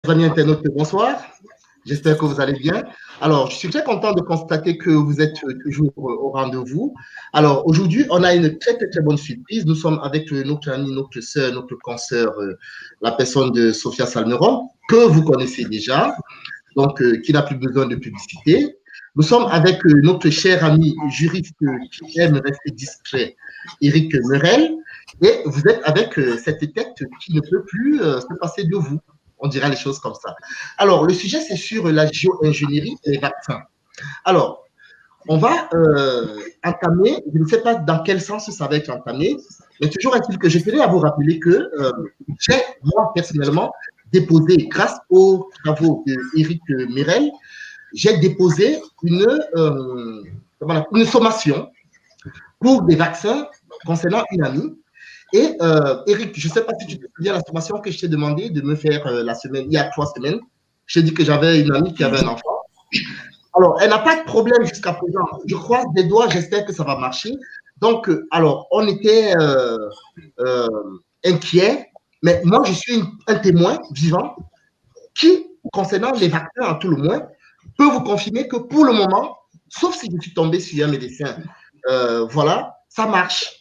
Amis internautes, bonsoir. J'espère que vous allez bien. Alors, je suis très content de constater que vous êtes toujours au rendez-vous. Alors, aujourd'hui, on a une très bonne surprise. Nous sommes avec notre amie, notre sœur, notre consoeur, la personne de Sophia Salmeron, que vous connaissez déjà, donc qui n'a plus besoin de publicité. Nous sommes avec notre cher ami juriste qui aime rester discret, Éric Merel, et vous êtes avec cette tête qui ne peut plus se passer de vous. On dira les choses comme ça. Alors, le sujet, c'est sur la géo-ingénierie et les vaccins. Alors, on va entamer, je ne sais pas dans quel sens ça va être entamé, mais toujours est-il que je tenais à vous rappeler que j'ai, moi, personnellement, déposé, grâce aux travaux d'Éric Mirel, j'ai déposé une sommation pour des vaccins concernant une amie. Et Eric, je ne sais pas si tu te souviens de la sommation que je t'ai demandé de me faire la semaine, il y a 3 semaines. Je t'ai dit que j'avais une amie qui avait un enfant. Alors, elle n'a pas de problème jusqu'à présent. Je croise des doigts, j'espère que ça va marcher. Donc, alors, on était inquiets, mais moi, je suis un témoin vivant qui, concernant les vaccins à tout le moins, peut vous confirmer que pour le moment, sauf si je suis tombé sur un médecin, voilà, ça marche.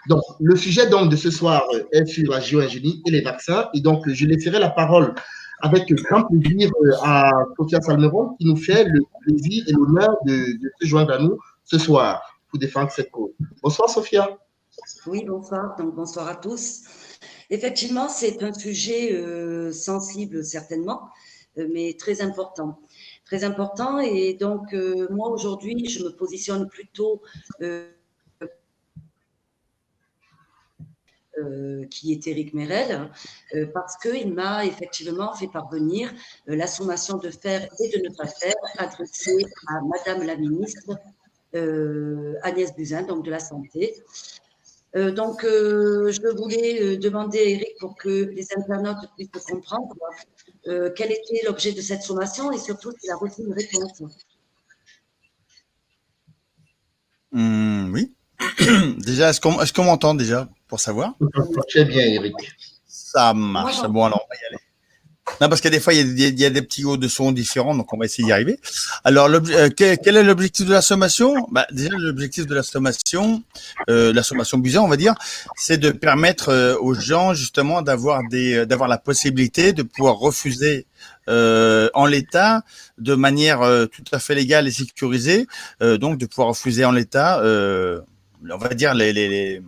Donc, le sujet donc de ce soir est sur la géo-ingénierie et les vaccins. Et donc, je laisserai la parole avec grand plaisir à Sophia Salmeron qui nous fait le plaisir et l'honneur de se joindre à nous ce soir pour défendre cette cause. Bonsoir, Sophia. Oui, bonsoir. Donc, bonsoir à tous. Effectivement, c'est un sujet sensible, certainement, mais très important. Très important. Et donc, moi, aujourd'hui, je me positionne plutôt qui est Éric Merel, parce qu'il m'a effectivement fait parvenir la sommation de faire et de ne pas faire adressée à Madame la ministre Agnès Buzyn, donc de la Santé. Donc, je voulais demander à Éric pour que les internautes puissent comprendre quel était l'objet de cette sommation et surtout s'il a reçu une réponse. Oui. Déjà, est-ce qu'on m'entend déjà pour savoir? Très bien, Éric. Ça marche. Bon, alors, on va y aller. Non, parce que des fois, il y a des petits hauts de son différents, donc on va essayer d'y arriver. Alors, quel est l'objectif de la sommation? Déjà, l'objectif de la sommation Buzyn, on va dire, c'est de permettre aux gens, justement, d'avoir la possibilité de pouvoir refuser en l'état, de manière tout à fait légale et sécurisée, donc de pouvoir refuser en l'état, on va dire, les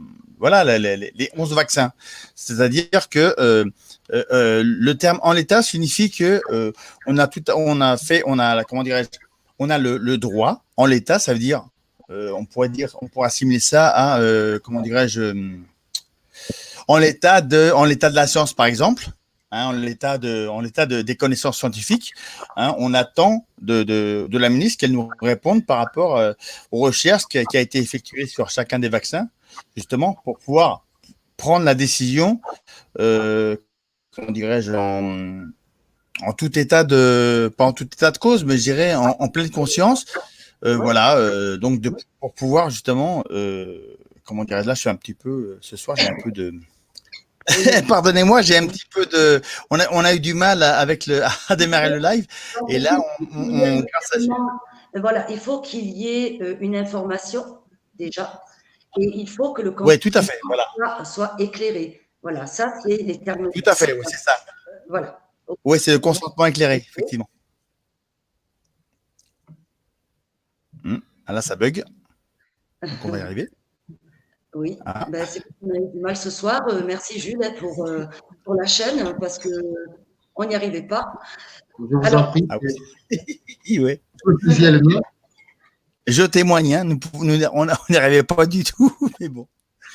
11 vaccins. C'est-à-dire que le terme en l'état signifie que on a le droit en l'état, ça veut dire on pourrait assimiler ça à comment dirais-je en l'état de la science, par exemple. En l'état des connaissances scientifiques, on attend de la ministre qu'elle nous réponde par rapport aux recherches qui a été effectuées sur chacun des vaccins, justement pour pouvoir prendre la décision, comment dirais-je, en tout état pas en tout état de cause, mais je dirais en pleine conscience, voilà, donc pour pouvoir justement, comment dirais-je, là, je suis un petit peu, ce soir, j'ai un peu de pardonnez-moi, j'ai un petit peu de. On a eu du mal à démarrer le live. Et là, voilà, il faut qu'il y ait une information déjà. Et il faut que le consentement tout à fait, voilà. soit éclairé. Voilà, ça, c'est les termes. Tout à fait, oui, c'est ça. Voilà. Oui, c'est le consentement éclairé, effectivement. Ah là, ça bug. Donc, on va y arriver. Oui, c'est qu'on a eu du mal ce soir. Merci Jules pour la chaîne parce qu'on n'y arrivait pas. Je vous en prie. Ah oui. Ouais. Je témoigne, on n'y arrivait pas du tout, mais bon.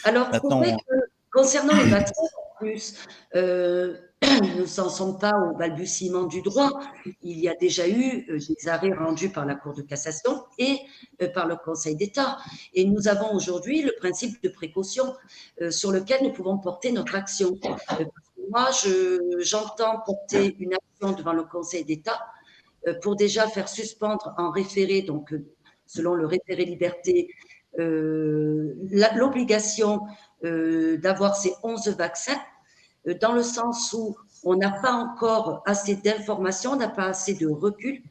Alors, c'est vrai que concernant les vaccins, en plus, nous n'en sommes pas au balbutiement du droit. Il y a déjà eu des arrêts rendus par la Cour de cassation et par le Conseil d'État. Et nous avons aujourd'hui le principe de précaution sur lequel nous pouvons porter notre action. Moi, j'entends porter une action devant le Conseil d'État pour déjà faire suspendre en référé, donc selon le référé liberté, l'obligation d'avoir ces 11 vaccins, dans le sens où on n'a pas encore assez d'informations, on n'a pas assez de recul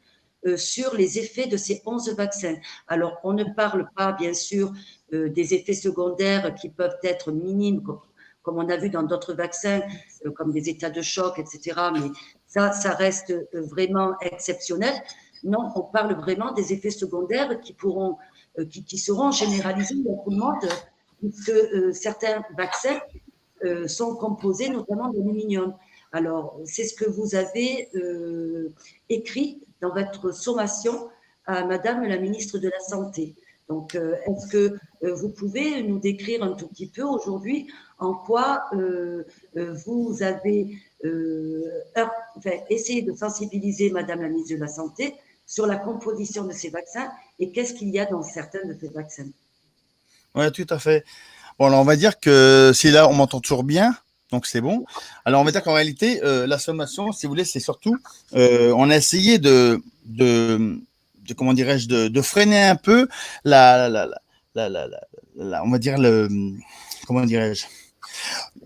sur les effets de ces 11 vaccins. Alors, on ne parle pas, bien sûr, des effets secondaires qui peuvent être minimes, comme on a vu dans d'autres vaccins, comme des états de choc, etc. Mais ça reste vraiment exceptionnel. Non, on parle vraiment des effets secondaires qui seront généralisés dans tout le monde, puisque certains vaccins sont composés notamment d'aluminium. Alors, c'est ce que vous avez écrit dans votre sommation à Madame la ministre de la Santé. Donc, est-ce que vous pouvez nous décrire un tout petit peu aujourd'hui en quoi vous avez essayé de sensibiliser Madame la ministre de la Santé sur la composition de ces vaccins et qu'est-ce qu'il y a dans certains de ces vaccins? Oui, tout à fait. Bon, alors on va dire que si là, on m'entend toujours bien, donc c'est bon. Alors, on va dire qu'en réalité, la sommation, si vous voulez, c'est surtout, on a essayé comment dirais-je, de freiner un peu on va dire comment dirais-je,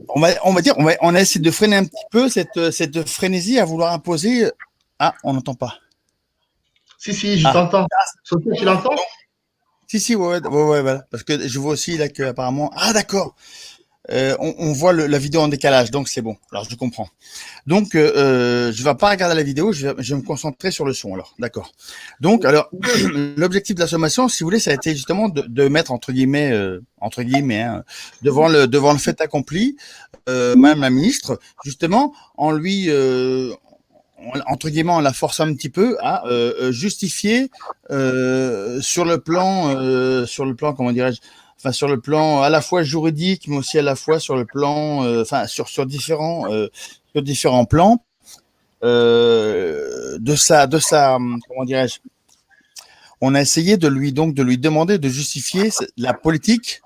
on a essayé de freiner un petit peu cette frénésie à vouloir imposer. Ah, on n'entend pas. Si, je t'entends. Sophie, tu l'entends? Si, ouais, voilà. Parce que je vois aussi là qu'apparemment. Ah, d'accord. On voit la vidéo en décalage, donc c'est bon. Alors, je comprends. Donc, je ne vais pas regarder la vidéo, je vais me concentrer sur le son. Alors, d'accord. Donc, alors, l'objectif de la sommation, si vous voulez, ça a été justement de mettre entre guillemets, devant le fait accompli, Madame la ministre, justement, en lui entre guillemets, on la force un petit peu à justifier sur le plan, comment dirais-je, enfin sur le plan à la fois juridique, mais aussi à la fois sur le plan, enfin sur différents plans de sa, comment dirais-je. On a essayé de lui demander de justifier sa politique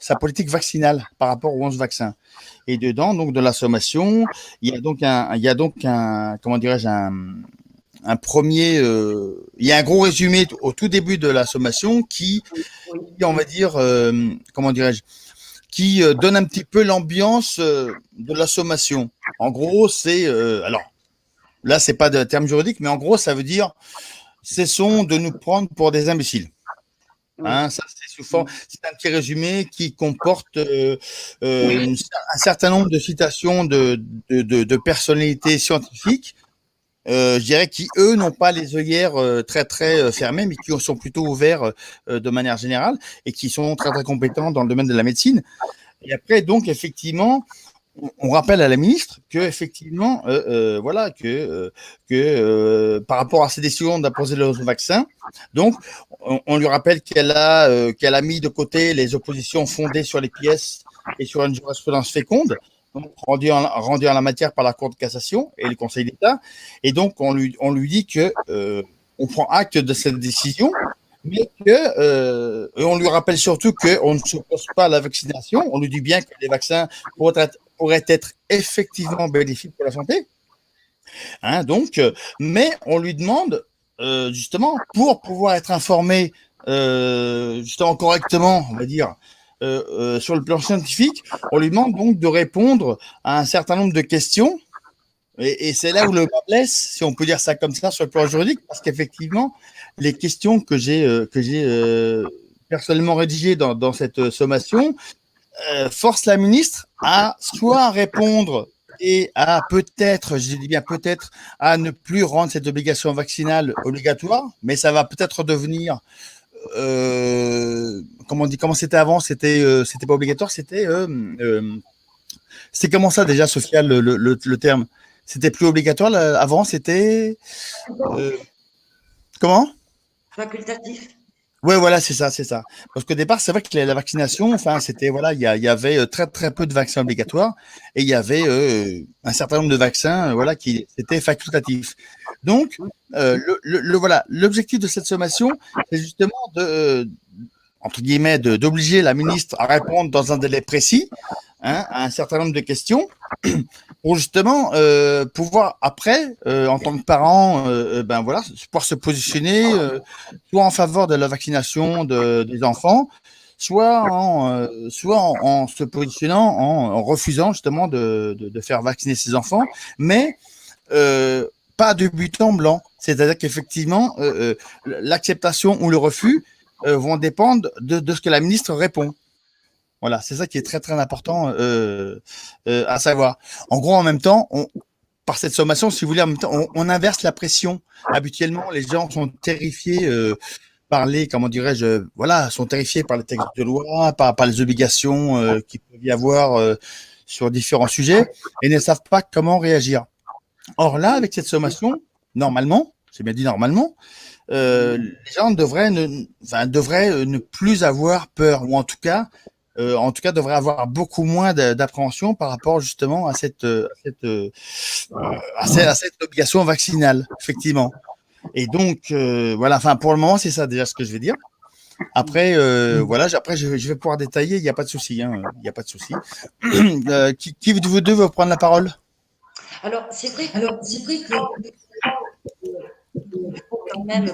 vaccinale par rapport aux 11 vaccins. Et dedans, donc, de la sommation, il y a donc un comment dirais-je, un premier, il y a un gros résumé au tout début de la sommation qui on va dire, comment dirais-je, qui donne un petit peu l'ambiance de la sommation. En gros, c'est, alors, là, c'est pas de terme juridique, mais en gros, ça veut dire cessons de nous prendre pour des imbéciles. Hein, ça, c'est un petit résumé qui comporte un certain nombre de citations de personnalités scientifiques, je dirais, qui, eux, n'ont pas les œillères très, très fermées, mais qui sont plutôt ouverts de manière générale et qui sont très, très compétents dans le domaine de la médecine. Et après, donc, effectivement, on rappelle à la ministre que effectivement, voilà, que par rapport à ses décisions d'imposer le vaccin, donc on lui rappelle qu'elle a mis de côté les oppositions fondées sur les pièces et sur une jurisprudence féconde, donc rendue en la matière par la Cour de cassation et le Conseil d'État, et donc on lui dit que on prend acte de cette décision. Mais et on lui rappelle surtout qu'on ne s'oppose pas à la vaccination. On lui dit bien que les vaccins pourraient être effectivement bénéfiques pour la santé. Hein, donc, mais on lui demande justement, pour pouvoir être informé justement correctement, on va dire, sur le plan scientifique, on lui demande donc de répondre à un certain nombre de questions. Et c'est là où le bas blesse, si on peut dire ça comme ça, sur le plan juridique, parce qu'effectivement, les questions que j'ai personnellement rédigées dans cette sommation forcent la ministre à soit répondre et à peut-être, je dis bien peut-être, à ne plus rendre cette obligation vaccinale obligatoire, mais ça va peut-être devenir comment c'était avant, c'était pas obligatoire, c'était comment ça déjà, Sophia, le terme? C'était plus obligatoire avant, c'était comment? Facultatif. Ouais, voilà, c'est ça. Parce qu'au départ, c'est vrai que la vaccination, enfin, c'était voilà, il y avait très très peu de vaccins obligatoires et il y avait un certain nombre de vaccins, voilà, qui étaient facultatifs. Donc, voilà, l'objectif de cette sommation, c'est justement entre guillemets, d'obliger la ministre à répondre dans un délai précis, hein, à un certain nombre de questions, pour justement pouvoir après, en tant que parent, ben voilà, pouvoir se positionner soit en faveur de la vaccination des enfants, soit en se positionnant en refusant justement de faire vacciner ses enfants, mais pas de but en blanc. C'est-à-dire qu'effectivement, l'acceptation ou le refus vont dépendre de ce que la ministre répond. Voilà, c'est ça qui est très, très important à savoir. En gros, en même temps, par cette sommation, si vous voulez, en même temps, on inverse la pression. Habituellement, les gens sont terrifiés par les, comment dirais-je, voilà, sont terrifiés par les textes de loi, par les obligations qu'il peut y avoir sur différents sujets et ne savent pas comment réagir. Or là, avec cette sommation, normalement, j'ai bien dit normalement, les gens devraient ne plus avoir peur, ou en tout cas, devraient avoir beaucoup moins d'appréhension par rapport justement à cette obligation vaccinale, effectivement. Et donc, voilà, enfin, pour le moment, c'est ça déjà ce que je vais dire. Après, voilà, après, je vais pouvoir détailler, il n'y a pas de souci, hein, il n'y a pas de souci. Qui de vous deux veut prendre la parole? Alors, c'est vrai que il faut quand même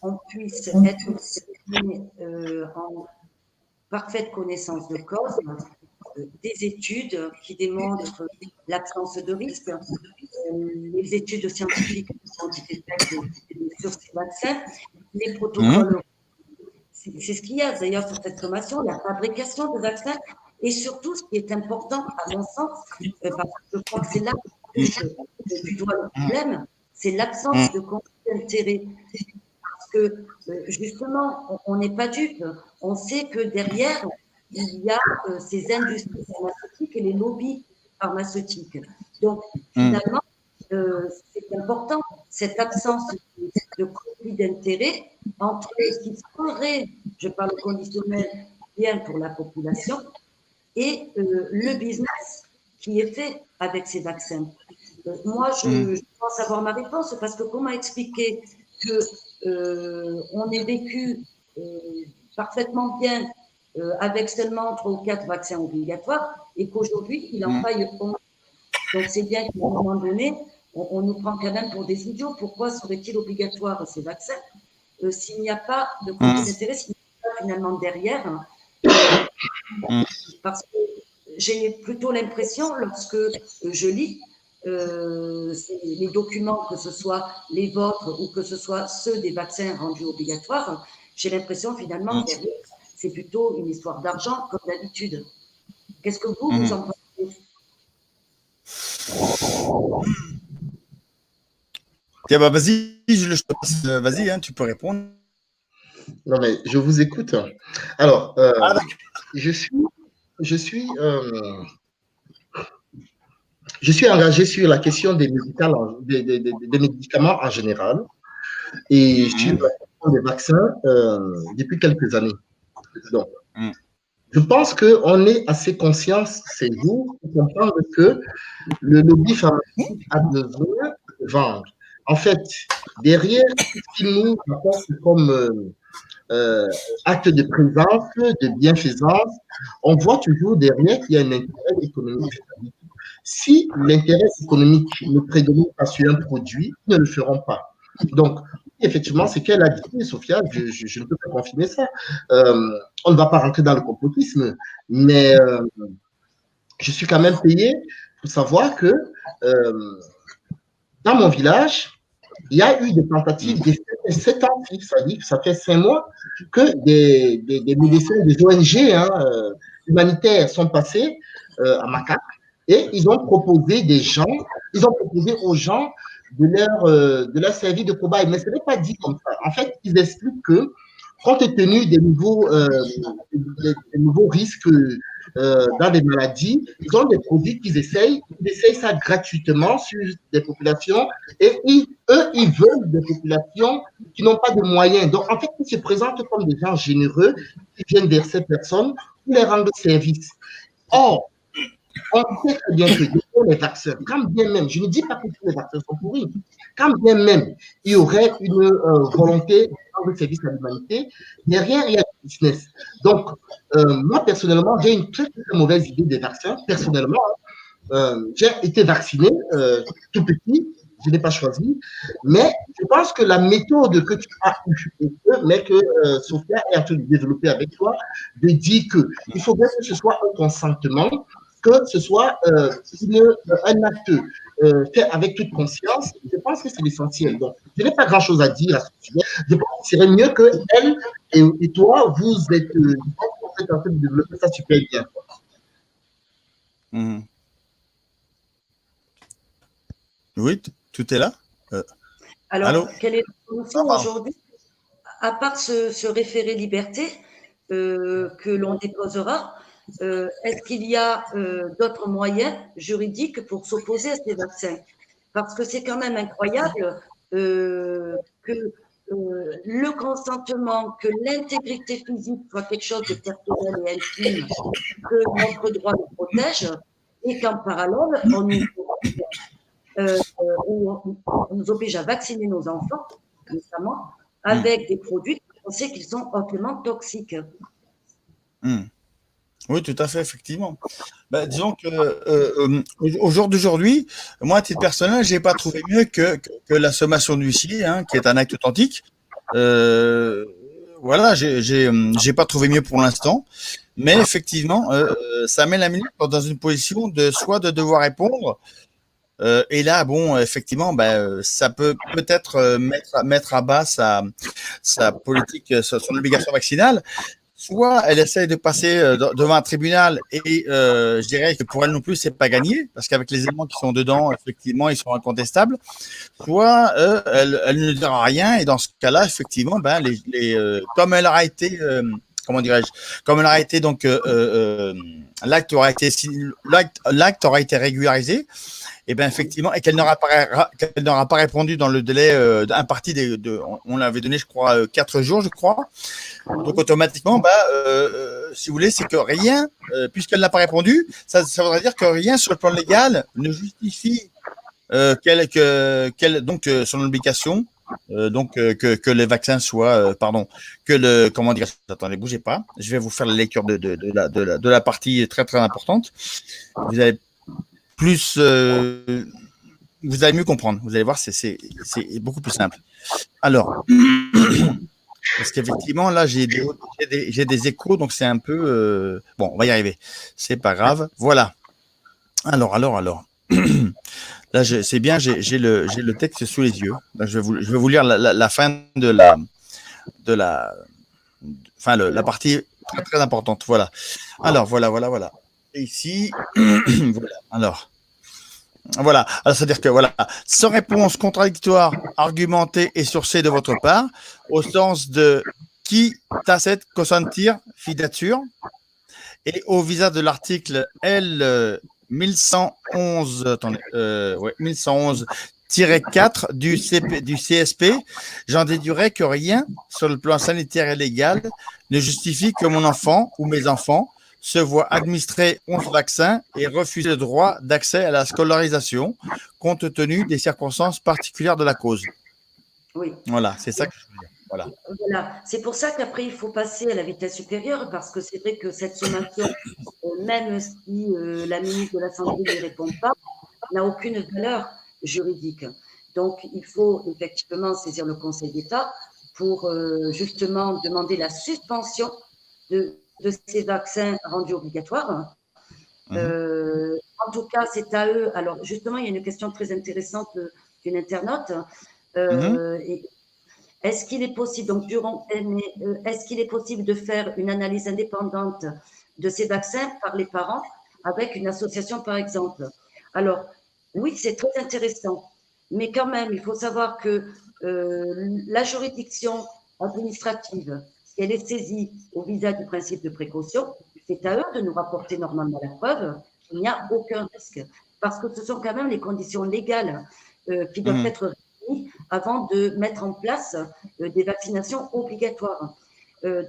qu'on puisse être en parfaite connaissance de cause, des études qui démontrent l'absence de risque, les études scientifiques sur ces vaccins, les protocoles. C'est ce qu'il y a d'ailleurs sur cette sommation, la fabrication de vaccins et surtout ce qui est important à mon sens, parce que je crois que c'est là que tu vois le problème, c'est l'absence de conflit d'intérêt. Parce que justement, on n'est pas dupe. On sait que derrière, il y a ces industries pharmaceutiques et les lobbies pharmaceutiques. Donc, finalement, c'est important, cette absence de conflit d'intérêt entre ce qui serait, je parle conditionnel, bien pour la population, et le business qui est fait avec ces vaccins. Moi, je pense avoir ma réponse parce que comment expliquer que on ait vécu parfaitement bien avec seulement 3 ou 4 vaccins obligatoires et qu'aujourd'hui, il en faille 11. Donc, c'est bien qu'à un moment donné, on nous prend quand même pour des idiots. Pourquoi serait-il obligatoire ces vaccins s'il n'y a pas de conflit d'intérêt, s'il n'y a pas finalement derrière parce que j'ai plutôt l'impression, lorsque je lis les documents, que ce soit les vôtres ou que ce soit ceux des vaccins rendus obligatoires, j'ai l'impression finalement que derrière, c'est plutôt une histoire d'argent comme d'habitude. Qu'est-ce que vous en pensez? Tiens, bah, vas-y, je te passe. Vas-y, hein, tu peux répondre. Non, mais je vous écoute. Alors, je suis engagé sur la question des médicaments en général et sur la question des vaccins depuis quelques années. Donc, je pense qu'on est assez conscient ces jours pour comprendre que le lobby pharmaceutique a besoin de vendre. En fait, derrière ce qu'il nous apporte comme acte de présence, de bienfaisance, on voit toujours derrière qu'il y a un intérêt économique. Si l'intérêt économique ne prédomine pas sur un produit, ils ne le feront pas. Donc, effectivement, c'est qu'elle a dit, Sophia, je ne peux pas confirmer ça. On ne va pas rentrer dans le complotisme, mais je suis quand même payé pour savoir que dans mon village, il y a eu des tentatives de 7 ans, c'est-à-dire que ça fait 5 mois que des médecins, des ONG humanitaires sont passés à Macaque et ils ont proposé aux gens de leur servir de cobaye. Mais ce n'est pas dit comme ça. En fait, ils expliquent que, compte tenu des nouveaux risques dans des maladies, ils ont des produits qu'ils essayent ça gratuitement sur des populations et eux, ils veulent des populations qui n'ont pas de moyens. Donc, en fait, ils se présentent comme des gens généreux qui viennent vers ces personnes pour les rendre service. Or, on sait très bien que les vaccins, quand bien même, je ne dis pas que tous les vaccins sont pourris, quand bien même il y aurait une volonté de rendre service à l'humanité, derrière, il y a du business. Donc, moi, personnellement, j'ai une très, très mauvaise idée des vaccins. Personnellement, j'ai été vacciné tout petit, je n'ai pas choisi, mais je pense que la méthode que tu as eue, mais que Sophia est en train de développer avec toi, de dire qu'il faut bien que ce soit un consentement. que ce soit un acte fait avec toute conscience. Je pense que c'est l'essentiel. Donc, je n'ai pas grand-chose à dire à ce sujet. Je pense que ce serait mieux que elle et toi, vous êtes en train de développer ça super bien. Mhm. Oui, tout est là. Alors, Allô? quelle est la solution aujourd'hui, à part ce référé liberté que l'on déposera? Est-ce qu'il y a d'autres moyens juridiques pour s'opposer à ces vaccins? Parce que c'est quand même incroyable que le consentement, que l'intégrité physique soit quelque chose de personnel et intime, que notre droit nous protège, et qu'en parallèle, on nous oblige à vacciner nos enfants, notamment, avec des produits qu'on sait qu'ils sont hautement toxiques. Oui, tout à fait, effectivement. Bah, disons que au jour d'aujourd'hui, moi, à titre personnel, j'ai pas trouvé mieux que la sommation d'huissier, hein, qui est un acte authentique. Euh, voilà, j'ai pas trouvé mieux pour l'instant, mais effectivement, ça met la ministre dans une position de soit de devoir répondre, et là, bon, effectivement, ça peut peut-être mettre à bas sa politique, son obligation vaccinale. Soit elle essaye de passer devant un tribunal et je dirais que pour elle non plus, c'est pas gagné parce qu'avec les éléments qui sont dedans, effectivement, ils sont incontestables. Soit elle ne dira rien et dans ce cas-là, effectivement, comme elle aura été, comment dirais-je, comme elle aura été donc l'acte aura été régularisé. Et bien effectivement, et qu'elle n'aura pas répondu dans le délai imparti on l'avait donné, je crois, 4 jours, je crois. Donc automatiquement, si vous voulez, c'est que rien, puisqu'elle n'a pas répondu, ça voudrait dire que rien sur le plan légal ne justifie donc son obligation, que les vaccins soient, comment dire, attendez, bougez pas, je vais vous faire la lecture de la partie très très importante. Vous allez plus, vous allez mieux comprendre. Vous allez voir, c'est beaucoup plus simple. Alors. Parce qu'effectivement, là, j'ai des échos, donc c'est un peu. Bon, on va y arriver. C'est pas grave. Voilà. Alors. Là, c'est bien, j'ai le texte sous les yeux. Là, je vais vous lire la fin de la partie très, très importante. Voilà. Alors, voilà. Et ici, voilà. Voilà, alors c'est-à-dire que voilà, sans réponse contradictoire, argumentée et sourcée de votre part, au sens de qui tacet consentir fidature, et au visa de l'article L 1111, 1111-4 du CSP, j'en déduirais que rien sur le plan sanitaire et légal ne justifie que mon enfant ou mes enfants se voient administrer 11 vaccins et refuser le droit d'accès à la scolarisation, compte tenu des circonstances particulières de la cause. Oui. Voilà, c'est ça que je veux dire. Voilà. C'est pour ça qu'après, il faut passer à la vitesse supérieure, parce que c'est vrai que cette sommation, même si la ministre de la Santé n'y répond pas, n'a aucune valeur juridique. Donc, il faut effectivement saisir le Conseil d'État pour justement demander la suspension de ces vaccins rendus obligatoires. En tout cas, c'est à eux. Alors, justement, il y a une question très intéressante d'une internaute. Est-ce qu'il est possible, est-ce qu'il est possible de faire une analyse indépendante de ces vaccins par les parents avec une association, par exemple? Alors, oui, c'est très intéressant, mais quand même, il faut savoir que la juridiction administrative, si elle est saisie au visa du principe de précaution, c'est à eux de nous rapporter normalement la preuve qu'il n'y a aucun risque, parce que ce sont quand même les conditions légales qui doivent être réunies avant de mettre en place des vaccinations obligatoires.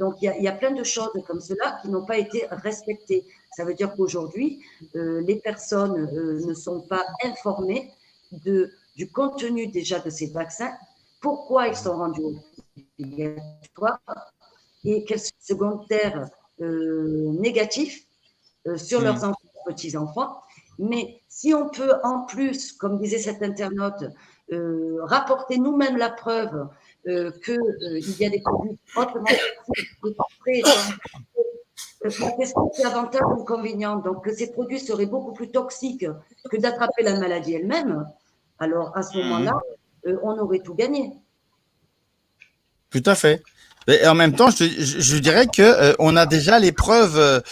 Donc, il y a plein de choses comme cela qui n'ont pas été respectées. Ça veut dire qu'aujourd'hui, les personnes ne sont pas informées du contenu déjà de ces vaccins, pourquoi ils sont rendus obligatoires et quels sont les secondaires négatifs sur leurs petits-enfants. Mais si on peut, en plus, comme disait cet internaute, rapporter nous-mêmes la preuve qu'il y a des produits hautement La question, c'est avantage ou inconvénient. Donc, que ces produits seraient beaucoup plus toxiques que d'attraper la maladie elle-même. Alors, à ce moment-là, on aurait tout gagné. Tout à fait. Et en même temps, je dirais que on a déjà les preuves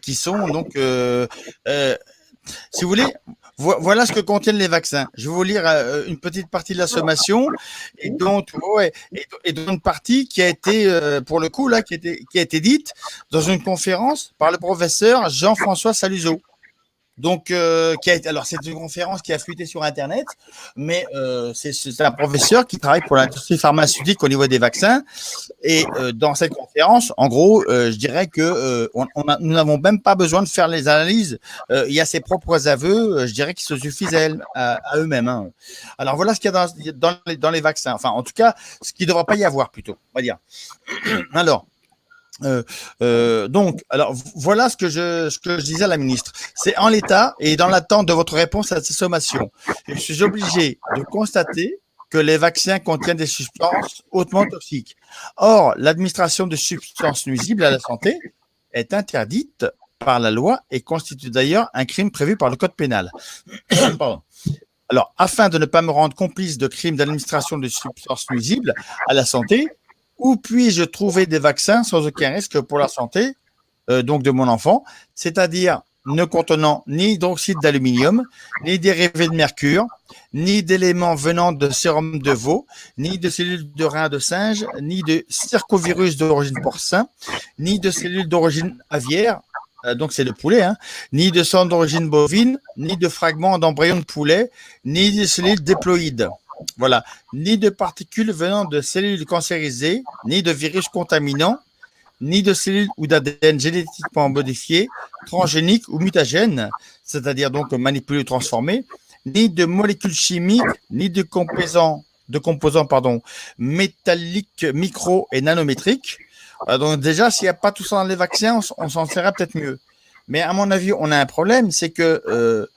qui sont donc, si vous voulez, voilà ce que contiennent les vaccins. Je vais vous lire une petite partie de la sommation et dont une partie qui a été, pour le coup là, qui a été dite dans une conférence par le professeur Jean-François Saluzo. Donc, alors c'est une conférence qui a fuité sur Internet, mais c'est un professeur qui travaille pour l'industrie pharmaceutique au niveau des vaccins. Et dans cette conférence, en gros, je dirais que nous n'avons même pas besoin de faire les analyses. Il y a ses propres aveux, je dirais, qui se suffisent à eux-mêmes. Hein. Alors voilà ce qu'il y a dans les vaccins. Enfin, en tout cas, ce qu'il ne devrait pas y avoir plutôt, on va dire. Alors. Donc, alors voilà ce que je disais à la ministre. C'est en l'état et dans l'attente de votre réponse à ces sommations, je suis obligé de constater que les vaccins contiennent des substances hautement toxiques. Or, l'administration de substances nuisibles à la santé est interdite par la loi et constitue d'ailleurs un crime prévu par le code pénal. Pardon. Alors, afin de ne pas me rendre complice de crimes d'administration de substances nuisibles à la santé, où puis-je trouver des vaccins sans aucun risque pour la santé donc de mon enfant, c'est-à-dire ne contenant ni d'oxyde d'aluminium, ni dérivés de mercure, ni d'éléments venant de sérum de veau, ni de cellules de rein de singe, ni de circovirus d'origine porcin, ni de cellules d'origine aviaire, donc c'est le poulet, hein, ni de sang d'origine bovine, ni de fragments d'embryons de poulet, ni de cellules diploïdes. Voilà, ni de particules venant de cellules cancérisées, ni de virus contaminants, ni de cellules ou d'ADN génétiquement modifiés, transgéniques ou mutagènes, c'est-à-dire donc manipulés ou transformés, ni de molécules chimiques, ni de composants métalliques, micro et nanométriques. Donc déjà, s'il n'y a pas tout ça dans les vaccins, on s'en sortirait peut-être mieux. Mais à mon avis, on a un problème, c'est que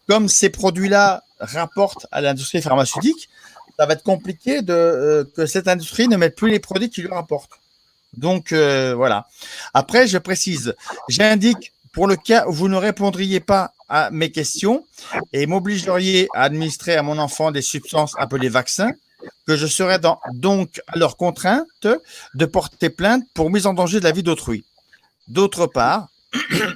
comme ces produits-là rapportent à l'industrie pharmaceutique, ça va être compliqué que cette industrie ne mette plus les produits qui lui rapportent. Donc, voilà. Après, je précise, j'indique pour le cas où vous ne répondriez pas à mes questions et m'obligeriez à administrer à mon enfant des substances appelées vaccins, que je serais donc alors contrainte de porter plainte pour mise en danger de la vie d'autrui. D'autre part,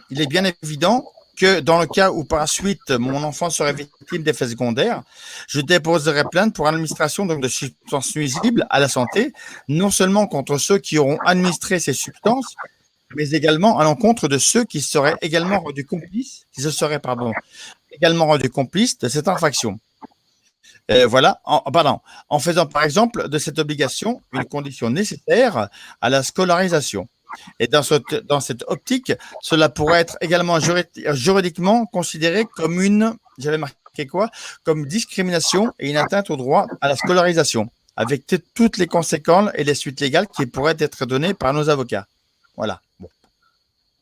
il est bien évident que dans le cas où par la suite mon enfant serait victime d'effets secondaires, je déposerai plainte pour administration donc, de substances nuisibles à la santé, non seulement contre ceux qui auront administré ces substances, mais également à l'encontre de ceux qui seraient également rendus complices, également rendus complices de cette infraction. Voilà, en faisant par exemple de cette obligation une condition nécessaire à la scolarisation. Et dans cette optique, cela pourrait être également juridiquement considéré comme comme discrimination et une atteinte au droit à la scolarisation, avec toutes les conséquences et les suites légales qui pourraient être données par nos avocats. Voilà. Bon.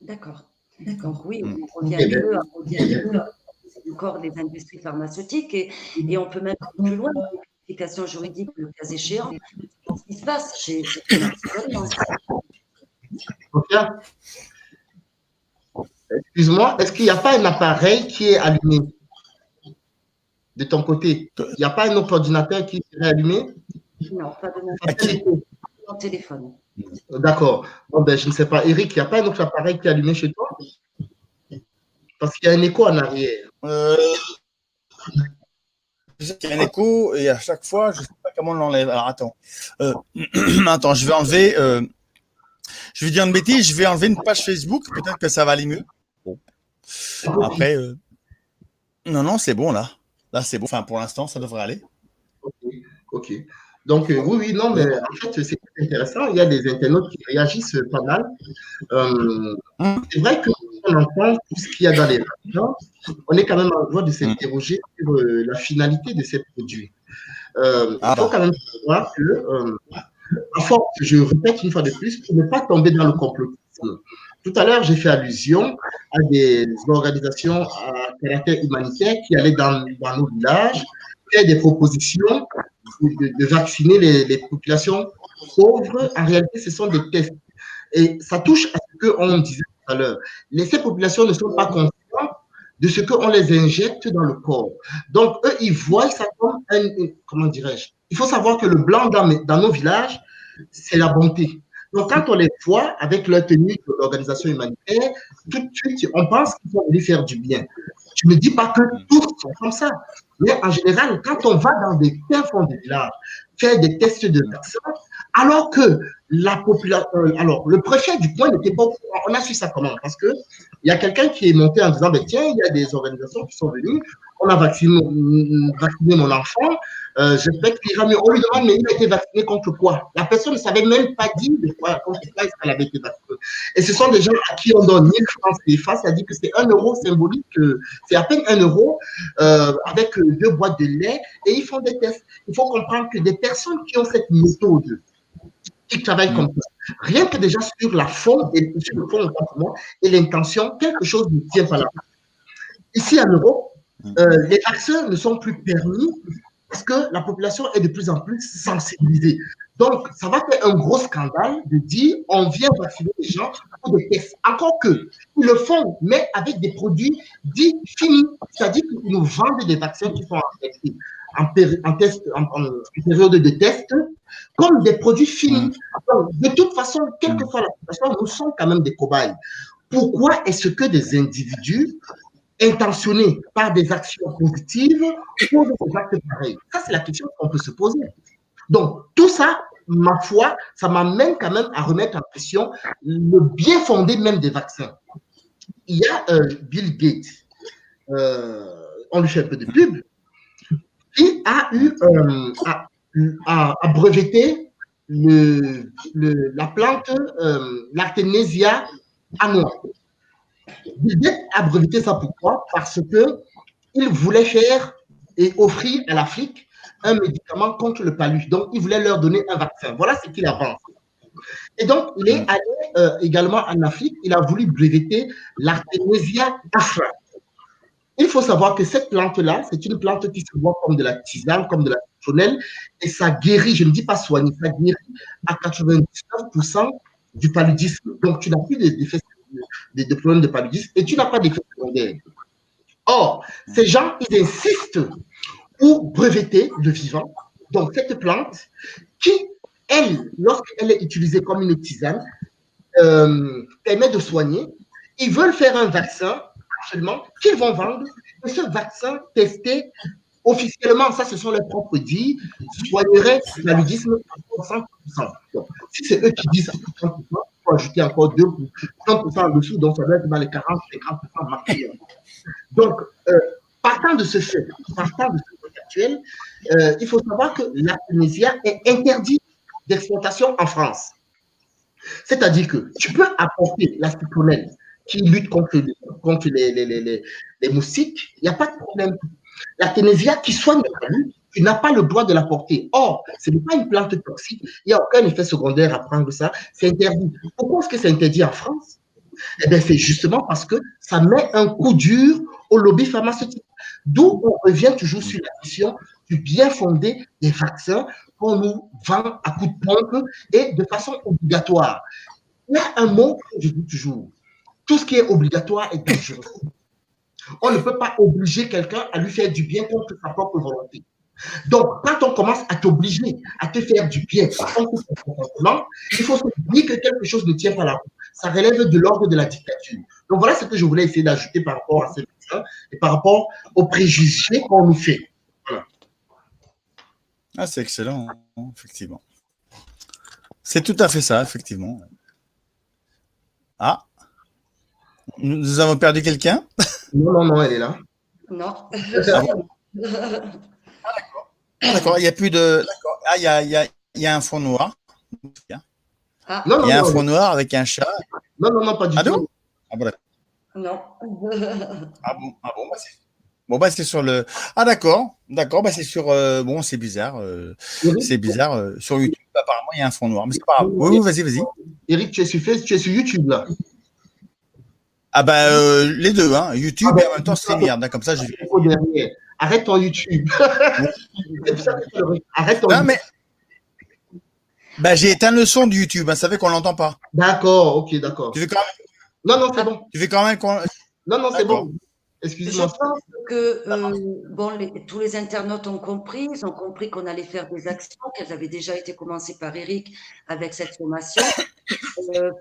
D'accord. Oui, on revient un peu au corps des industries pharmaceutiques et on peut même aller plus loin dans l'explication juridique, le cas échéant. Ce qui se passe chez Excuse-moi, est-ce qu'il n'y a pas un appareil qui est allumé de ton côté? Il n'y a pas un autre ordinateur qui est allumé? Non, pas de mon côté. Mon téléphone. D'accord. Bon, ben, je ne sais pas. Eric, il n'y a pas un autre appareil qui est allumé chez toi? Parce qu'il y a un écho en arrière. Il y a un écho et à chaque fois, je ne sais pas comment on l'enlève. Alors, attends. Attends, je vais enlever... je vais dire une bêtise, je vais enlever une page Facebook, peut-être que ça va aller mieux. Bon. Après, non, c'est bon là. Là, c'est bon. Enfin, pour l'instant, ça devrait aller. Ok. Donc, oui, non, mais en fait, c'est intéressant. Il y a des internautes qui réagissent pas mal. C'est vrai qu'on entend tout ce qu'il y a dans les vaccins. On est quand même en droit de s'interroger sur la finalité de ces produits. Il faut quand même savoir que, je répète une fois de plus, pour ne pas tomber dans le complotisme. Tout à l'heure, j'ai fait allusion à des organisations à caractère humanitaire qui allaient dans nos villages, faire des propositions de vacciner les populations pauvres. En réalité, ce sont des tests. Et ça touche à ce qu'on disait à l'heure, ces populations ne sont pas conscientes de ce qu'on les injecte dans le corps. Donc, eux, ils voient ça comme comment dirais-je? Il faut savoir que le blanc dans nos villages, c'est la bonté. Donc, quand on les voit avec leur tenue de l'organisation humanitaire, tout de suite, on pense qu'ils vont venir faire du bien. Je ne dis pas que tous sont comme ça. Mais en général, quand on va dans des fonds de village faire des tests de vaccins, alors que la population, alors le préfet du coin n'était pas au courant. On a su ça comment? Parce que il y a quelqu'un qui est monté en disant, ben, tiens, il y a des organisations qui sont venues, on a vacciné mon enfant, j'espère qu'il ira mieux. On lui demande, mais il a été vacciné contre quoi? La personne ne savait même pas dire de quoi, contre quoi elle avait été vaccinée. Et ce sont des gens à qui on donne 1000 francs CFA, c'est-à-dire que c'est 1 euro symbolique, c'est à peine 1 euro avec 2 boîtes de lait, et ils font des tests. Il faut comprendre que des personnes qui ont cette méthode, qui travaillent comme ça, rien que déjà sur la fond, et sur le fond et l'intention, quelque chose ne tient pas là. Ici en Europe, les vaccins ne sont plus permis parce que la population est de plus en plus sensibilisée. Donc, ça va faire un gros scandale de dire on vient vacciner les gens pour des tests. Encore que, ils le font, mais avec des produits dits finis. C'est-à-dire qu'ils nous vendent des vaccins qui sont en période de test comme des produits finis. Donc, de toute façon, quelle que soit la population, nous sommes quand même des cobayes. Pourquoi est-ce que des individus intentionnés par des actions positives posent des actes pareils? Ça, c'est la question qu'on peut se poser. Donc, tout ça, ma foi, ça m'amène quand même à remettre en question le bien fondé même des vaccins. Il y a Bill Gates, on lui fait un peu de pub, qui a eu à breveter la plante l'Artemisia annua. Bill Gates a breveté ça pourquoi? Parce qu'il voulait faire et offrir à l'Afrique un médicament contre le palu. Donc, il voulait leur donner un vaccin. Voilà ce qu'il avance. Et donc, il est allé également en Afrique. Il a voulu breveter l'Artemisia afra. Il faut savoir que cette plante-là, c'est une plante qui se voit comme de la tisane, comme de la citronnelle, et ça guérit, je ne dis pas soigner, ça guérit à 99% du paludisme. Donc, tu n'as plus de problèmes de paludisme et tu n'as pas d'effet secondaire. Or, ces gens, ils insistent pour breveter le vivant. Donc, cette plante qui, elle, lorsqu'elle est utilisée comme une tisane, permet de soigner. Ils veulent faire un vaccin actuellement qu'ils vont vendre. Et ce vaccin testé officiellement, ça, ce sont leurs propres dits, soignerait le paludisme à 100%. Donc, si c'est eux qui disent 100%, il faut ajouter encore 2% en dessous, donc ça doit être dans les 40-50% maximum. Donc, partant de ce fait actuel, il faut savoir que l'Artemisia est interdite d'exportation en France. C'est-à-dire que tu peux apporter la citronnelle qui lutte contre les moustiques, il n'y a pas de problème. L'Artemisia qui soigne le palu, tu n'as pas le droit de l'apporter. Or, ce n'est pas une plante toxique, il n'y a aucun effet secondaire à prendre ça, c'est interdit. Pourquoi est-ce que c'est interdit en France? Eh bien, c'est justement parce que ça met un coup dur au lobby pharmaceutique. D'où on revient toujours sur la question du bien fondé des vaccins qu'on nous vend à coups de pompe et de façon obligatoire. Il y a un mot que je dis toujours, tout ce qui est obligatoire est dangereux. On ne peut pas obliger quelqu'un à lui faire du bien contre sa propre volonté. Donc, quand on commence à t'obliger à te faire du bien contre ton comportement, il faut se dire que quelque chose ne tient pas la route. Ça relève de l'ordre de la dictature. Donc, voilà ce que je voulais essayer d'ajouter par rapport à ces vaccins et par rapport aux préjugés qu'on nous fait. Voilà. Ah, c'est excellent, effectivement. C'est tout à fait ça, effectivement. Ah, nous avons perdu quelqu'un? Non, elle est là. Non. D'accord, il n'y a plus de. D'accord. Ah, il y a un fond noir. Ah. Il y a un fond noir avec un chat. Non, pas du tout. Ah bon, non. Bah c'est sur le. Ah d'accord, bah c'est sur. Bon, c'est bizarre. C'est bizarre. Sur YouTube, apparemment, il y a un fond noir. Mais c'est pas grave. Oui, vas-y. Eric, tu es sur YouTube là. Ah bah les deux, hein. YouTube et en même temps StreamYard. Comme ça, je vais. Arrête ton YouTube. Arrête ton YouTube. Mais... Bah, j'ai éteint le son du YouTube. Vous savez qu'on l'entend pas. D'accord, ok, d'accord. Tu veux quand même... Non, non, c'est bon. Tu fais quand même. Non, non, c'est D'accord. bon. Je Excusez-moi. pense que tous les internautes ont compris, ils ont compris qu'on allait faire des actions, qu'elles avaient déjà été commencées par Eric avec cette sommation.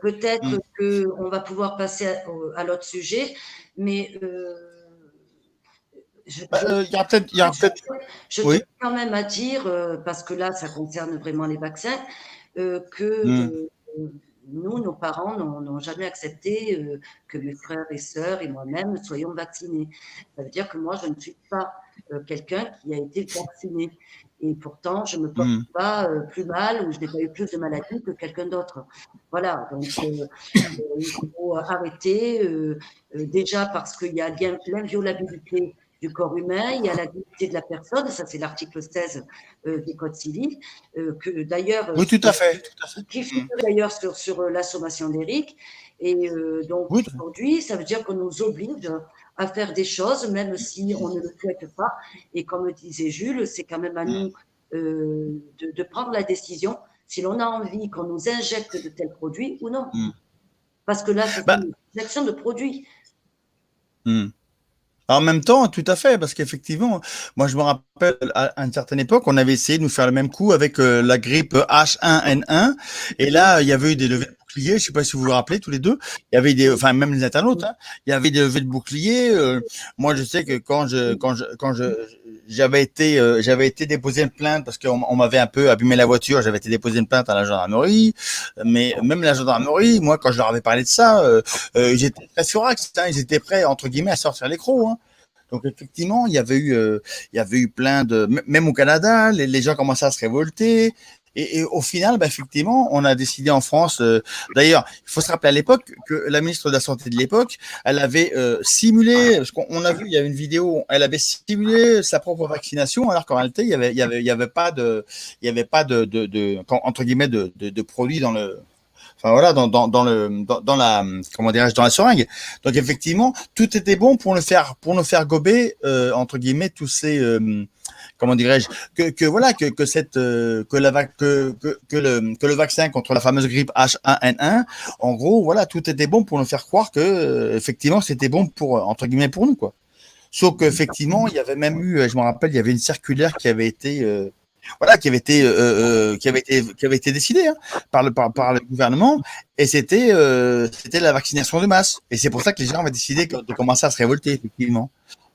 Peut-être qu'on va pouvoir passer à l'autre sujet, mais je Il y a peut-être. je Oui. tiens quand même à dire, parce que là, ça concerne vraiment les vaccins, que nous, nos parents n'ont jamais accepté que mes frères et sœurs et moi-même soyons vaccinés. Ça veut dire que moi, je ne suis pas quelqu'un qui a été vacciné. Et pourtant, je ne me porte pas plus mal ou je n'ai pas eu plus de maladies que quelqu'un d'autre. Voilà, donc il faut arrêter, déjà parce qu'il y a l'inviolabilité du corps humain, il y a la dignité de la personne, ça c'est l'article 16 du Code civil, que d'ailleurs, Oui, tout à fait. qui figure d'ailleurs sur la sommation d'Éric. Et donc Oui. aujourd'hui, ça veut dire qu'on nous oblige à faire des choses, même si on ne le souhaite pas. Et comme disait Jules, c'est quand même à nous de prendre la décision si l'on a envie qu'on nous injecte de tels produits ou non. Parce que là, c'est une injection de produits. En même temps, tout à fait, parce qu'effectivement, moi je me rappelle à une certaine époque, on avait essayé de nous faire le même coup avec la grippe H1N1, et là il y avait eu des levées de boucliers. Je sais pas si vous vous rappelez tous les deux. Il y avait des, enfin même les internautes, hein, il y avait des levées de boucliers. Moi je sais que j'avais été déposer une plainte parce qu'on m'avait un peu abîmé la voiture. J'avais été déposer une plainte à la gendarmerie, mais même la gendarmerie, moi quand je leur avais parlé de ça, j'étais très furax. Ils étaient prêts entre guillemets à sortir les crocs. Hein. Donc effectivement, il y avait eu plein de, même au Canada, les gens commençaient à se révolter. Et au final, effectivement, on a décidé en France. D'ailleurs, il faut se rappeler à l'époque que la ministre de la Santé de l'époque, elle avait simulé. Parce qu'on a vu, il y avait une vidéo, elle avait simulé sa propre vaccination, alors qu'en réalité, il y avait pas de entre guillemets de produits dans le. Enfin voilà, dans la, comment dirais-je, dans la seringue. Donc effectivement, tout était bon pour nous faire gober entre guillemets tous ces, comment dirais-je, que le vaccin contre la fameuse grippe H1N1, en gros, voilà, tout était bon pour nous faire croire que effectivement c'était bon pour entre guillemets pour nous quoi. Sauf qu'effectivement, il y avait même eu, je me rappelle, il y avait une circulaire qui avait été voilà, qui avait été décidé hein, par le gouvernement, et c'était la vaccination de masse. Et c'est pour ça que les gens avaient décidé de commencer à se révolter, effectivement.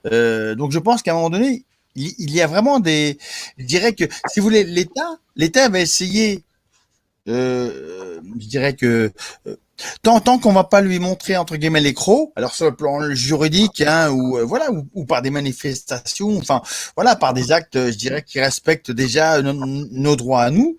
Donc je pense qu'à un moment donné, il y a vraiment je dirais que, si vous voulez, l'État avait essayé, je dirais que tant qu'on va pas lui montrer entre guillemets les crocs, alors sur le plan juridique, hein, ou voilà, ou par des manifestations, enfin voilà, par des actes, je dirais, qui respectent déjà nos droits à nous,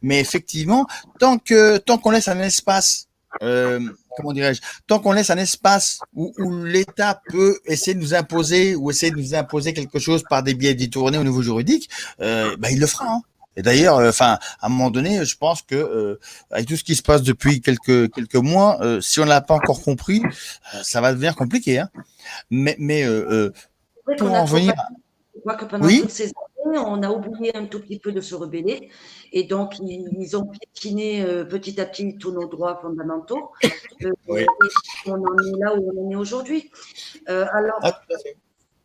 mais effectivement, tant qu'on laisse un espace, comment dirais-je, tant qu'on laisse un espace où l'État peut essayer de nous imposer ou essayer de nous imposer quelque chose par des biais détournés au niveau juridique, il le fera. Hein. Et d'ailleurs, à un moment donné, je pense que avec tout ce qui se passe depuis quelques mois, si on l'a pas encore compris, ça va devenir compliqué. Hein. Mais pour en revenir, je crois que pendant toutes ces années, on a oublié un tout petit peu de se rebeller, et donc ils ont piétiné petit à petit tous nos droits fondamentaux. Et on en est là où on en est aujourd'hui. Alors.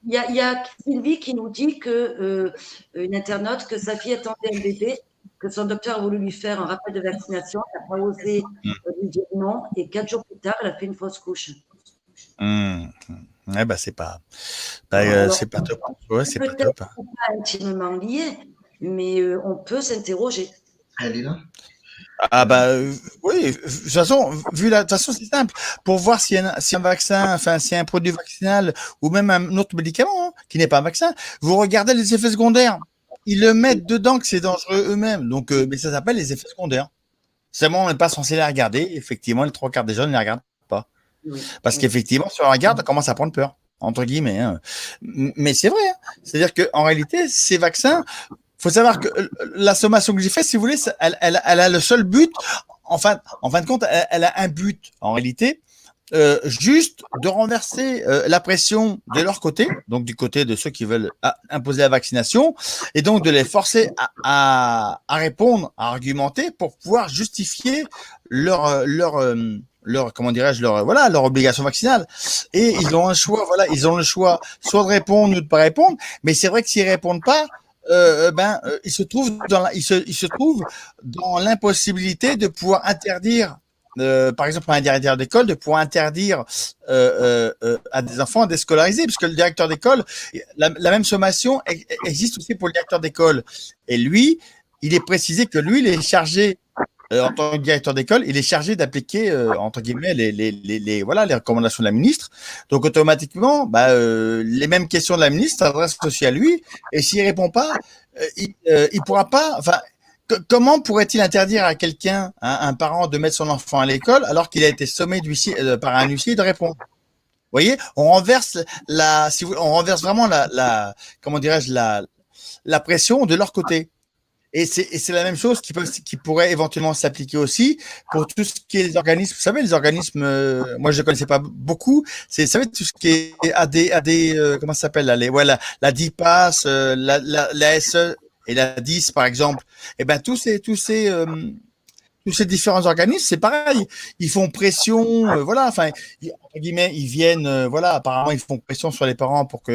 Il y a Sylvie qui nous dit une internaute, que sa fille attendait un bébé, que son docteur a voulu lui faire un rappel de vaccination, elle n'a pas osé lui dire non, et 4 jours plus tard, elle a fait une fausse couche. C'est pas top. Ouais, c'est pas top. Peut-être pas intimement lié, mais on peut s'interroger. Elle est là. Oui, de toute façon, c'est simple. Pour voir si un vaccin, enfin, si un produit vaccinal ou même un autre médicament hein, qui n'est pas un vaccin, vous regardez les effets secondaires. Ils le mettent dedans que c'est dangereux eux-mêmes. Donc, mais ça s'appelle les effets secondaires. Seulement, on n'est pas censé les regarder. Effectivement, les 3/4 des gens ne les regardent pas. Parce qu'effectivement, si on regarde, on commence à prendre peur, entre guillemets. Hein. Mais c'est vrai. Hein. C'est-à-dire qu'en réalité, ces vaccins, faut savoir que la sommation que j'ai faite, si vous voulez, elle a le seul but, en fin de compte, elle a un but, en réalité, juste de renverser la pression de leur côté, donc du côté de ceux qui veulent imposer la vaccination, et donc de les forcer à répondre, à argumenter pour pouvoir justifier leur comment dirais-je, leur obligation vaccinale. Et ils ont un choix, voilà, ils ont le choix soit de répondre ou de pas répondre. Mais c'est vrai que s'ils répondent pas, ils se trouvent ils se trouvent dans l'impossibilité de pouvoir interdire, par exemple, un directeur d'école, de pouvoir interdire à des enfants à déscolariser, puisque le directeur d'école, la même sommation existe aussi pour le directeur d'école. Et lui, il est précisé que lui, il est chargé en tant que directeur d'école, il est chargé d'appliquer, entre guillemets, les recommandations de la ministre. Donc, automatiquement, les mêmes questions de la ministre s'adressent aussi à lui. Et s'il répond pas, il pourra pas, enfin, comment pourrait-il interdire à quelqu'un, un parent, de mettre son enfant à l'école alors qu'il a été sommé par un huissier de répondre? Vous voyez, on renverse on renverse vraiment comment dirais-je, la pression de leur côté. Et c'est la même chose qui pourrait éventuellement s'appliquer aussi pour tout ce qui est les organismes. Vous savez, les organismes, moi je ne connaissais pas beaucoup. Vous savez, tout ce qui est comment ça s'appelle là, la DIPAS, la SE et la 10 par exemple. Et ben tous ces différents organismes, c'est pareil. Ils font pression, voilà. Enfin, entre guillemets, ils viennent, voilà. Apparemment, ils font pression sur les parents pour que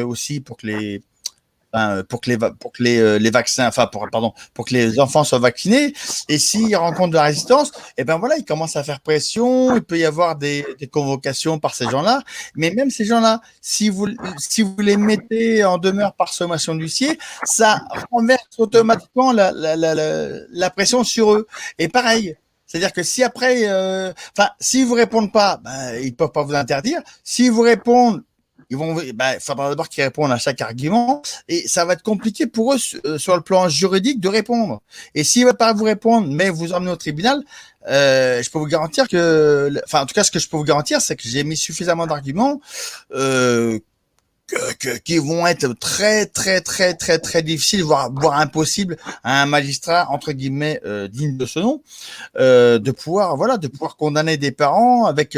les vaccins, pour que les enfants soient vaccinés. Et s'ils rencontrent de la résistance, et ben voilà, ils commencent à faire pression. Il peut y avoir des convocations par ces gens-là. Mais même ces gens-là, si vous les mettez en demeure par sommation d'huissier, ça renverse automatiquement la pression sur eux. Et pareil. C'est-à-dire que si après, s'ils vous répondent pas, ils peuvent pas vous interdire. S'ils vous répondent, il faudra d'abord qu'ils répondent à chaque argument et ça va être compliqué pour eux sur le plan juridique de répondre. Et s'ils ne veulent pas vous répondre, mais vous emmener au tribunal, je peux vous garantir en tout cas, ce que je peux vous garantir, c'est que j'ai mis suffisamment d'arguments qui vont être très très très très très difficiles, voire impossibles à un magistrat entre guillemets digne de ce nom, de pouvoir condamner des parents avec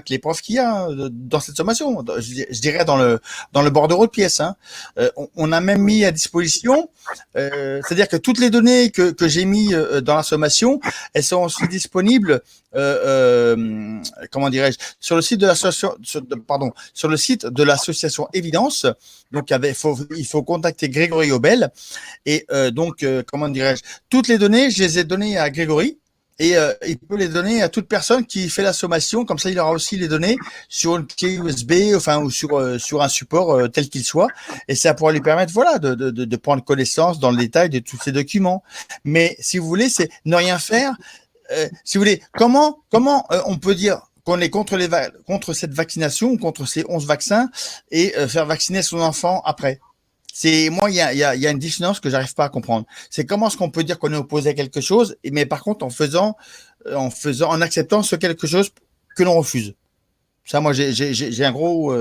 les preuves qu'il y a dans cette sommation. Je dirais dans le bordereau de pièce. On a même mis à disposition, c'est-à-dire que toutes les données que j'ai mis dans la sommation, elles sont aussi disponibles. Comment dirais-je, sur le site de l'association, sur le site de l'association Évidence. Donc, il faut contacter Grégory Obel et comment dirais-je, toutes les données, je les ai données à Grégory et il peut les donner à toute personne qui fait la sommation. Comme ça, il aura aussi les données sur une clé USB, ou sur un support tel qu'il soit, et ça pourra lui permettre, voilà, de prendre connaissance dans le détail de tous ces documents. Mais si vous voulez, c'est ne rien faire. Si vous voulez, comment on peut dire qu'on est contre cette vaccination, contre ces 11 vaccins, et faire vacciner son enfant après? Moi, il y a une dissonance que j'arrive pas à comprendre. C'est comment est-ce qu'on peut dire qu'on est opposé à quelque chose, mais par contre en acceptant ce quelque chose que l'on refuse. Ça, moi, j'ai un gros.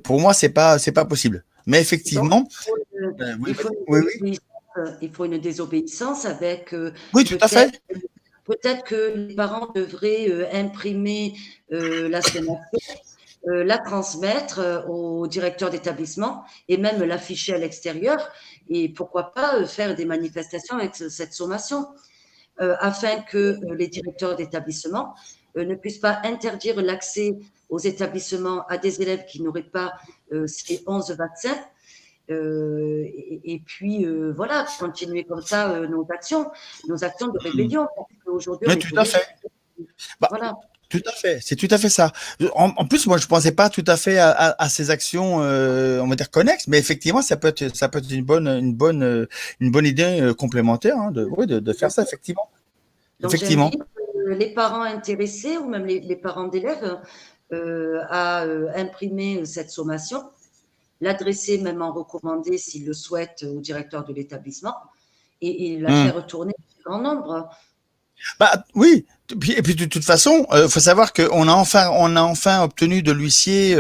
Pour moi, c'est pas possible. Mais effectivement, il faut une désobéissance avec. Oui, tout à fait. Peut-être que les parents devraient imprimer la sommation, la transmettre au directeur d'établissement et même l'afficher à l'extérieur. Et pourquoi pas faire des manifestations avec cette sommation afin que les directeurs d'établissement ne puissent pas interdire l'accès aux établissements à des élèves qui n'auraient pas ces 11 vaccins. Et puis voilà, continuer comme ça nos actions de rébellion. Aujourd'hui, oui, tout à fait. Voilà. Tout à fait, c'est tout à fait ça. En plus, moi, je pensais pas tout à fait à ces actions, on va dire connexes, mais effectivement, ça peut être une bonne idée complémentaire de faire ça, effectivement. Donc, effectivement. Les parents intéressés ou même les parents d'élèves à imprimer cette sommation, l'adresser même en recommandé s'ils le souhaitent au directeur de l'établissement et la faire retourner en nombre. Oui. Et puis de toute façon, faut savoir qu'on a enfin obtenu de l'huissier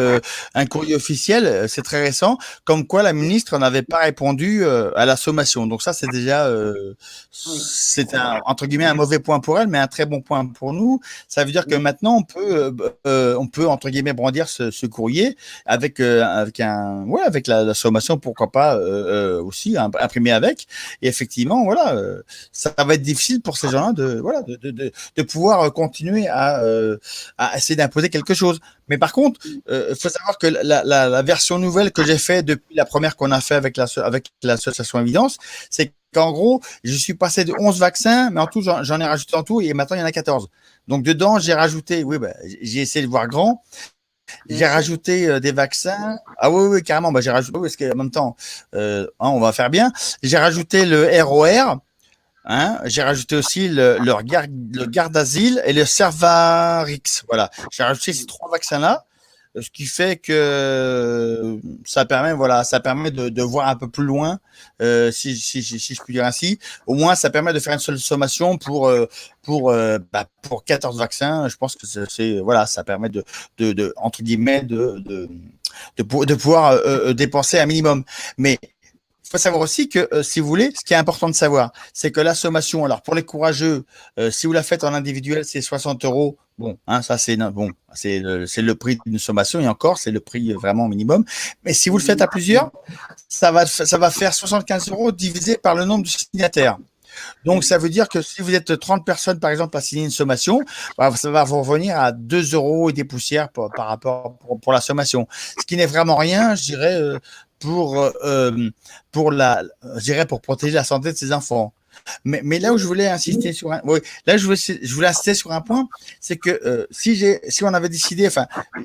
un courrier officiel, c'est très récent, comme quoi la ministre n'avait pas répondu à la sommation. Donc ça, c'est déjà, c'est entre guillemets un mauvais point pour elle, mais un très bon point pour nous. Ça veut dire que maintenant on peut entre guillemets brandir ce courrier avec la sommation, pourquoi pas aussi imprimé avec. Et effectivement, voilà, ça va être difficile pour ces gens-là de pouvoir pouvoir continuer à essayer d'imposer quelque chose. Mais par contre, il faut savoir que la version nouvelle que j'ai fait depuis la première qu'on a fait avec l'association Évidence, c'est qu'en gros, je suis passé de 11 vaccins, mais en tout, j'en ai rajouté en tout, et maintenant, il y en a 14. Donc, dedans, j'ai rajouté, j'ai essayé de voir grand. J'ai rajouté des vaccins. Ah oui, carrément. J'ai rajouté, parce qu'en même temps, on va faire bien. J'ai rajouté le ROR. J'ai rajouté aussi le Gardasil et le Cervarix. Voilà. J'ai rajouté ces 3 vaccins-là. Ce qui fait que ça permet de voir un peu plus loin, si je puis dire ainsi. Au moins, ça permet de faire une seule sommation pour 14 vaccins. Je pense que ça permet de entre guillemets de pouvoir dépenser un minimum. Mais il faut savoir aussi que, si vous voulez, ce qui est important de savoir, c'est que la sommation, alors pour les courageux, si vous la faites en individuel, c'est 60 €. Bon, ça c'est le prix d'une sommation, et encore, c'est le prix vraiment minimum. Mais si vous le faites à plusieurs, ça va faire 75 € divisé par le nombre de signataires. Donc, ça veut dire que si vous êtes 30 personnes, par exemple, à signer une sommation, ça va vous revenir à 2 € et des poussières par rapport pour la sommation. Ce qui n'est vraiment rien, je dirais, pour protéger la santé de ses enfants. Mais là où je voulais insister sur je voulais insister sur un point, c'est que si on avait décidé,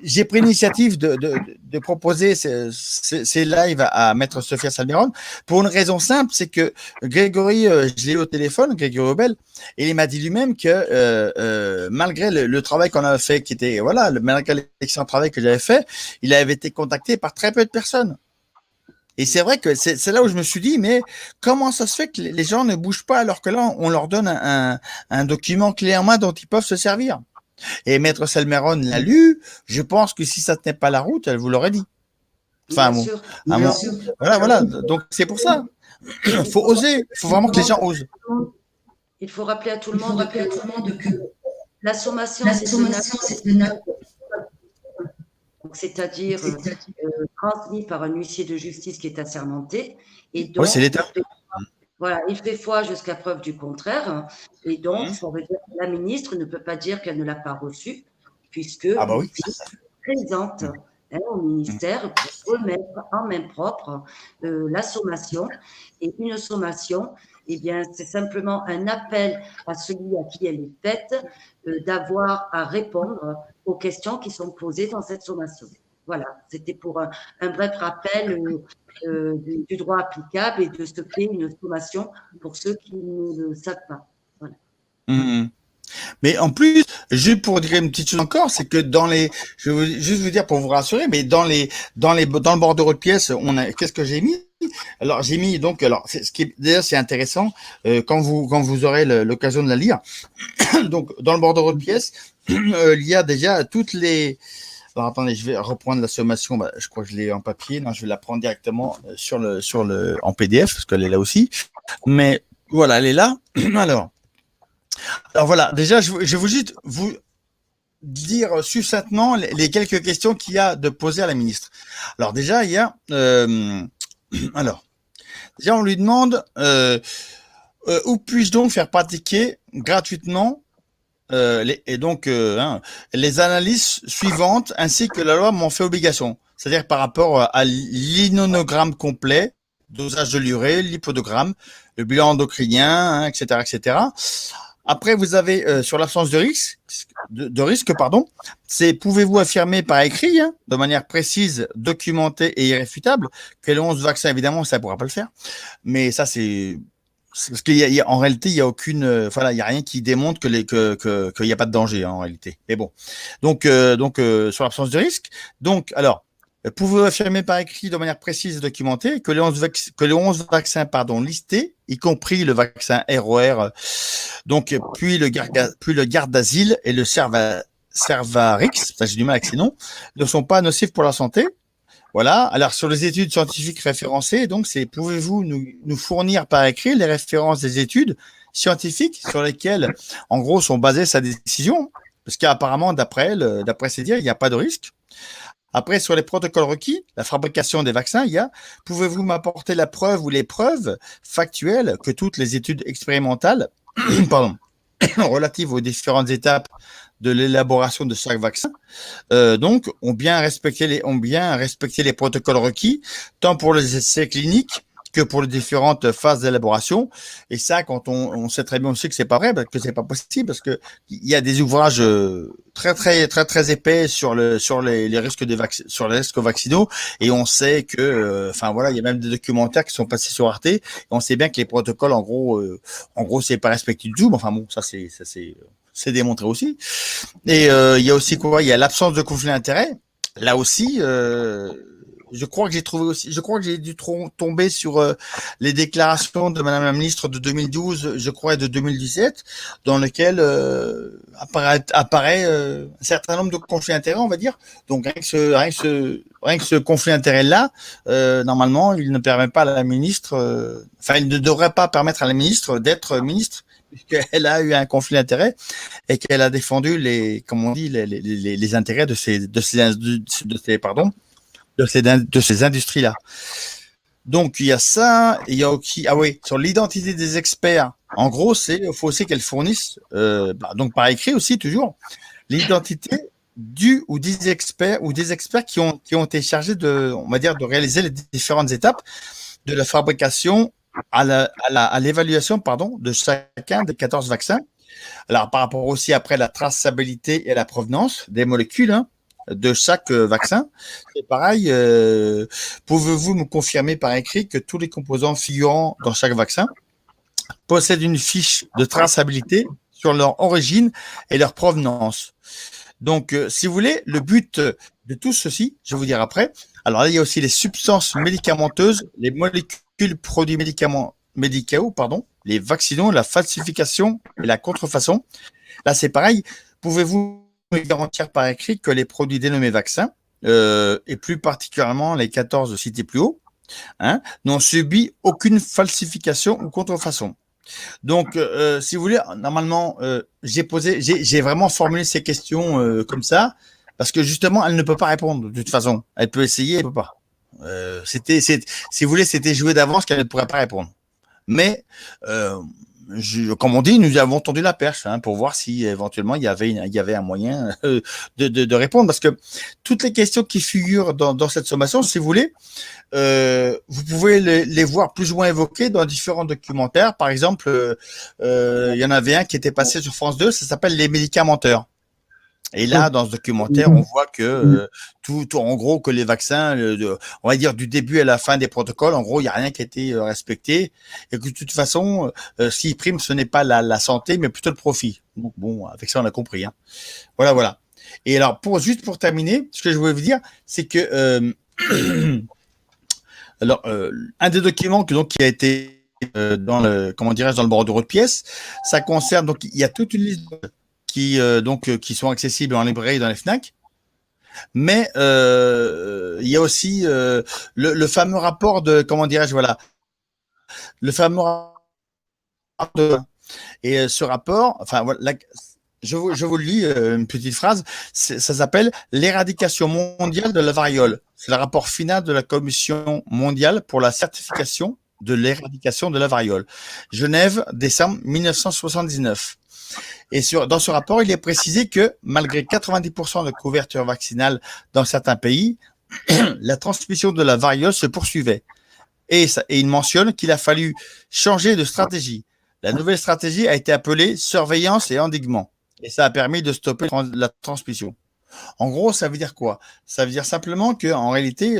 j'ai pris l'initiative de proposer ces lives à Maître Sophia Salmeron pour une raison simple, c'est que Grégory, je l'ai eu au téléphone, Grégory Obel, et il m'a dit lui-même que malgré le travail qu'on avait fait, malgré l'excellent travail que j'avais fait, il avait été contacté par très peu de personnes. Et c'est vrai que c'est là où je me suis dit, mais comment ça se fait que les gens ne bougent pas alors que là, on leur donne un document clé en main dont ils peuvent se servir. Et Maître Salmeron l'a lu. Je pense que si ça ne tenait pas la route, elle vous l'aurait dit. Bien sûr. Voilà. Donc, c'est pour ça. Il faut oser. Il faut vraiment que les gens osent. Il faut rappeler à tout le monde que la sommation, c'est de c'est-à-dire transmis par un huissier de justice qui est assermenté. Et donc, c'est l'État. Il fait foi jusqu'à preuve du contraire. Et donc, ça veut dire que la ministre ne peut pas dire qu'elle ne l'a pas reçu, puisque elle présente au ministère pour remettre en main propre la sommation. Et une sommation, c'est simplement un appel à celui à qui elle est faite d'avoir à répondre aux questions qui sont posées dans cette sommation. Voilà, c'était pour un bref rappel du droit applicable et de ce qu'est une sommation pour ceux qui ne le savent pas. Voilà. Mais en plus, juste pour dire une petite chose encore, c'est que je veux juste vous dire pour vous rassurer, mais dans le bordereau de pièce, qu'est-ce que j'ai mis? Alors j'ai mis d'ailleurs c'est intéressant quand vous aurez l'occasion de la lire. Donc dans le bordereau de pièce, il y a déjà toutes les. Alors attendez, je vais reprendre la sommation. Je crois que je l'ai en papier. Non, je vais la prendre directement en PDF parce qu'elle est là aussi. Mais voilà, elle est là. Alors voilà, déjà, je vais juste vous dire succinctement les quelques questions qu'il y a de poser à la ministre. Alors déjà, il y a... déjà, on lui demande où puis-je donc faire pratiquer gratuitement les analyses suivantes ainsi que la loi m'en fait obligation. C'est-à-dire par rapport à l'immunogramme complet, dosage de l'urée, l'hypodogramme, le bilan endocrinien, etc., etc. Après, vous avez sur l'absence de risque, c'est pouvez-vous affirmer par écrit, de manière précise, documentée et irréfutable, que les 11 vaccins, évidemment, ça ne pourra pas le faire. Mais ça, c'est parce qu'en réalité, il y a aucune, il y a rien qui démontre qu'il n'y a pas de danger en réalité. Mais bon, donc sur l'absence de risque, alors. Pouvez-vous affirmer par écrit de manière précise et documentée que les 11 vaccins listés, y compris le vaccin ROR, puis le Gardasil et le Cervarix, j'ai du mal avec ces noms, ne sont pas nocifs pour la santé. Voilà. Alors sur les études scientifiques référencées, pouvez-vous nous fournir par écrit les références des études scientifiques sur lesquelles, en gros, sont basées sa décision, parce qu'apparemment, d'après ces dires, il n'y a pas de risque. Après, sur les protocoles requis, la fabrication des vaccins, pouvez-vous m'apporter la preuve ou les preuves factuelles que toutes les études expérimentales, relatives aux différentes étapes de l'élaboration de chaque vaccin, donc ont bien respecté les protocoles requis, tant pour les essais cliniques que pour les différentes phases d'élaboration. Et ça, quand on sait très bien aussi que c'est pas vrai, que c'est pas possible, parce que il y a des ouvrages très épais sur les risques sur les risques vaccinaux, et on sait que, enfin voilà, il y a même des documentaires qui sont passés sur Arte, et on sait bien que les protocoles, en gros, c'est pas respecté du tout. Mais enfin bon, c'est démontré aussi. Et il y a aussi quoi? Il y a l'absence de conflit d'intérêt. Là aussi, je crois que j'ai dû tomber sur les déclarations de Madame la ministre de 2012, je crois, et de 2017, dans lesquelles apparaît un certain nombre de conflits d'intérêts, on va dire. Donc rien que ce conflit d'intérêt-là, normalement, il ne permet pas à la ministre, il ne devrait pas permettre à la ministre d'être ministre, puisqu'elle a eu un conflit d'intérêts et qu'elle a défendu les intérêts de ces industries-là. Donc, il y a ça, il y a aussi, sur l'identité des experts, en gros, il faut aussi qu'elles fournissent, donc par écrit aussi, toujours, l'identité ou des experts qui ont été chargés on va dire, de réaliser les différentes étapes de la fabrication à l'évaluation, de chacun des 14 vaccins. Alors, par rapport aussi après la traçabilité et la provenance des molécules, de chaque vaccin. C'est pareil, pouvez-vous me confirmer par écrit que tous les composants figurant dans chaque vaccin possèdent une fiche de traçabilité sur leur origine et leur provenance? Donc, si vous voulez, le but de tout ceci, je vais vous dire après. Alors là, il y a aussi les substances médicamenteuses, les molécules produits médicaux, les vaccinaux, la falsification et la contrefaçon. Là, c'est pareil. Pouvez-vous me garantir par écrit que les produits dénommés vaccins, et plus particulièrement les 14 cités plus haut, n'ont subi aucune falsification ou contrefaçon? Donc, si vous voulez, normalement, j'ai vraiment formulé ces questions comme ça, parce que justement, elle ne peut pas répondre de toute façon. Elle peut essayer, elle ne peut pas. Si vous voulez, c'était joué d'avance qu'elle ne pourrait pas répondre. Mais, comme on dit, nous avons tendu la perche pour voir si éventuellement il y avait un moyen de répondre, parce que toutes les questions qui figurent dans cette sommation, si vous voulez, vous pouvez les voir plus ou moins évoquées dans différents documentaires. Par exemple, il y en avait un qui était passé sur France 2, ça s'appelle Les médicamenteurs. Et là, dans ce documentaire, on voit que en gros, que les vaccins, on va dire du début à la fin des protocoles, en gros, il n'y a rien qui a été respecté, et que de toute façon, ce qui prime, ce n'est pas la santé, mais plutôt le profit. Donc bon, avec ça, on a compris. Voilà. Et alors, juste pour terminer, ce que je voulais vous dire, c'est que un des documents qui a été dans le bordereau de pièces, ça concerne, donc il y a toute une liste qui sont accessibles en librairie dans les Fnac. Mais il y a aussi le fameux rapport de, le fameux rapport et ce rapport, je vous lis une petite phrase, ça s'appelle « L'éradication mondiale de la variole ». C'est le rapport final de la Commission mondiale pour la certification de l'éradication de la variole. Genève, décembre 1979. Et dans ce rapport, il est précisé que malgré 90% de couverture vaccinale dans certains pays, la transmission de la variole se poursuivait. Et il mentionne qu'il a fallu changer de stratégie. La nouvelle stratégie a été appelée surveillance et endiguement. Et ça a permis de stopper la transmission. En gros, ça veut dire quoi? Ça veut dire simplement qu'en réalité,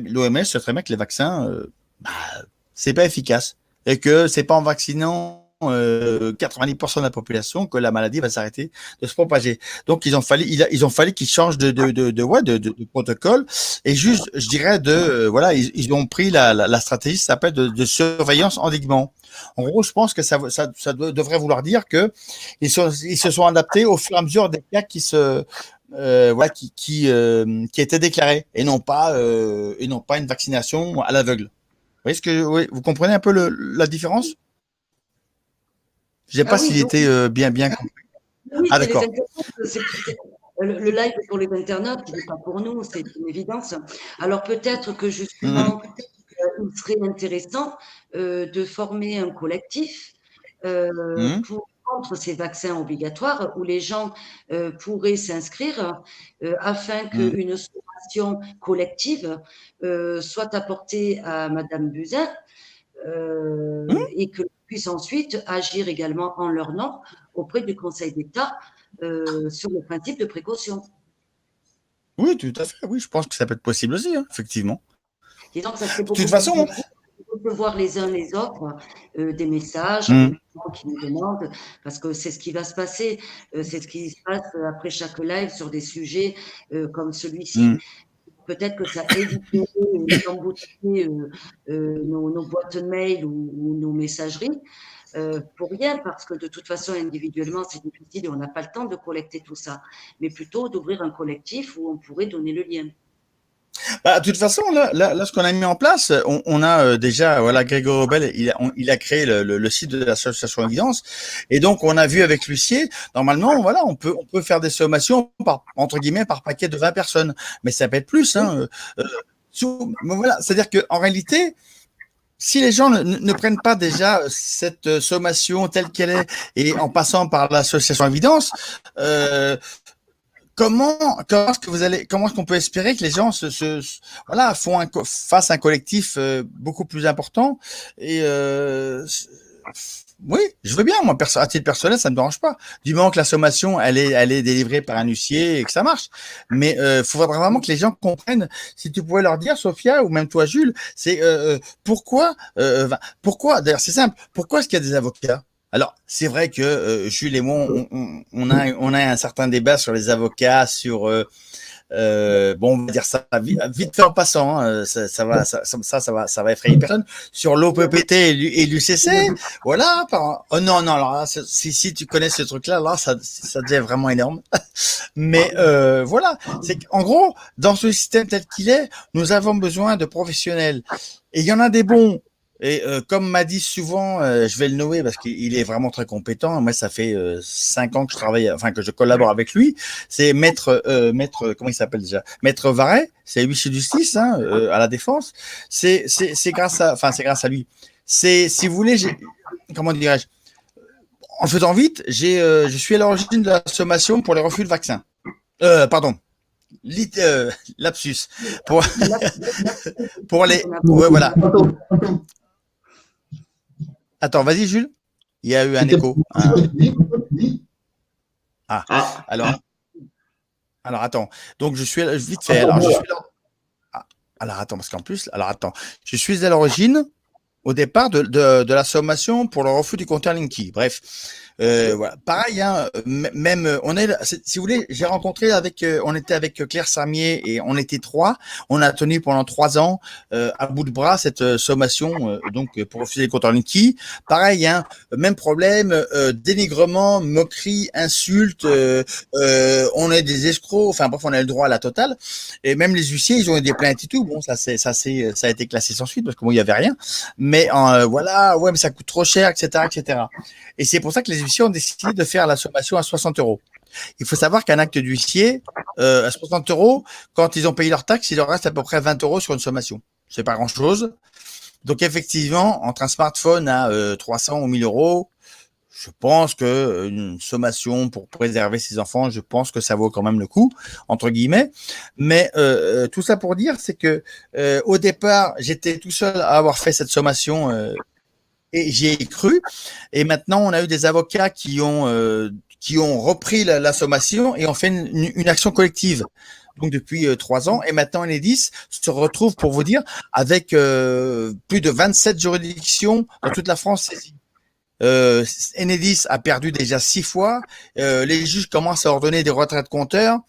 l'OMS sait très bien que les vaccins, c'est pas efficace. Et que c'est pas en vaccinant 90% de la population que la maladie va s'arrêter de se propager. Donc ils ont fallu qu'ils changent de protocole, et juste, je dirais, ils ont pris la stratégie qui s'appelle de surveillance endiguement. En gros, je pense que ça devrait vouloir dire que ils se sont adaptés au fur et à mesure des cas qui étaient déclarés, et non pas une vaccination à l'aveugle. Vous voyez vous comprenez un peu la différence? Je ne sais pas s'il était bien compris. Oui, d'accord. Le live pour les internautes, il n'est pas pour nous, c'est une évidence. Alors peut-être que justement, il serait intéressant de former un collectif pour contre ces vaccins obligatoires où les gens pourraient s'inscrire afin qu'une sommation collective soit apportée à Madame Buzyn et que puisse ensuite agir également en leur nom auprès du Conseil d'État sur le principe de précaution. Oui, tout à fait. Oui, je pense que ça peut être possible aussi, hein, effectivement. Et donc, ça serait De beaucoup toute façon, de voir les uns les autres des messages qui nous demandent, parce que c'est ce qui va se passer, c'est ce qui se passe après chaque live sur des sujets comme celui-ci. Peut-être que ça éviterait d'embouteiller nos boîtes mail ou nos messageries pour rien, parce que de toute façon, individuellement, c'est difficile et on n'a pas le temps de collecter tout ça, mais plutôt d'ouvrir un collectif où on pourrait donner le lien. bah, de toute façon, là, ce qu'on a mis en place, on a déjà, voilà, Grégory Robel, il a créé le site de l'association Évidence, et donc on a vu avec l'huissier, normalement, voilà, on peut faire des sommations entre guillemets par paquet de 20 personnes, mais ça peut être plus, hein. Voilà, c'est-à-dire que en réalité, si les gens ne prennent pas déjà cette sommation telle qu'elle est et en passant par l'association Évidence, comment est-ce qu'on peut espérer que les gens voilà, fassent un collectif beaucoup plus important et oui, je veux bien, moi, à titre personnel, ça me dérange pas. Du moment que la sommation, elle est délivrée par un huissier et que ça marche. Mais faudrait vraiment que les gens comprennent. Si tu pouvais leur dire, Sophia, ou même toi, Jules, c'est pourquoi, d'ailleurs, c'est simple. Pourquoi est-ce qu'il y a des avocats? Alors, c'est vrai que Jules et moi, on a un certain débat sur les avocats, sur bon, on va dire ça vite fait en passant, hein, ça va effrayer personne. Sur l'OPPT et l'UCC, voilà. Oh non, alors là, si tu connais ce truc-là, là, ça devient vraiment énorme. Mais voilà, c'est qu'en gros, dans ce système tel qu'il est, nous avons besoin de professionnels. Et il y en a des bons. Et comme m'a dit souvent, je vais le nommer parce qu'il est vraiment très compétent. Moi, ça fait 5 ans que je travaille, enfin que je collabore avec lui. C'est maître, comment il s'appelle déjà? Maître Varet. C'est huissier de justice hein, à la Défense. C'est grâce à lui. Si vous voulez, comment dirais-je? En faisant vite, je suis à l'origine de la sommation pour les refus de vaccins. Pardon. Lapsus. Pour les, ouais, voilà. Attends, vas-y, Jules. Il y a eu un écho. Alors, attends. Donc, je suis vite fait. Alors, attends, parce qu'en plus, je suis à l'origine, au départ, de la sommation pour le refus du compteur Linky. Bref. Voilà. Pareil, hein, même si vous voulez, j'ai rencontré on était avec Claire Sarmier et on était 3. On a tenu pendant 3 ans à bout de bras cette sommation donc pour refuser les compteurs Linky. Pareil, hein, même problème, dénigrement, moquerie, insulte. On est des escrocs. Enfin bref, on a le droit à la totale. Et même les huissiers, ils ont eu des plaintes et tout. Bon, ça a été classé sans suite parce que bon, il y avait rien. Mais voilà, ouais, mais ça coûte trop cher, etc., etc. Et c'est pour ça que les huissiers ont décidé de faire la sommation à 60 €. Il faut savoir qu'un acte d'huissier, à 60 €, quand ils ont payé leur taxe, il leur reste à peu près 20 € sur une sommation. C'est pas grand-chose. Donc effectivement, entre un smartphone à 300 ou 1000 €, je pense que une sommation pour préserver ses enfants, je pense que ça vaut quand même le coup, entre guillemets. Mais tout ça pour dire, c'est que au départ, j'étais tout seul à avoir fait cette sommation et j'y ai cru. Et maintenant, on a eu des avocats qui ont repris la sommation et ont fait une action collective. Donc depuis 3 ans. Et maintenant, Enedis se retrouve, pour vous dire, avec plus de 27 juridictions dans toute la France saisies. Enedis a perdu déjà 6 fois. Les juges commencent à ordonner des retraits de compteurs.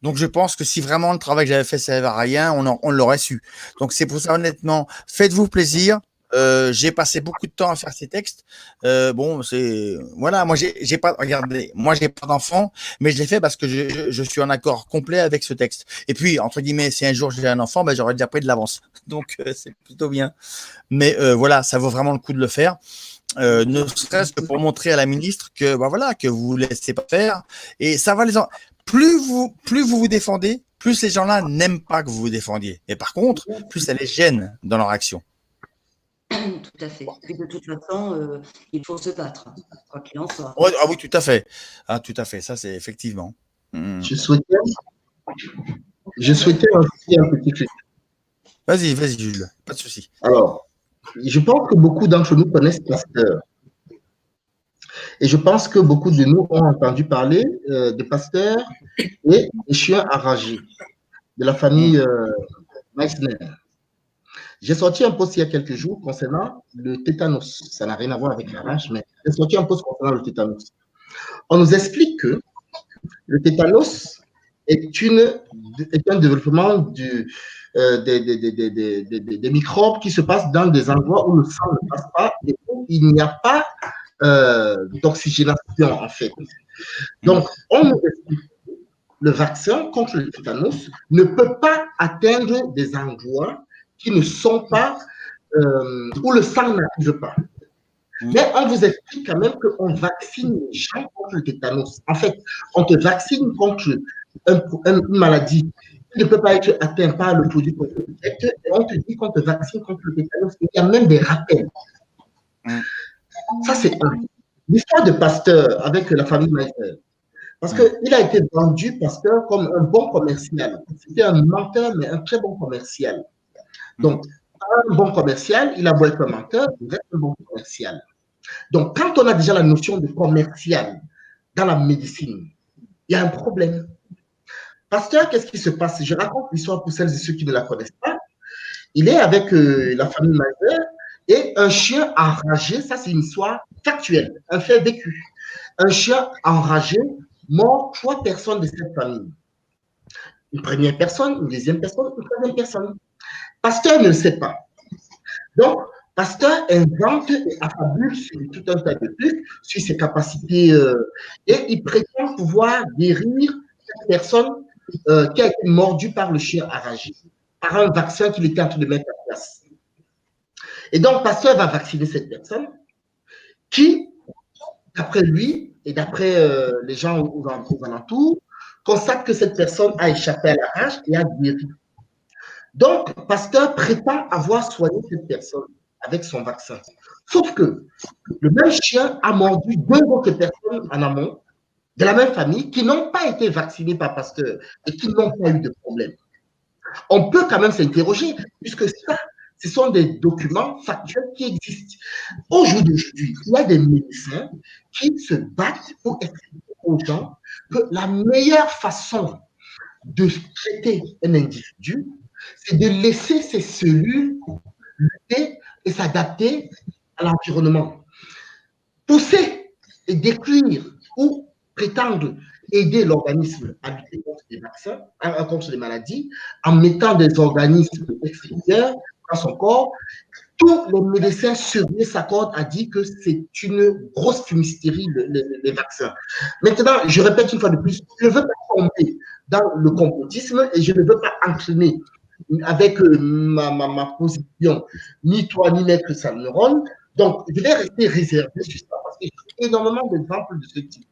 Donc je pense que si vraiment le travail que j'avais fait ça servait à rien, on l'aurait su. Donc c'est pour ça, honnêtement, faites-vous plaisir. J'ai passé beaucoup de temps à faire ces textes. Bon, voilà, moi j'ai pas d'enfant, mais je l'ai fait parce que je suis en accord complet avec ce texte. Et puis entre guillemets, si un jour j'ai un enfant, ben j'aurais déjà pris de l'avance. Donc c'est plutôt bien. Mais voilà, ça vaut vraiment le coup de le faire. Ne serait-ce que pour montrer à la ministre que voilà, que vous laissez pas faire. Et ça va plus vous vous défendez, plus ces gens-là n'aiment pas que vous vous défendiez. Et par contre, plus ça les gêne dans leur action. Tout tout à fait. Et de toute façon, il faut se battre, quoi qu'il en soit. Ouais, ah oui, tout à fait. Ah, tout à fait. Ça, c'est effectivement. Je souhaitais aussi un petit truc. Vas-y, Jules. Pas de souci. Alors, je pense que beaucoup d'entre nous connaissent Pasteur. Et je pense que beaucoup de nous ont entendu parler de Pasteur et des chiens enragés de la famille Meissner. J'ai sorti un post il y a quelques jours concernant le tétanos. Ça n'a rien à voir avec la rage, mais j'ai sorti un post concernant le tétanos. On nous explique que le tétanos est un développement des microbes qui se passent dans des endroits où le sang ne passe pas et où il n'y a pas d'oxygénation, en fait. Donc, on nous explique que le vaccin contre le tétanos ne peut pas atteindre des endroits qui ne sont pas, où le sang n'arrive pas. Mais on vous explique quand même qu'on vaccine les gens contre le tétanos. En fait, on te vaccine contre une maladie qui ne peut pas être atteinte par le produit qu'on te injecte, et on te dit qu'on te vaccine contre le tétanos. Il y a même des rappels. Ça, c'est un. L'histoire de Pasteur avec la famille Meissner. Parce qu'il a été vendu, Pasteur, comme un bon commercial. C'était un menteur, mais un très bon commercial. Donc, un bon commercial, il a beau être un menteur, il reste un bon commercial. Donc, quand on a déjà la notion de commercial dans la médecine, il y a un problème. Pasteur, qu'est-ce qui se passe? Je raconte l'histoire pour celles et ceux qui ne la connaissent pas. Il est avec la famille Meissner et un chien enragé, ça c'est une histoire factuelle, un fait vécu. Un chien enragé mord 3 personnes de cette famille. Une première personne, une deuxième personne, une troisième personne. Pasteur ne le sait pas. Donc, Pasteur invente et affabule sur tout un tas de trucs, sur ses capacités, et il prétend pouvoir guérir cette personne qui a été mordue par le chien enragé, par un vaccin qu'il était en train de mettre en place. Et donc, Pasteur va vacciner cette personne qui, d'après lui et d'après les gens aux alentours, constate que cette personne a échappé à la rage et a guéri. Donc, Pasteur prétend avoir soigné cette personne avec son vaccin. Sauf que le même chien a mordu 2 autres personnes en amont de la même famille qui n'ont pas été vaccinées par Pasteur et qui n'ont pas eu de problème. On peut quand même s'interroger, puisque ça, ce sont des documents factuels qui existent. Au jour d'aujourd'hui, il y a des médecins qui se battent pour expliquer aux gens que la meilleure façon de traiter un individu, c'est de laisser ces cellules lutter et s'adapter à l'environnement. Pousser et décrire ou prétendre aider l'organisme à lutter contre les vaccins, contre les maladies, en mettant des organismes extérieurs dans son corps, tous les médecins sérieux s'accordent à dire que c'est une grosse fumisterie, les vaccins. Maintenant, je répète une fois de plus, je ne veux pas tomber dans le complotisme et je ne veux pas entraîner avec ma position, ni toi, ni Maître Salmeron. Donc, je vais rester réservé sur ça parce que j'ai énormément d'exemples de ce type.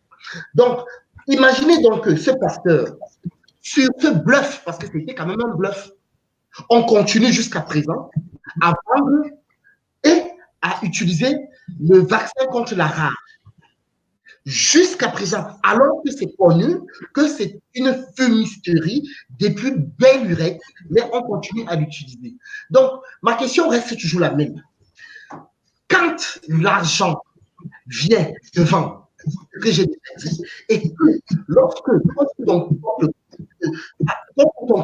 Donc, imaginez donc que ce Pasteur, sur ce bluff, parce que c'était quand même un bluff, on continue jusqu'à présent à vendre et à utiliser le vaccin contre la rage. Jusqu'à présent, alors que c'est connu que c'est une fumisterie des plus belles lurettes, mais on continue à l'utiliser. Donc, ma question reste toujours la même. Quand l'argent vient devant, que j'ai dit, et que lorsque ton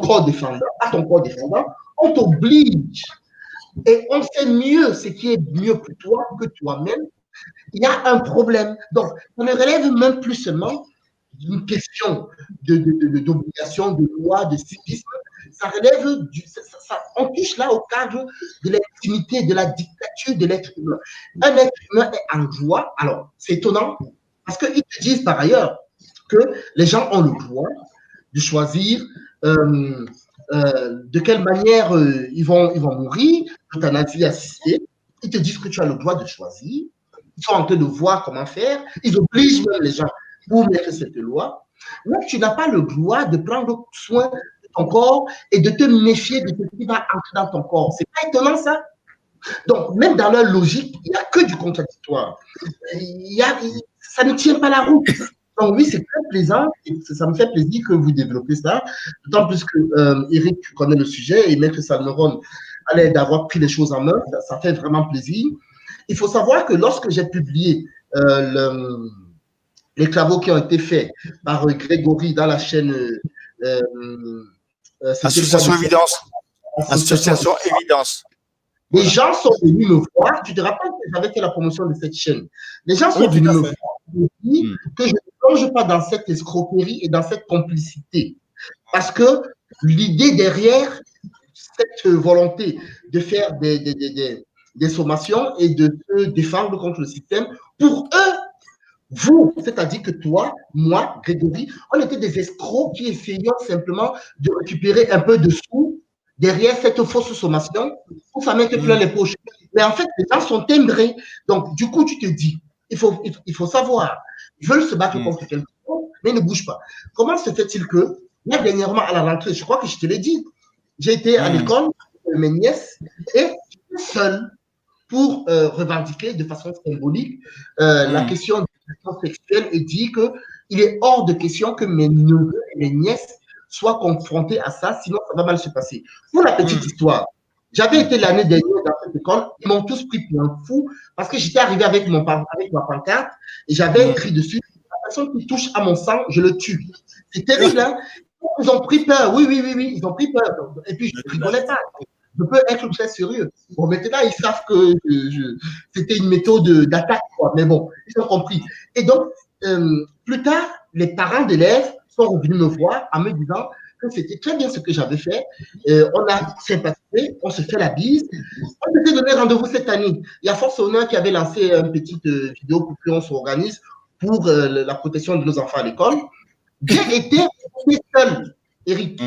corps défendant, on t'oblige et on fait mieux ce qui est mieux pour toi que toi-même, il y a un problème. Donc, on ne relève même plus seulement d'une question d'obligation, de loi, de civisme. Ça relève on touche là au cadre de l'intimité, de la dictature de l'être humain. Un être humain est en droit. Alors, c'est étonnant parce qu'ils te disent par ailleurs que les gens ont le droit de choisir de quelle manière ils vont mourir, euthanasie assistée. Ils te disent que tu as le droit de choisir. Ils sont en train de voir comment faire. Ils obligent même les gens pour mettre cette loi. Mais tu n'as pas le droit de prendre soin de ton corps et de te méfier de ce qui va entrer dans ton corps. C'est pas étonnant, ça? Donc, même dans leur logique, il n'y a que du contradictoire. Ça ne tient pas la route. Donc, oui, c'est très plaisant. Ça me fait plaisir que vous développez ça. D'autant plus que Eric connaît le sujet et Maître Salmeron a l'air d'avoir pris les choses en main. Ça fait vraiment plaisir. Il faut savoir que lorsque j'ai publié les travaux qui ont été faits par Grégory dans la chaîne Association Évidence. Association Évidence. Les gens sont venus me voir. Tu te rappelles que j'avais fait la promotion de cette chaîne. Les gens sont venus me voir et me dire que je ne plonge pas dans cette escroquerie et dans cette complicité. Parce que l'idée derrière cette volonté de faire des sommations et de se défendre contre le système, pour eux, vous, c'est-à-dire que toi, moi, Grégory, on était des escrocs qui essayions simplement de récupérer un peu de sous derrière cette fausse sommation pour faire mettre plein les poches. Mais en fait, les gens sont timbrés. Donc, du coup, tu te dis, il faut savoir, ils veulent se battre contre quelqu'un, mais ils ne bougent pas. Comment se fait-il que, là, dernièrement, à la rentrée, je crois que je te l'ai dit, j'ai été à l'école, mes nièces, et j'étais seul pour revendiquer de façon symbolique la question de l'agression sexuelle et dire qu'il est hors de question que mes neveux et mes nièces soient confrontés à ça, sinon ça va mal se passer. Pour la petite histoire, j'avais été l'année dernière dans cette école, ils m'ont tous pris pour un fou parce que j'étais arrivé avec ma pancarte et j'avais écrit dessus, la personne qui touche à mon sang, je le tue. C'est terrible, hein? Ils ont pris peur, oui, ils ont pris peur. Et puis je ne rigolais pas. Je peux être très sérieux. Bon, maintenant, ils savent que c'était une méthode d'attaque, quoi. Mais bon, ils ont compris. Et donc, plus tard, les parents d'élèves sont revenus me voir en me disant que c'était très bien ce que j'avais fait. On a sympathisé, on se fait la bise. On s'était donné rendez-vous cette année. Il y a Force Honneur qui avait lancé une petite vidéo pour qu'on s'organise pour la protection de nos enfants à l'école. J'ai été seul, Eric.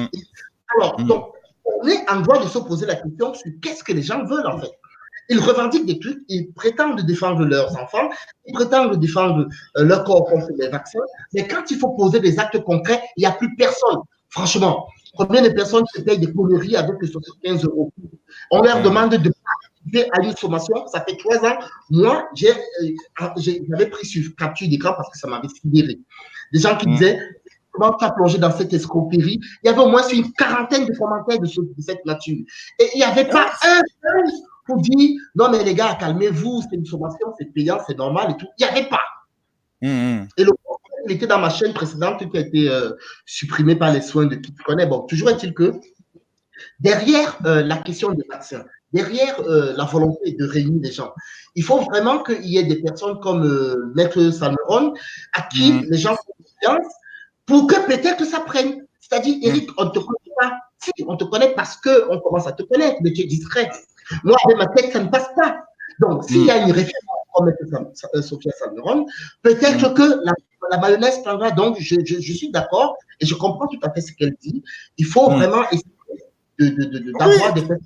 Alors, donc, on est en droit de se poser la question sur qu'est-ce que les gens veulent en fait. Ils revendiquent des trucs, ils prétendent défendre leurs enfants, ils prétendent défendre leur corps contre les vaccins, mais quand il faut poser des actes concrets, il n'y a plus personne. Franchement, combien de personnes se payent des conneries avec les 75 €? On leur demande de participer à une sommation, ça fait 3 ans. Moi, j'avais pris sur capture d'écran parce que ça m'avait sidéré. Des gens qui disaient comment tu as plongé dans cette escroquerie. Il y avait au moins une quarantaine de commentaires de cette nature. Et il n'y avait pas un seul pour dire non, mais les gars, calmez-vous, c'est une sommation, c'est payant, c'est normal et tout. Il n'y avait pas. Et le il était dans ma chaîne précédente qui a été supprimée par les soins de qui tu connais. Bon, toujours est-il que derrière la question des vaccins, derrière la volonté de réunir des gens, il faut vraiment qu'il y ait des personnes comme Maître Salmeron à qui les gens font confiance pour que peut-être ça prenne. C'est-à-dire, Eric, on ne te connaît pas. Si, on te connaît parce qu'on commence à te connaître, mais tu es discret. Moi, avec ma tête, ça ne passe pas. Donc, s'il y a une référence comme Sophia Salmeron, peut-être que la mayonnaise prendra. Donc, je suis d'accord et je comprends tout à fait ce qu'elle dit. Il faut vraiment essayer d'avoir des personnes.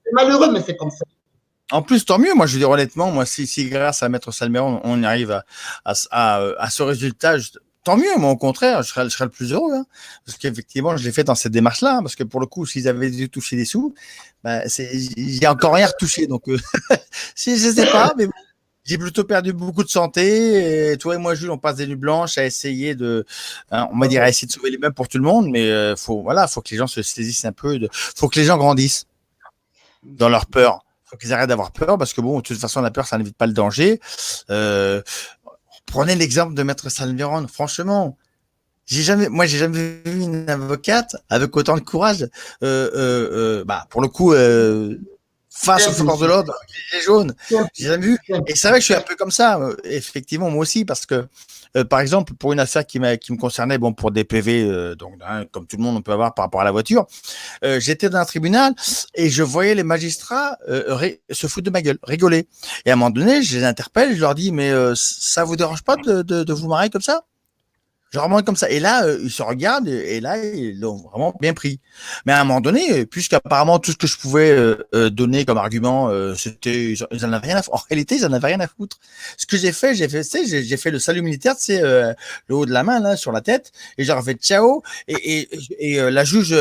C'est malheureux, mais c'est comme ça. En plus, tant mieux. Moi, je veux dire honnêtement, moi, si grâce à Maître Salmeron, on arrive à ce résultat, tant mieux. Moi, au contraire, je serais le plus heureux. Hein, parce qu'effectivement, je l'ai fait dans cette démarche-là. Parce que pour le coup, s'ils avaient dû toucher des sous, il n'y a encore rien retouché. Donc, je ne sais pas, mais bon. J'ai plutôt perdu beaucoup de santé. Et toi et moi, Jules, on passe des nuits blanches à essayer on va dire, à essayer de sauver les meubles pour tout le monde. Mais faut que les gens se saisissent un peu. Faut que les gens grandissent dans leur peur. Faut qu'ils arrêtent d'avoir peur parce que bon, de toute façon, la peur, ça n'évite pas le danger. Prenez l'exemple de Maître Salmeron. Franchement, j'ai jamais vu une avocate avec autant de courage. Pour le coup. Face aux forces de l'ordre, avec les gilets jaunes. J'ai jamais vu. Et c'est vrai que je suis un peu comme ça, effectivement, moi aussi, parce que, par exemple, pour une affaire qui me concernait, bon, pour des PV, donc, comme tout le monde on peut avoir par rapport à la voiture, j'étais dans un tribunal et je voyais les magistrats se foutre de ma gueule, rigoler. Et à un moment donné, je les interpelle, je leur dis, mais ça vous dérange pas de vous marrer comme ça? Genre vraiment comme ça. Et là, ils se regardent et là, ils l'ont vraiment bien pris. Mais à un moment donné, puisqu'apparemment tout ce que je pouvais donner comme argument, c'était ils en avaient rien à foutre. En réalité, ils en avaient rien à foutre. Ce que j'ai fait le salut militaire, c'est le haut de la main là sur la tête et j'ai fait ciao et la juge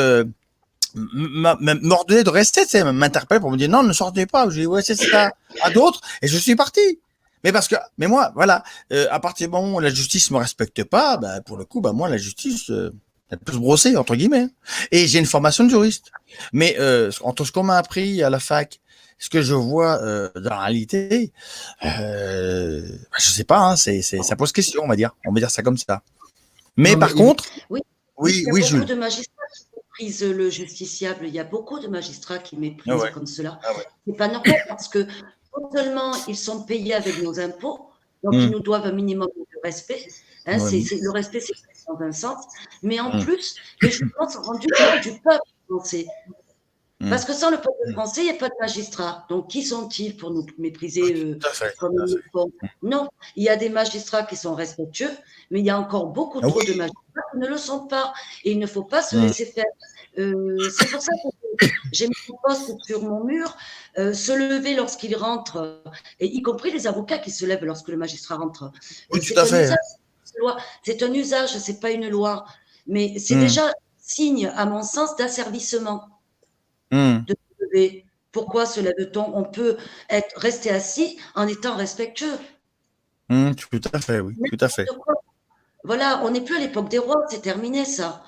m'ordonner de rester, tu sais, m'interpeller pour me dire non, ne sortez pas. Je dis ouais, c'est ça. À d'autres, et je suis parti. Mais moi, voilà, à partir du moment où la justice me respecte pas, bah, pour le coup, bah, moi, la justice, elle peut se brosser, entre guillemets. Et j'ai une formation de juriste. Mais, entre ce qu'on m'a appris à la fac, ce que je vois, dans la réalité, je sais pas, hein, ça pose question, on va dire. On va dire ça comme ça. Mais Non, mais par contre, Oui, oui, il y a oui, beaucoup Jules. de magistrats qui méprisent le justiciable. Il y a beaucoup de magistrats qui Ah méprisent ouais, comme cela. ah ouais. C'est pas normal parce que non seulement ils sont payés avec nos impôts, donc ils Hum, nous doivent un minimum de respect. Hein, ouais, le respect, c'est dans un sens. Mais en hum, plus, les jugements sont rendus par du peuple français. hum. Parce que sans le peuple français, il n'y a pas de magistrats. Donc, qui sont-ils pour nous mépriser Tout à fait, comme tout à ils fait. le font? Non, il y a des magistrats qui sont respectueux, mais il y a encore beaucoup Ah trop de oui. magistrats qui ne le sont pas. Et il ne faut pas se Hum, laisser faire. C'est pour ça que j'ai mis un poste sur mon mur, se lever lorsqu'il rentre, et y compris les avocats qui se lèvent lorsque le magistrat rentre. oui, tout C'est à un fait. usage, c'est un usage, c'est pas une loi. Mais c'est Hum, déjà signe, à mon sens, d'asservissement hum, de se lever. Pourquoi se lève-t-on? On peut rester assis en étant respectueux. tout à fait, oui, tout à fait. N'importe quoi. Voilà, on n'est plus à l'époque des rois, c'est terminé ça.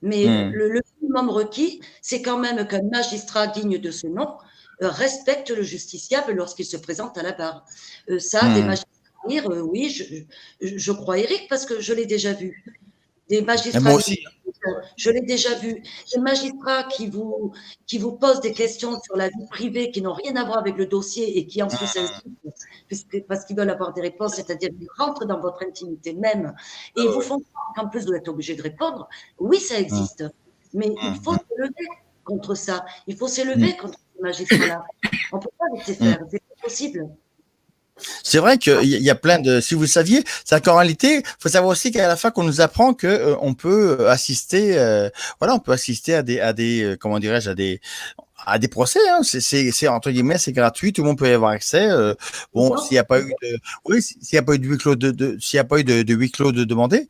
Mais Hum, le minimum requis, c'est quand même qu'un magistrat digne de ce nom respecte le justiciable lorsqu'il se présente à la barre. Ça, des hum. magistrats dire, oui, je crois Eric parce que je l'ai déjà vu. Des Et magistrats moi militaires, aussi. je l'ai déjà vu. Des magistrats qui vous posent des questions sur la vie privée qui n'ont rien à voir avec le dossier et qui en plus insistent parce qu'ils veulent avoir des réponses, c'est-à-dire qu'ils rentrent dans votre intimité même et ils vous font croire qu'en plus vous êtes obligé de répondre. Oui, ça Hum, existe, mais il faut hum, se lever contre ça. Il faut hum, s'élever contre ces magistrats-là. On ne peut pas laisser hum. faire, c'est pas possible. C'est vrai qu'il y a plein de. Si vous le saviez, c'est qu'en réalité, il faut savoir aussi qu'à la fac, on nous apprend que on peut assister, voilà, on peut assister comment dirais-je, à des procès. Hein. C'est entre guillemets, c'est gratuit, tout le monde peut y avoir accès. Bon, s'il n'y a pas eu de, oui, s'il y a pas eu de huis clos s'il y a pas eu de huis clos de demandé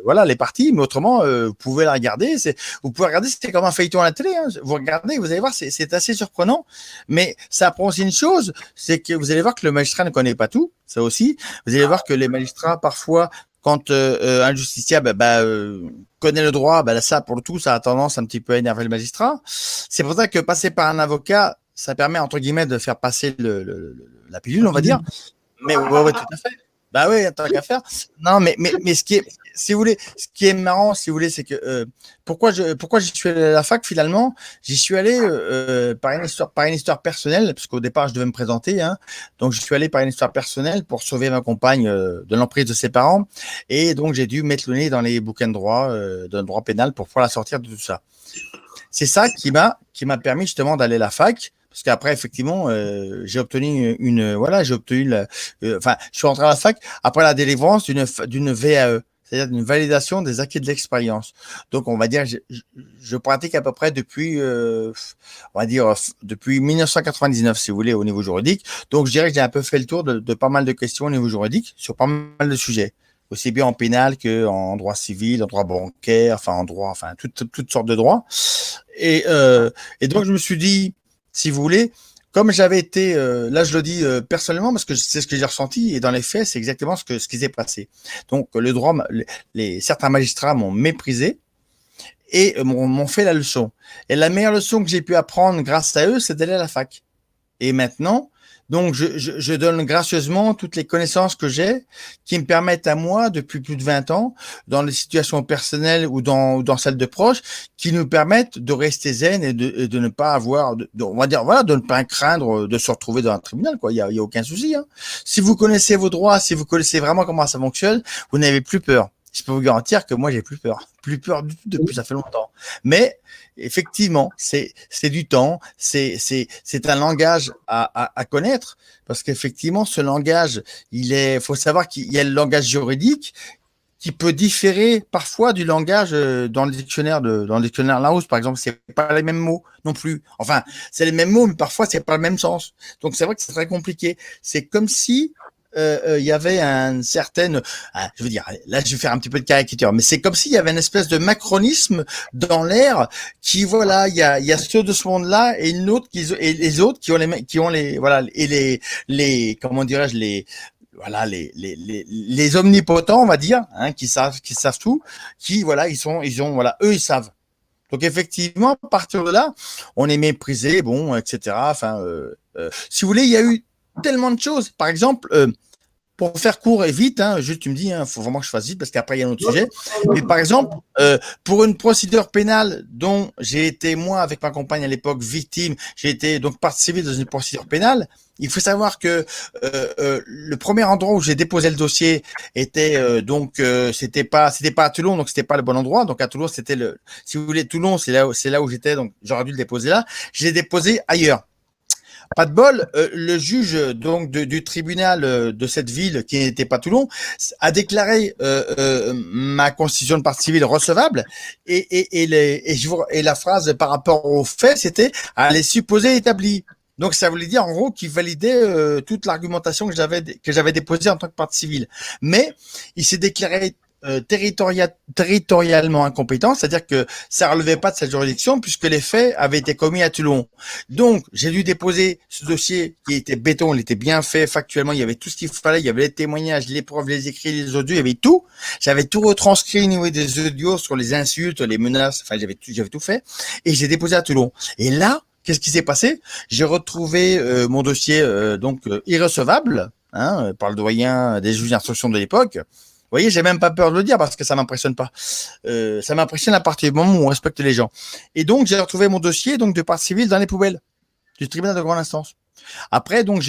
voilà, les parties, mais autrement, vous pouvez la regarder. Vous pouvez regarder, c'est comme un feuilleton à la télé. Hein. Vous regardez, vous allez voir, c'est assez surprenant. Mais ça apprend aussi une chose, c'est que vous allez voir que le magistrat ne connaît pas tout. Ça aussi, vous allez voir que les magistrats parfois quand un justiciable connaît le droit, là, ça, pour le tout, ça a tendance un petit peu à énerver le magistrat. C'est pour ça que passer par un avocat, ça permet, entre guillemets, de faire passer la pilule, on va dire. Mais ouais, tout à fait. Bah oui, tant qu'à faire. Non, mais ce qui est, si vous voulez, ce qui est marrant, si vous voulez, c'est que pourquoi j'y suis allé à la fac finalement, j'y suis allé par une histoire personnelle, parce qu'au départ je devais me présenter, hein, donc j'y suis allé par une histoire personnelle pour sauver ma compagne de l'emprise de ses parents, et donc j'ai dû mettre le nez dans les bouquins de droit, d'un droit pénal pour pouvoir la sortir de tout ça. C'est ça qui m'a permis justement d'aller à la fac. Parce qu'après, effectivement, j'ai obtenu enfin, je suis rentré à la fac après la délivrance d'une VAE, c'est-à-dire d'une validation des acquis de l'expérience. Donc, on va dire, je pratique à peu près depuis, on va dire, depuis 1999, si vous voulez, au niveau juridique. Donc, je dirais que j'ai un peu fait le tour de pas mal de questions au niveau juridique sur pas mal de sujets, aussi bien en pénal qu'en droit civil, en droit bancaire, enfin en droit, enfin toutes sortes de droits. Et donc, je me suis dit, si vous voulez, comme j'avais été, là je le dis personnellement parce que c'est ce que j'ai ressenti et dans les faits, c'est exactement ce qui s'est passé. Donc le droit, certains magistrats m'ont méprisé et m'ont fait la leçon. Et la meilleure leçon que j'ai pu apprendre grâce à eux, c'est d'aller à la fac. Et maintenant, donc je donne gracieusement toutes les connaissances que j'ai qui me permettent à moi, depuis plus de 20 ans, dans les situations personnelles ou dans celles de proches, qui nous permettent de rester zen et de ne pas avoir, on va dire, voilà, de ne pas craindre de se retrouver dans un tribunal, quoi. Il y a aucun souci, hein. Si vous connaissez vos droits, si vous connaissez vraiment comment ça fonctionne, vous n'avez plus peur. Je peux vous garantir que moi, j'ai plus peur. Plus peur du tout depuis ça fait longtemps. Mais effectivement, c'est du temps, c'est un langage à connaître parce qu'effectivement, ce langage, faut savoir qu'il y a le langage juridique qui peut différer parfois du langage dans le dictionnaire Larousse, par exemple, c'est pas les mêmes mots non plus. Enfin, c'est les mêmes mots, mais parfois c'est pas le même sens. Donc c'est vrai que c'est très compliqué. C'est comme si il y avait une certaine, je veux dire, là je vais faire un petit peu de caricature, mais c'est comme s'il y avait une espèce de macronisme dans l'air qui, voilà, il y a ceux de ce monde-là et une autre et les autres qui ont les, voilà, et les, comment dirais-je, voilà, les omnipotents, on va dire, hein, qui savent tout, qui, voilà, voilà, eux, ils savent. Donc effectivement, à partir de là, on est méprisé, bon, etc. Enfin, si vous voulez, il y a eu tellement de choses. Par exemple, pour faire court et vite, hein, juste tu me dis, faut vraiment que je fasse vite parce qu'après il y a un autre sujet. Mais par exemple, pour une procédure pénale dont j'ai été moi avec ma compagne à l'époque victime, j'ai été donc partie civile dans une procédure pénale. Il faut savoir que le premier endroit où j'ai déposé le dossier était c'était pas à Toulon, donc c'était pas le bon endroit. Donc à Toulon, c'était si vous voulez, Toulon, c'est là où j'étais, donc j'aurais dû le déposer là. Je l'ai déposé ailleurs. Pas de bol, le juge donc du tribunal de cette ville qui n'était pas Toulon a déclaré ma constitution de partie civile recevable et la phrase par rapport aux faits c'était elle est supposée établie. Donc ça voulait dire en gros qu'il validait toute l'argumentation que j'avais déposée en tant que partie civile. Mais il s'est déclaré territorialement incompétent, c'est-à-dire que ça relevait pas de cette juridiction puisque les faits avaient été commis à Toulon. Donc, j'ai dû déposer ce dossier qui était béton, il était bien fait factuellement, il y avait tout ce qu'il fallait, il y avait les témoignages, les preuves, les écrits, les audios, il y avait tout. J'avais tout retranscrit au niveau des audios sur les insultes, les menaces, enfin j'avais tout fait et j'ai déposé à Toulon. Et là, qu'est-ce qui s'est passé? J'ai retrouvé mon dossier irrecevable hein, par le doyen des juges d'instruction de l'époque. Vous voyez, j'ai même pas peur de le dire parce que ça m'impressionne pas. Ça m'impressionne à partir du moment où on respecte les gens. Et donc, j'ai retrouvé mon dossier donc de partie civile dans les poubelles du tribunal de grande instance. Après, donc,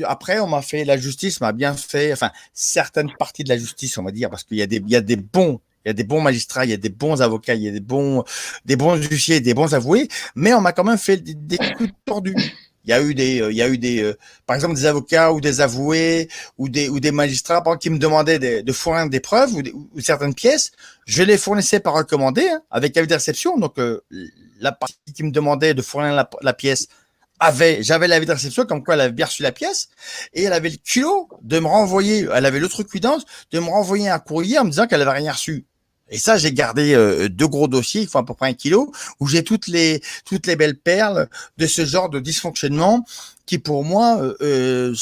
après, on m'a fait, la justice m'a bien fait, enfin, certaines parties de la justice, on va dire, parce qu'il y a des bons magistrats, il y a des bons avocats, il y a des bons huissiers, des bons avoués, mais on m'a quand même fait des coups tordus. Il y a eu par exemple, des avocats ou des avoués ou des magistrats qui me demandaient de fournir des preuves ou certaines pièces. Je les fournissais par recommandé, hein, avec avis de réception. Donc, la partie qui me demandait de fournir la pièce j'avais l'avis de réception comme quoi elle avait bien reçu la pièce et elle avait le culot de me renvoyer, elle avait l'outrecuidance de me renvoyer un courrier en me disant qu'elle avait rien reçu. Et ça, j'ai gardé 2 gros dossiers, il faut à peu près 1 kilo, où j'ai toutes les belles perles de ce genre de dysfonctionnement qui, pour moi,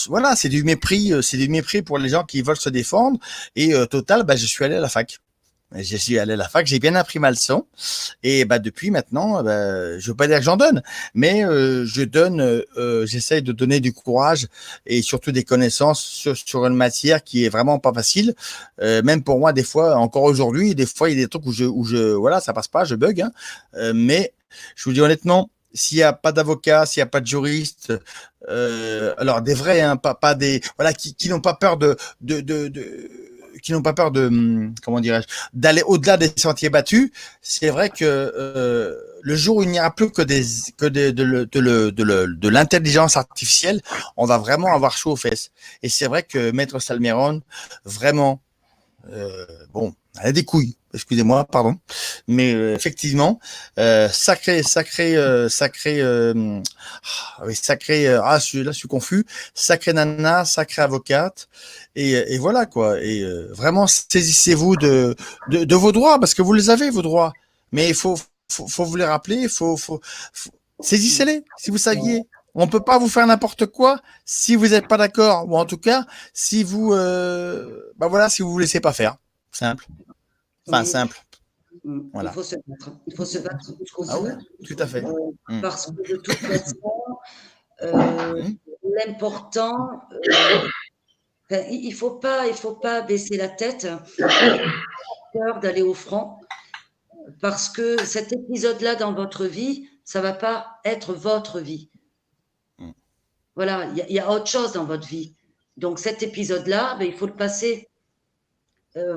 voilà, c'est du mépris pour les gens qui veulent se défendre. Et total, je suis allé à la fac. J'ai bien appris ma leçon. Et depuis maintenant, je veux pas dire que j'en donne, mais j'essaye de donner du courage et surtout des connaissances sur une matière qui est vraiment pas facile. Même pour moi, des fois, encore aujourd'hui, des fois, il y a des trucs où voilà, ça passe pas, je bug. Hein. Mais je vous dis honnêtement, s'il n'y a pas d'avocat, s'il n'y a pas de juriste, alors des vrais, hein, pas des, voilà, qui n'ont pas peur qui n'ont pas peur comment dirais-je, d'aller au-delà des sentiers battus. C'est vrai que le jour où il n'y aura plus que de l'intelligence artificielle, on va vraiment avoir chaud aux fesses. Et c'est vrai que Maître Salmeron, vraiment, bon, elle a des couilles. Excusez-moi, pardon, mais effectivement, sacré, là je suis confus, sacré nana, sacré avocate, et voilà quoi. Et vraiment saisissez-vous de vos droits parce que vous les avez vos droits, mais il faut vous les rappeler, saisissez-les si vous saviez. On peut pas vous faire n'importe quoi si vous n'êtes pas d'accord, ou en tout cas si vous, voilà, si vous vous laissez pas faire, simple. Enfin, oui. Simple. Voilà. Il faut se battre jusqu'au bout. Oui, tout à fait. Parce que de toute façon, l'important, il faut pas baisser la tête, peur d'aller au front, parce que cet épisode-là dans votre vie, ça va pas être votre vie. Voilà, il y a autre chose dans votre vie. Donc cet épisode-là, il faut le passer.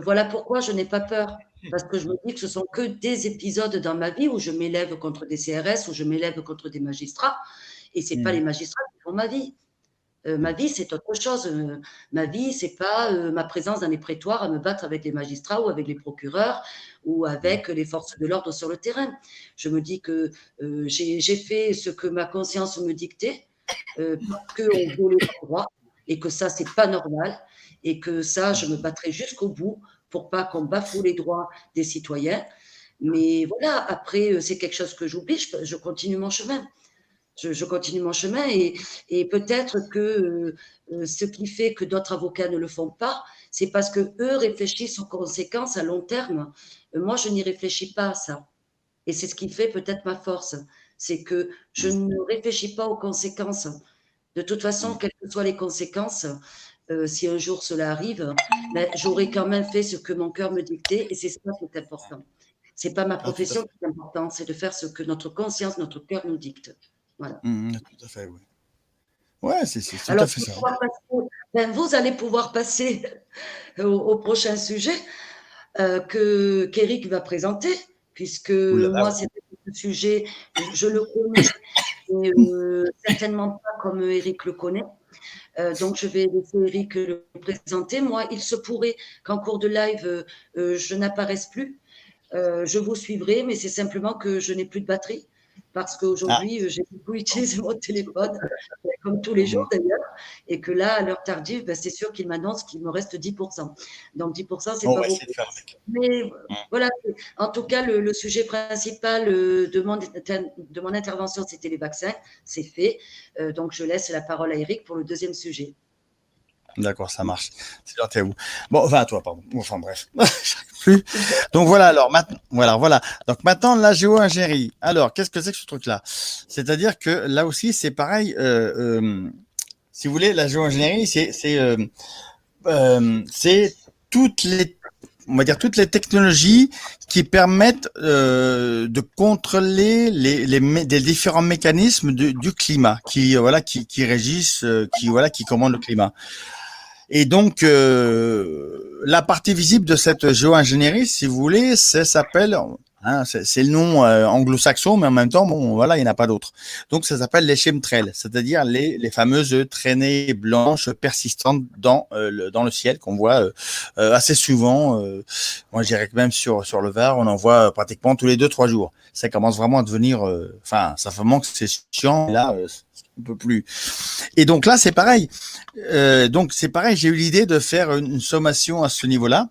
Voilà pourquoi je n'ai pas peur. Parce que je me dis que ce sont que des épisodes dans ma vie où je m'élève contre des CRS, où je m'élève contre des magistrats. Et ce n'est pas les magistrats qui font ma vie. Ma vie, c'est autre chose. Ma vie, ce n'est pas ma présence dans les prétoires à me battre avec les magistrats ou avec les procureurs ou avec les forces de l'ordre sur le terrain. Je me dis que j'ai fait ce que ma conscience me dictait, parce qu'on voulait le droit. et que ça, c'est pas normal, et que ça, je me battrai jusqu'au bout pour pas qu'on bafoue les droits des citoyens. Mais voilà, après, c'est quelque chose que j'oublie, je continue mon chemin. Je continue mon chemin et peut-être que ce qui fait que d'autres avocats ne le font pas, c'est parce que eux réfléchissent aux conséquences à long terme. Moi, je n'y réfléchis pas à ça. Et c'est ce qui fait peut-être ma force, c'est que je ne réfléchis pas aux conséquences. De toute façon, quelles que soient les conséquences, si un jour cela arrive, ben, j'aurais quand même fait ce que mon cœur me dictait et c'est ça qui est important. C'est pas ma Ah, tout à profession fait. qui est importante, c'est de faire ce que notre conscience, notre cœur nous dicte. Voilà. Tout à fait, oui. Ouais, c'est tout à Alors, fait ça. ben, vous allez pouvoir passer au prochain sujet qu'Éric va présenter, puisque Ouh là là, moi, ouais. c'est un sujet, je le connais, mais certainement pas comme Éric le connaît. Donc, je vais laisser Éric le présenter. Moi, il se pourrait qu'en cours de live, je n'apparaisse plus. Je vous suivrai, mais c'est simplement que je n'ai plus de batterie parce Ah, qu'aujourd'hui, j'ai beaucoup utilisé mon téléphone, comme tous les jours mm, d'ailleurs, et que là, à l'heure tardive, ben, c'est sûr qu'il m'annonce qu'il me reste 10%. Donc 10%, c'est on pas va essayer beaucoup. de faire avec. Mais Mm. voilà, en tout cas, le sujet principal de mon intervention, c'était les vaccins. C'est fait. Donc je laisse la parole à Eric pour le deuxième sujet. D'accord, ça marche. C'est gentil à vous. Bon, enfin, à toi, pardon. Enfin, bref. J'arrive plus. Donc voilà, alors maintenant, voilà. Donc maintenant, la géo-ingénierie. Alors, qu'est-ce que c'est que ce truc-là? C'est-à-dire que là aussi, c'est pareil. Si vous voulez, la géo-ingénierie, c'est toutes les, on va dire toutes les technologies qui permettent de contrôler les différents mécanismes du climat, qui régissent, qui commandent le climat. Et donc, la partie visible de cette géo-ingénierie, si vous voulez, ça s'appelle, hein, c'est le nom anglo-saxon, mais en même temps, bon, voilà, il n'y en a pas d'autre. Donc, ça s'appelle les chemtrails, c'est-à-dire les fameuses traînées blanches persistantes dans le ciel qu'on voit assez souvent. Moi, je dirais que même sur le Var, on en voit pratiquement tous les 2-3 jours. Ça commence vraiment à devenir, enfin, ça fait vraiment que c'est chiant. Là, on peut plus. Et donc là, c'est pareil. J'ai eu l'idée de faire une sommation à ce niveau-là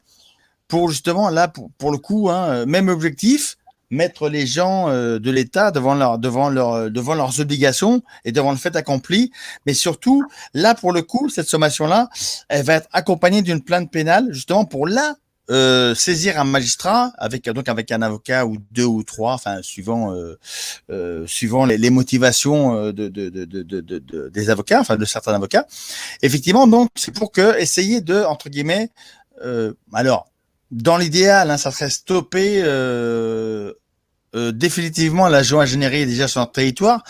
pour justement là, pour le coup, hein, même objectif, mettre les gens de l'État devant leurs obligations et devant le fait accompli. Mais surtout, là, pour le coup, cette sommation-là, elle va être accompagnée d'une plainte pénale justement pour saisir un magistrat avec un avocat ou deux ou trois, enfin suivant les motivations des avocats, enfin de certains avocats. Effectivement, donc c'est pour essayer de entre guillemets, alors dans l'idéal, hein, ça serait stopper définitivement la géo-ingénierie déjà sur notre territoire,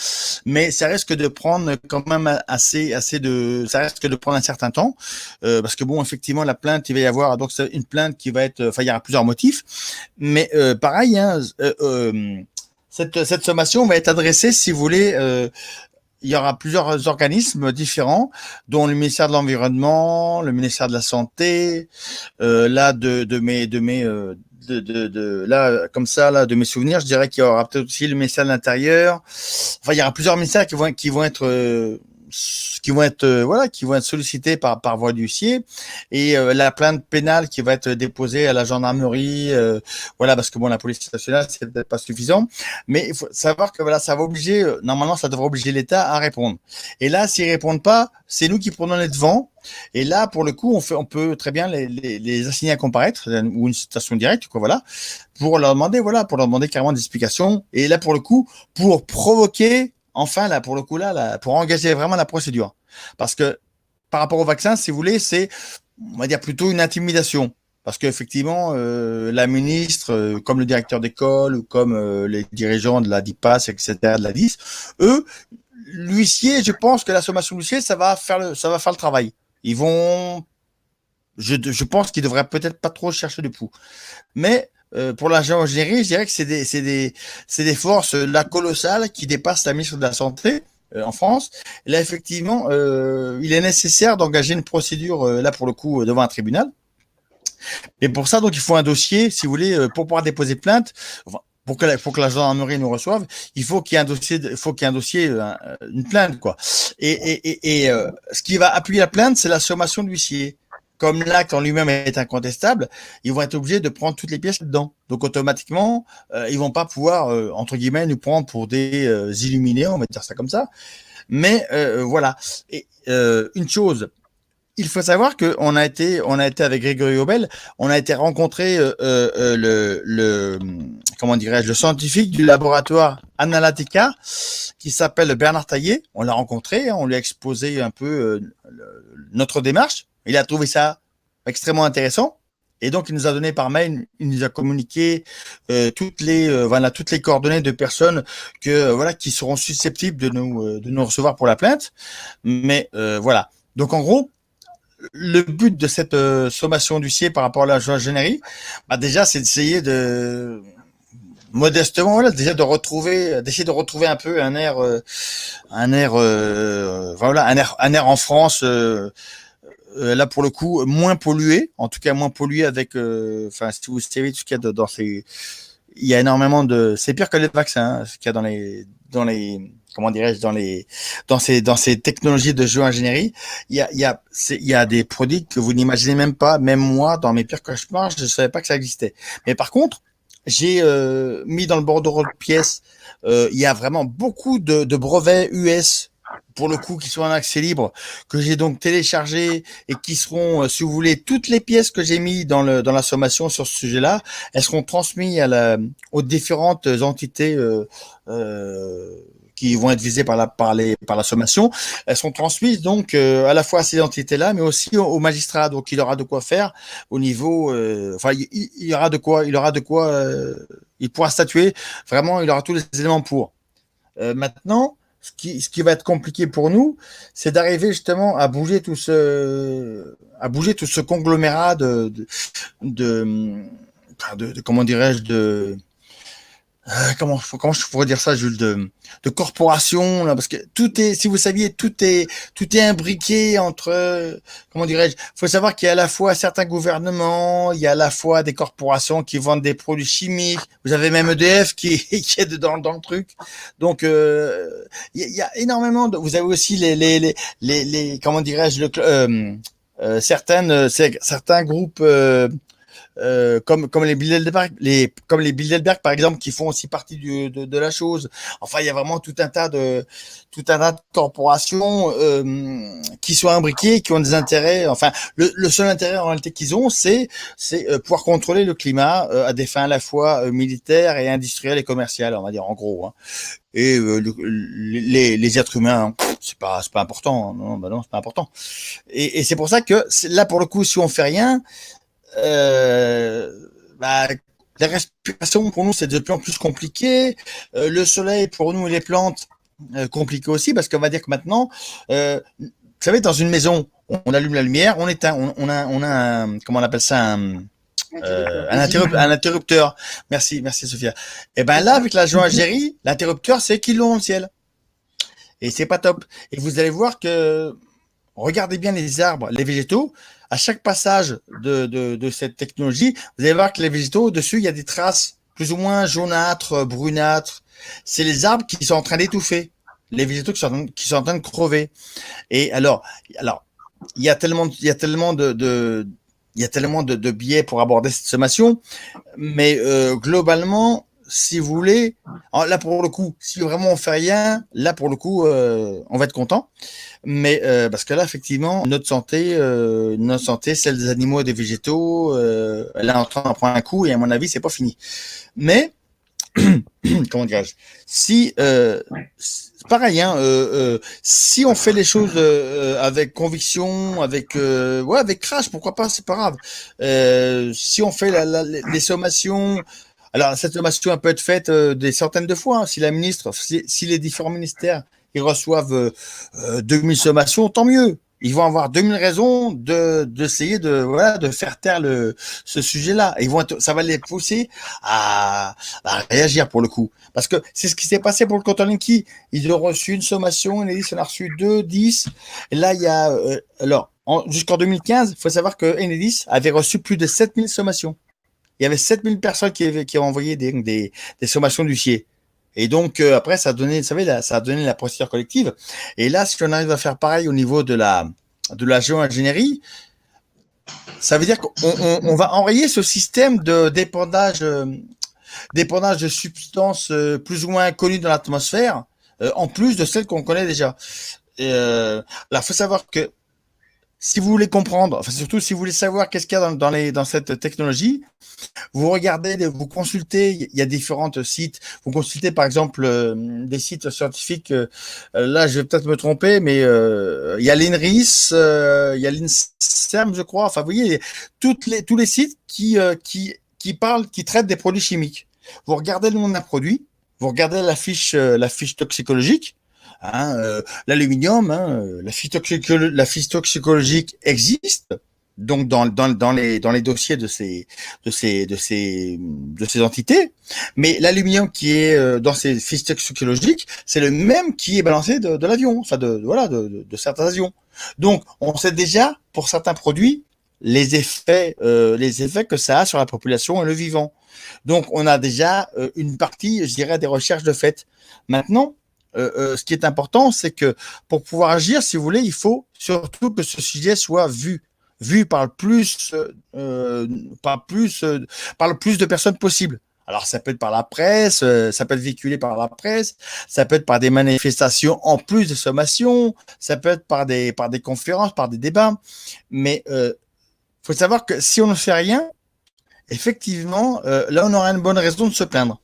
mais ça risque de prendre quand même ça risque de prendre un certain temps, parce que bon, effectivement, la plainte, il va y avoir donc c'est une plainte qui va être, enfin, il y aura plusieurs motifs, mais pareil, hein, cette sommation va être adressée, si vous voulez. Il y aura plusieurs organismes différents, dont le ministère de l'Environnement, le ministère de la Santé, là là comme ça là de mes souvenirs, je dirais qu'il y aura peut-être aussi le ministère de l'Intérieur. Enfin, il y aura plusieurs ministères qui vont être sollicités par voie d'huissier, et la plainte pénale qui va être déposée à la gendarmerie, parce que bon, la police nationale, c'est peut-être pas suffisant, mais il faut savoir que voilà, ça va obliger, normalement ça devrait obliger l'État à répondre, et là s'ils répondent pas, c'est nous qui prenons les devants. Et là, pour le coup, on peut très bien les assigner à comparaître ou une citation directe, quoi, voilà, pour leur demander carrément des explications. Et là, pour le coup, pour provoquer, enfin, là, pour le coup, pour engager vraiment la procédure. Parce que par rapport au vaccin, si vous voulez, c'est, on va dire, plutôt une intimidation. Parce qu'effectivement, la ministre, comme le directeur d'école ou comme les dirigeants de la DIPAS, etc., de la DIS, eux, l'huissier, je pense que la sommation de l'huissier, ça va faire le travail. Ils vont, je pense qu'ils devraient peut-être pas trop chercher du pouls. Mais pour la géo-ingénierie, je dirais que c'est des forces là colossales qui dépassent la ministre de la Santé en France. Et là, effectivement, il est nécessaire d'engager une procédure là pour le coup devant un tribunal. Et pour ça, donc, il faut un dossier, si vous voulez, pour pouvoir déposer plainte. Enfin, pour que la gendarmerie nous reçoive, il faut qu'il y ait un dossier, une plainte, quoi. Ce qui va appuyer la plainte, c'est la sommation de l'huissier. Comme l'acte en lui-même est incontestable, ils vont être obligés de prendre toutes les pièces dedans. Donc automatiquement, ils vont pas pouvoir, entre guillemets, nous prendre pour des illuminés, on va dire ça comme ça. Mais voilà. Et une chose, il faut savoir qu'on a été avec Grégory Obel, on a été rencontrer comment dirais-je, le scientifique du laboratoire Analytica qui s'appelle Bernard Taillé. On l'a rencontré, on lui a exposé un peu notre démarche. Il a trouvé ça extrêmement intéressant. Et donc, il nous a donné par mail, il nous a communiqué toutes les coordonnées de personnes qui seront susceptibles de nous recevoir pour la plainte. Mais voilà. Donc, en gros, le but de cette sommation d'huissier par rapport à la ingénierie, déjà, c'est d'essayer de modestement, voilà, d'essayer de retrouver un peu un air en France. Là pour le coup moins pollué, en tout cas moins pollué avec si vous savez tout ce qu'il y a dans ces, il y a énormément de, c'est pire que les vaccins, ce qu'il y a dans les comment dirais-je, dans ces technologies de géo-ingénierie, il y a des produits que vous n'imaginez même pas. Même moi, dans mes pires cauchemars, je ne savais pas que ça existait. Mais par contre, j'ai mis dans le bordereau de pièces, il y a vraiment beaucoup de brevets US, pour le coup, qui sont en accès libre, que j'ai donc téléchargé et qui seront, si vous voulez, toutes les pièces que j'ai mis dans la sommation sur ce sujet-là, elles seront transmises aux différentes entités qui vont être visées par la sommation. Elles sont transmises donc à la fois à ces entités-là, mais aussi au magistrat. Donc il aura de quoi faire au niveau, il aura de quoi, il pourra statuer. Vraiment, il aura tous les éléments pour. Maintenant, ce qui va être compliqué pour nous, c'est d'arriver justement à bouger tout ce conglomérat de comment dirais-je, comment je pourrais dire ça, Jules, de corporations, là, parce que si vous saviez, tout est imbriqué entre, comment dirais-je, faut savoir qu'il y a à la fois certains gouvernements, il y a à la fois des corporations qui vendent des produits chimiques, vous avez même EDF qui est dedans dans le truc. Donc, il y a énormément vous avez aussi les comment dirais-je, certains groupes, comme les Bilderberg par exemple, qui font aussi partie de la chose. Enfin, il y a vraiment tout un tas de corporations qui sont imbriquées, qui ont des intérêts. Enfin, le seul intérêt en réalité qu'ils ont, c'est pouvoir contrôler le climat à des fins à la fois militaires et industrielles et commerciales, on va dire en gros. Hein. Et les êtres humains, c'est pas important. Non, c'est pas important. Et c'est pour ça que là, pour le coup, si on fait rien, la respiration pour nous c'est de plus en plus compliqué. Le soleil pour nous et les plantes compliqué aussi, parce qu'on va dire que maintenant, vous savez, dans une maison, on allume la lumière, on éteint, on a un, comment on appelle ça, un interrupteur. Merci Sophia. Et ben là, avec la joaillerie, l'interrupteur c'est qu'ils l'ont dans le ciel. Et c'est pas top. Et vous allez voir que, regardez bien les arbres, les végétaux. À chaque passage de cette technologie, vous allez voir que les végétaux, dessus, il y a des traces plus ou moins jaunâtres, brunâtres. C'est les arbres qui sont en train d'étouffer. Les végétaux qui sont en train de crever. Et alors, il y a tellement de biais pour aborder cette sommation. Mais, globalement, si vous voulez, là pour le coup, si vraiment on fait rien, là pour le coup, on va être content. Mais parce que là, effectivement, notre santé, celle des animaux et des végétaux, elle est en train de prendre un coup et à mon avis, c'est pas fini. Mais comment dirais-je, si pareil, hein, si on fait les choses avec conviction, avec crash, pourquoi pas, c'est pas grave. Si on fait les sommations. Alors, cette sommation elle peut être faite des centaines de fois. Hein, si la ministre, si les différents ministères ils reçoivent 2000 sommations, tant mieux. Ils vont avoir 2000 raisons d'essayer de faire taire ce sujet-là. Ça va les pousser à réagir pour le coup. Parce que c'est ce qui s'est passé pour le canton Linky. Ils ont reçu une sommation, Enedis en a reçu 2, 10. Et là, il y a, jusqu'en 2015, il faut savoir que Enedis avait reçu plus de 7000 sommations. il y avait 7000 personnes qui ont envoyé des sommations d'huissier. Et donc, après, ça a donné, vous savez, ça a donné la procédure collective. Et là, si on arrive à faire pareil au niveau de la géo-ingénierie, ça veut dire qu'on va enrayer ce système de dépendage de substances plus ou moins connues dans l'atmosphère, en plus de celles qu'on connaît déjà. Alors, il faut savoir que si vous voulez comprendre, enfin surtout si vous voulez savoir qu'est-ce qu'il y a dans cette technologie, vous regardez, vous consultez, il y a différents sites. Vous consultez par exemple des sites scientifiques. Là, je vais peut-être me tromper, mais il y a l'INRIS, il y a l'INSERM, je crois. Enfin, vous voyez, tous les sites qui parlent, qui traitent des produits chimiques. Vous regardez le nom d'un produit, vous regardez la fiche toxicologique. L'aluminium, la fiche toxicologique existe. Donc dans les dossiers de ces entités, mais l'aluminium qui est dans ces fiches toxicologiques, c'est le même qui est balancé de l'avion, enfin de certains avions. Donc on sait déjà pour certains produits les effets que ça a sur la population et le vivant. Donc on a déjà une partie, je dirais, des recherches de fait. Maintenant, ce qui est important, c'est que pour pouvoir agir, si vous voulez, il faut surtout que ce sujet soit vu par le plus de personnes possible. Alors, ça peut être par la presse, ça peut être véhiculé par la presse, ça peut être par des manifestations en plus des sommations, ça peut être par des conférences, par des débats. Mais faut savoir que si on ne fait rien, effectivement, là, on aura une bonne raison de se plaindre.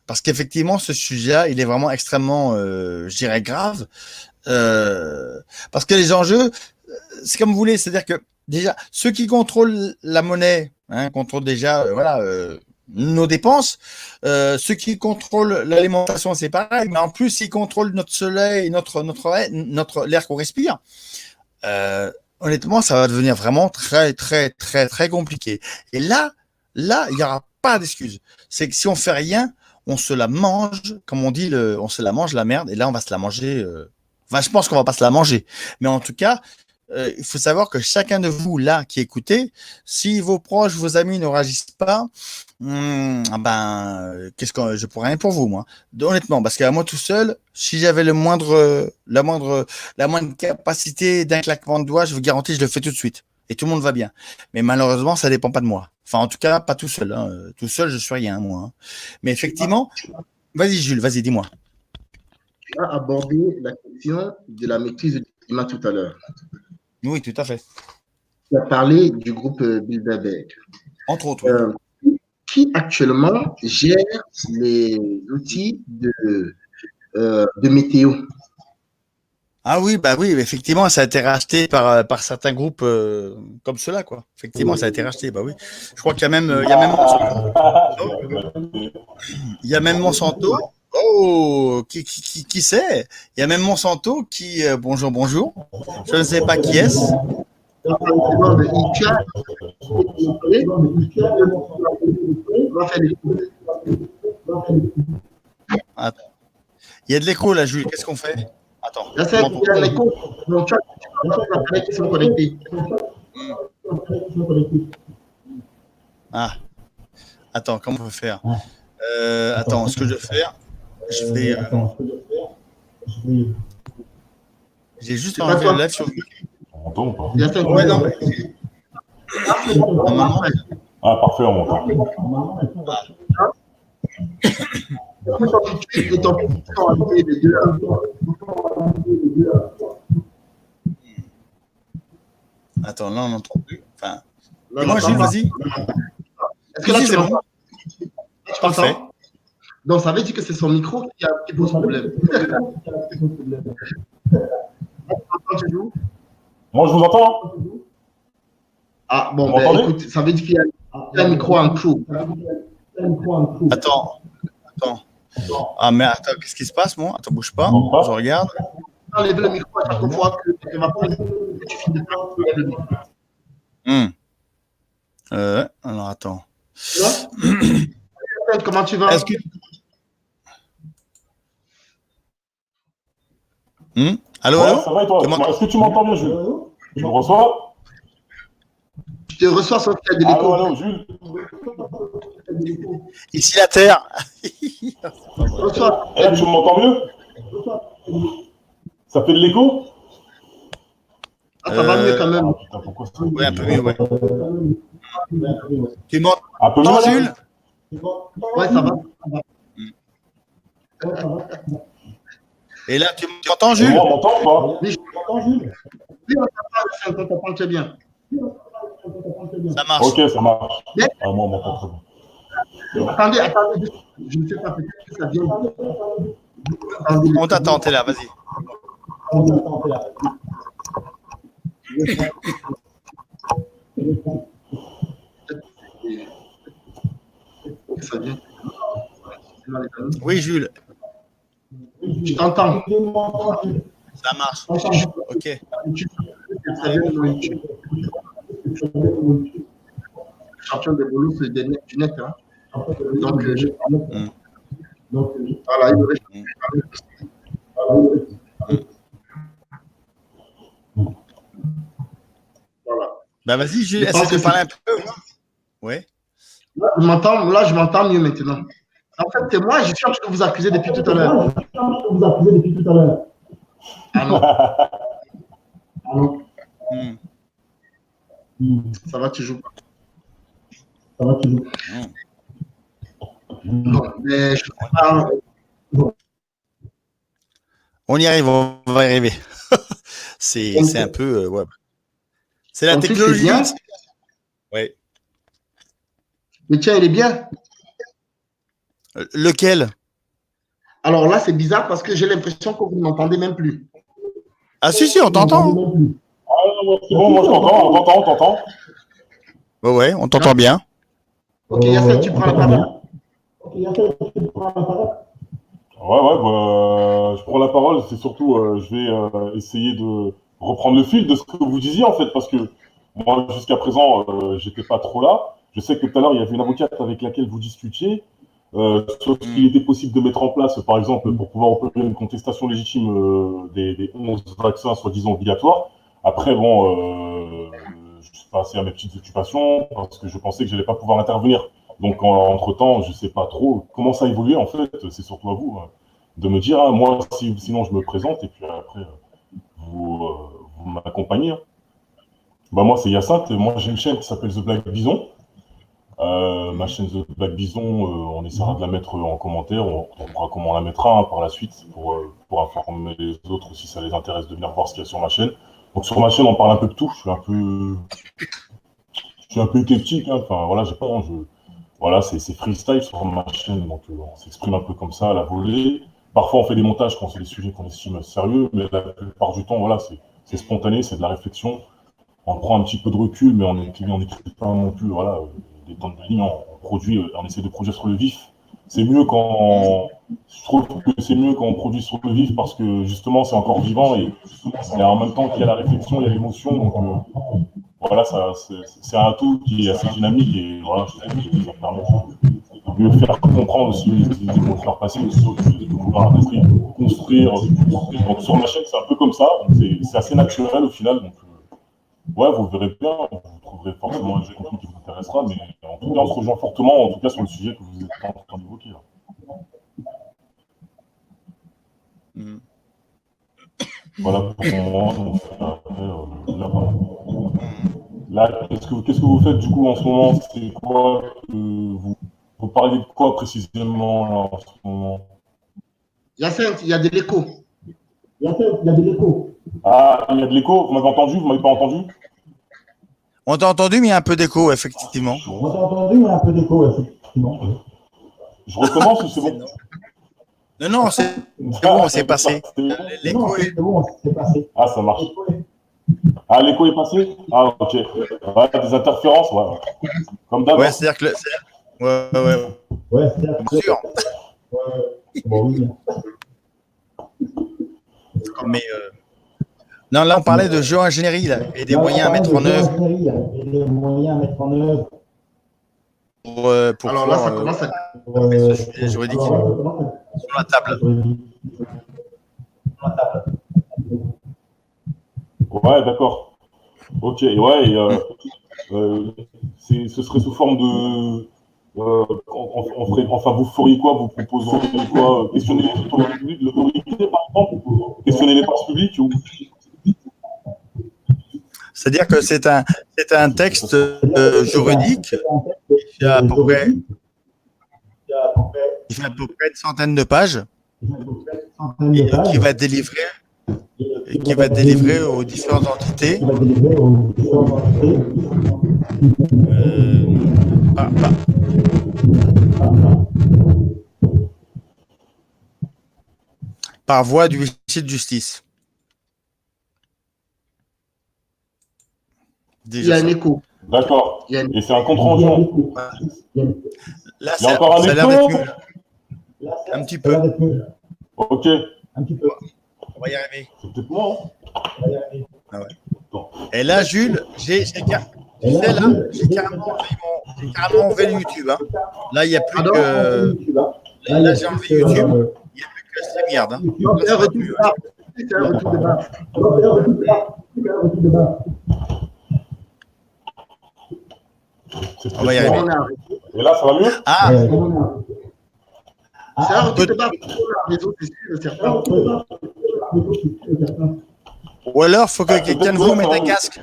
Parce qu'effectivement, ce sujet-là, il est vraiment extrêmement, je dirais, grave. Parce que les enjeux, c'est comme vous voulez, c'est-à-dire que déjà, ceux qui contrôlent la monnaie, contrôlent déjà, nos dépenses. Ceux qui contrôlent l'alimentation, c'est pareil. Mais en plus, ils contrôlent notre soleil, l'air qu'on respire. Honnêtement, ça va devenir vraiment très, très, très, très compliqué. Et là, il n'y aura pas d'excuse. C'est que si on fait rien, on se la mange, comme on dit, on se la mange la merde, et là on va se la manger. Enfin, je pense qu'on va pas se la manger, mais en tout cas, il faut savoir que chacun de vous là qui écoutez, si vos proches, vos amis ne réagissent pas, qu'est-ce que je pourrais rien pour vous, moi, honnêtement, parce qu'à moi tout seul, si j'avais la moindre capacité d'un claquement de doigts, je vous garantis, je le fais tout de suite. Et tout le monde va bien. Mais malheureusement, ça dépend pas de moi. Enfin, en tout cas, pas tout seul. Tout seul, je suis rien, moi. Mais effectivement, vas-y, Jules, vas-y, dis-moi. Tu as abordé la question de la maîtrise du climat tout à l'heure. Oui, tout à fait. Tu as parlé du groupe Bilderberg. Entre autres. Qui actuellement gère les outils de météo? Ah oui, effectivement, ça a été racheté par certains groupes comme ceux-là, quoi. Effectivement, ça a été racheté, bah oui. Je crois qu'il y a même Monsanto. Oh, qui c'est? Il y a même Monsanto qui bonjour. Je ne sais pas qui est-ce. Attends. Il y a de l'écho là, Jules. Qu'est-ce qu'on fait? Attends. Là, c'est l'écho. Donc, tu as qui sont connectés. Ah. Attends, comment on peut faire? Attends, ce que je vais faire, je vais. J'ai juste enlevé le live sur le. Ouais, non, mais... Normalement. Ah, parfait, on m'entend. Attends, là, on n'entend plus. Enfin. Et moi, Jules, vas-y. Est-ce que là, tu m'entends? Parfait. Donc, ça veut dire que c'est son micro qui pose problème. Moi, je vous entends. Ah, bon, ben, écoute, ça veut dire qu'il y a un micro en trou. Attends. Ah, mais attends, qu'est-ce qui se passe, moi? Attends, bouge pas. Je regarde. Enlève le micro à chaque fois que tu vas parler. Tu finis de parler le micro. Alors, attends. Comment tu vas? Est-ce que... Allô, allô? Ça va et toi? Est-ce que tu m'entends bien, Jules? Tu me reçois? Je te reçois sauf qu'il y a de l'écho. Allô, Jules? Ici la Terre. Bonsoir. Eh, tu m'entends mieux? Ça fait de l'écho? Ah, ça va mieux quand même. Ah putain, pourquoi ça? Oui, un peu mieux, ouais. Tu m'entends, Un peu mieux, là? Jules? Ouais, ça va. Et là, tu m'entends, Et Jules? moi, on m'entend ou pas? Oui, on t'entend très bien. Ça marche. Ok, ça marche. Mais- Ah, moi, on m'entend très bien. Attendez, je ne sais pas, peut-être que ça vient. Attendez, On t'attend, t'es là, vas-y. ça vient. Oui, Jules, Je t'entends. ça marche. Ok. Ça vient de YouTube. Champion de boulot, c'est du net. Hein. Donc, voilà, il reste. Voilà. Bah vas-y, Jules, Je est-ce pense que tu que parles un peu? Oui. Là, je m'entends mieux maintenant. En fait, c'est moi, je suis en train de vous accuser depuis tout à l'heure. Ah non. Ah non. Ça va toujours pas. Non, mais je parle. On y arrive, on va y arriver. C'est un peu. Ouais. C'est la Ton truc, technologie. c'est bien. Oui. Le tien, il est bien. Lequel? Alors là, c'est bizarre parce que j'ai l'impression que vous ne m'entendez même plus. Ah si, on t'entend. Ah, ouais, c'est bon, moi, je t'entends, on t'entend. Ouais, on t'entend bien. Ok, Yacine, tu prends la parole. Ouais, bah, je prends la parole. C'est surtout, je vais essayer de reprendre le fil de ce que vous disiez, en fait, parce que moi, jusqu'à présent, j'étais pas trop là. Je sais que tout à l'heure, il y avait une avocate avec laquelle vous discutiez sur ce qu'il était possible de mettre en place, par exemple, pour pouvoir opérer une contestation légitime des 11 vaccins soi-disant obligatoires. Après, bon, je suis passé à mes petites occupations parce que je pensais que je n'allais pas pouvoir intervenir. Donc, entre-temps, je ne sais pas trop comment ça a évolué, en fait. C'est surtout à vous de me dire, hein, moi, sinon, je me présente et puis après, vous m'accompagnez. Hein. Bah, moi, c'est Hyacinthe. Moi, j'ai une chaîne qui s'appelle The Black Bison. Ma chaîne The Black Bison, on essaiera de la mettre en commentaire. On verra comment on la mettra par la suite pour informer les autres si ça les intéresse de venir voir ce qu'il y a sur ma chaîne. Donc, sur ma chaîne, on parle un peu de tout. Je suis un peu éclectique. Hein. Enfin, voilà, j'ai pas. Voilà, c'est freestyle sur ma chaîne, donc on s'exprime un peu comme ça à la volée. Parfois, on fait des montages quand c'est des sujets qu'on estime sérieux, mais la plupart du temps, voilà, c'est spontané, c'est de la réflexion. On prend un petit peu de recul, mais on n'écrit pas non plus, voilà, des tonnes de lignes. On produit, on essaie de produire sur le vif. C'est mieux je trouve que c'est mieux quand on produit sur le vif parce que justement, c'est encore vivant et en même temps qu'il y a la réflexion, il y a l'émotion, donc voilà, c'est un tout qui est assez dynamique et voilà, je trouve que ça permet de mieux faire comprendre aussi les idées qu'on veut faire passer, plutôt que de vouloir construire. Donc sur ma chaîne, c'est un peu comme ça, c'est assez naturel au final. Donc ouais, vous verrez bien, vous trouverez forcément un jeu contenu qui vous intéressera, mais en tout cas, on se rejoint fortement, en tout cas sur le sujet que vous êtes en train d'évoquer. Voilà pour moi. Donc, là, qu'est-ce que vous faites du coup en ce moment? C'est quoi vous parlez de quoi précisément là, en ce moment? Yacine, il y a de l'écho. Ah, il y a de l'écho, vous m'avez entendu? Vous m'avez pas entendu? On t'a entendu, mais il y a un peu d'écho, effectivement. Je recommence ou c'est bon? Non, c'est bon, c'est passé. L'écho est. Ah, ça marche. Ah, l'écho est passé? Ah, ok. Ouais, des interférences, ouais. Comme d'hab. Ouais, c'est-à-dire que. Ouais. Bien sûr. Mais. Non, là, on parlait de géo-ingénierie et des moyens à mettre en œuvre. Pour alors là, ça commence à. ce sujet juridique sur la table. Ouais, d'accord. Ok, ouais, ce serait sous forme enfin, vous feriez quoi? Vous proposeriez quoi? Questionner l'autorité, par exemple? Questionner les forces publiques ou... C'est-à-dire que c'est un texte juridique qui fait à peu près une centaine de pages et qui va délivrer aux différentes entités par voie d'huissier de justice. Il y a un écho. D'accord. Il y a un- Et c'est un compte rendu. Là, Il y a encore un ça a l'air écho? d'être mieux. Un petit peu. Ok. On va y arriver. C'est peut-être moi. Ah ouais. Et là, Jules, j'ai carrément enlevé le YouTube. Hein. Là, il n'y a plus Pardon? que. Là, j'ai enlevé YouTube. Il n'y a plus que StreamYard. Hein. Non, c'est un Là, ça va être retour mieux. de base. C'est un retour de base. C'est On va y arriver. On a arrêté. Et là, ça va mieux? Ah, C'est un retour de base. Les autres, c'est sûr, certains. ou alors, il faut que quelqu'un de vous mette un casque.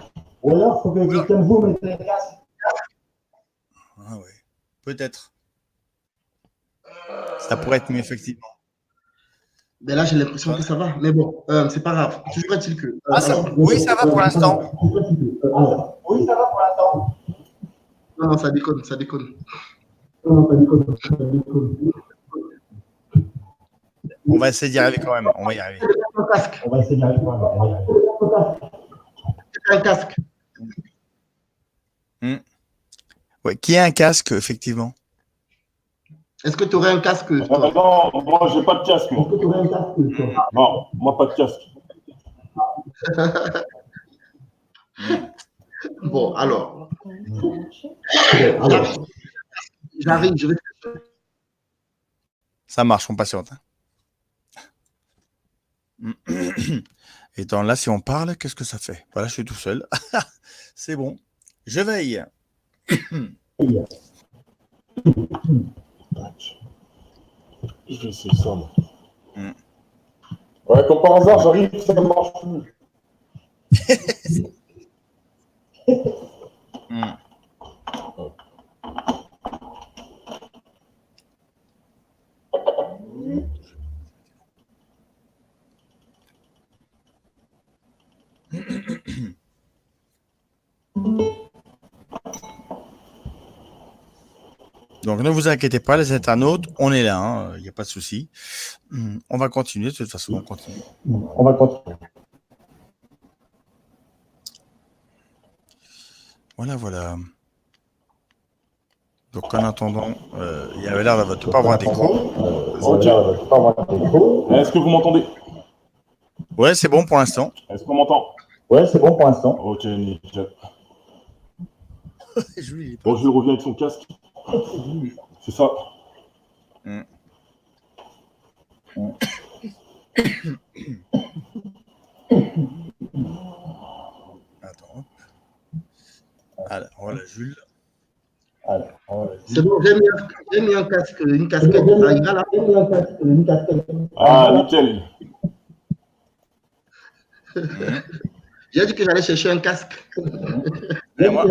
Ah ouais, peut-être. Ça pourrait être mieux, effectivement. Mais là, j'ai l'impression que ça va. Mais bon, c'est pas grave. Toujours est-il que. Oui, ça va pour l'instant. Non, non, ça déconne, ça déconne. On va essayer d'y arriver quand même. On va y arriver. Un casque. C'est un casque. Ouais, qui a un casque, effectivement. Est-ce que tu aurais un casque, toi? Non, moi, j'ai pas de casque. Moi. Non, moi, pas de casque. Bon, alors. J'arrive, je vais. Ça marche, on patiente. Et donc là, si on parle, qu'est-ce que ça fait? Voilà, je suis tout seul. C'est bon. Je veille. Je vais essayer ça, moi. Ouais, comme par hasard, j'arrive, ça ne marche plus. Donc, ne vous inquiétez pas, les internautes, on est là, il n'y a pas de souci. On va continuer, de toute façon, on continue. Voilà, voilà. Donc, en attendant, il y avait l'air de ne pas avoir d'écho. Ok. Est-ce que vous m'entendez? Ouais, c'est bon pour l'instant. Est-ce qu'on m'entend? Ok, nickel. Bon, je reviens avec son casque. C'est ça. Attends. Alors, voilà, Jules. C'est bon, j'ai mis un casque, une casquette, ça ira là. Ah, nickel. J'ai dit que j'allais chercher un casque. Et moi,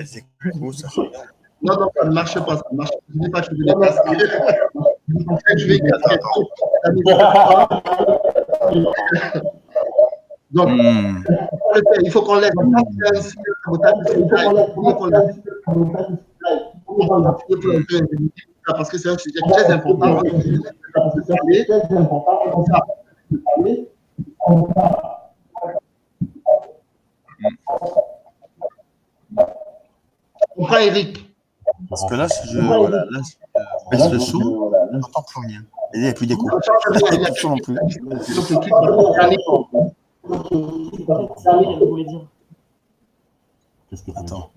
c'est cool, ça. Non, non, ça ne marche pas, ça ne marche pas. Je ne dis pas que je vais les casquer. En fait, je vais casquer. Donc, il faut qu'on laisse. Parce que c'est un sujet très important. On prend Eric. Parce que là, si je baisse le son, je n'entends plus rien. Il n'y a plus d'écho. Il n'y a plus non plus. Qu'est-ce que Attends.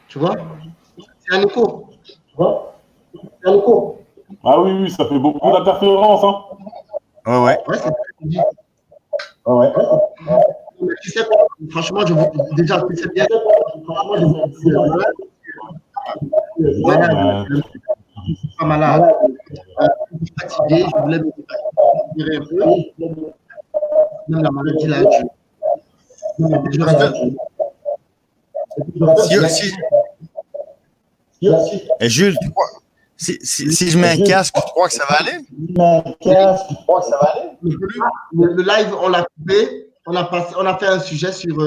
Tu vois? C'est un écho. Ah oui, ça fait beaucoup d'interférences. Hein. Ouais. Ouais, c'est Ouais. Mais tu sais, franchement, déjà, tu sais bien, franchement, je suis malade. Je ne suis pas malade. Je suis fatigué, je voulais me tirer un peu. Même la maladie l'a tué. Et Jules, tu crois, si je mets un casque, tu crois que ça va aller? Le live, on l'a coupé. On a fait un sujet sur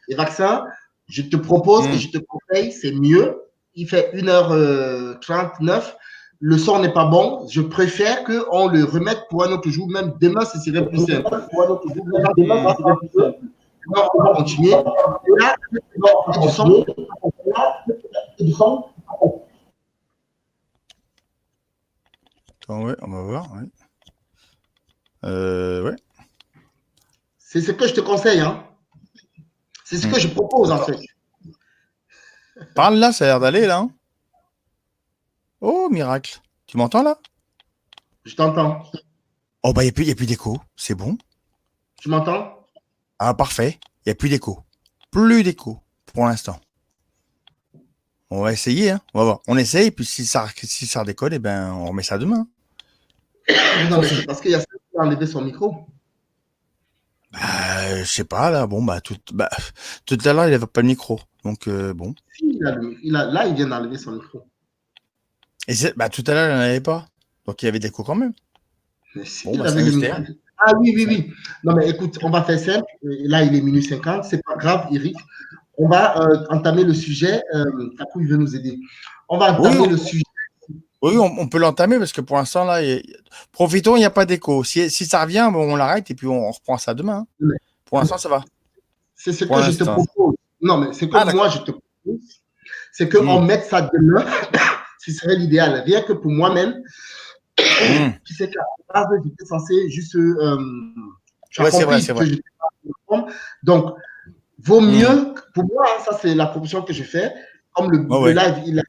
les vaccins. Je te propose et je te conseille, c'est mieux. Il fait 1h39. Le son n'est pas bon. Je préfère qu'on le remette pour un autre jour. Même demain, ce serait plus simple. Non, on va continuer. Et là, du son. Attends, ouais, on va voir. Ouais. C'est ce que je te conseille. Hein. C'est ce que je propose, en fait. Parle là, ça a l'air d'aller là. Hein. Oh, miracle. Tu m'entends là? Je t'entends. Oh, bah, il n'y a plus d'écho. C'est bon. Tu m'entends? Ah, parfait. Il n'y a plus d'écho. Plus d'écho pour l'instant. On va essayer. Hein. On va voir. On essaye, puis si ça redécolle, eh ben, on remet ça demain. Non, mais c'est parce qu'il y a celui qui a enlevé son micro. Je sais pas, là. Bon, tout à l'heure, il n'avait pas le micro. Donc, bon. Si, là, il vient d'enlever son micro. Et tout à l'heure, il n'en avait pas. Donc, il y avait des coups quand même. Mais si, Bon, il c'est avait un le mystère. micro. Ah oui. Non, mais écoute, on va faire simple. Là, il est minuit 50. C'est pas grave, Eric. On va entamer le sujet. Takou, il veut nous aider. On va entamer le sujet. Oui, on peut l'entamer parce que pour l'instant, là, profitons, il n'y a pas d'écho. Si ça revient, bon, on l'arrête et puis on reprend ça demain. Hein. Pour l'instant, ça va. C'est ce que je te propose. Non, mais c'est que moi, je te propose. C'est qu'on mette ça demain. Ce serait l'idéal. Rien que pour moi-même. Tu sais qu'à la base, j'étais censé juste. C'est vrai. Donc, vaut mieux, pour moi, ça c'est la proposition que je fais. Comme le live,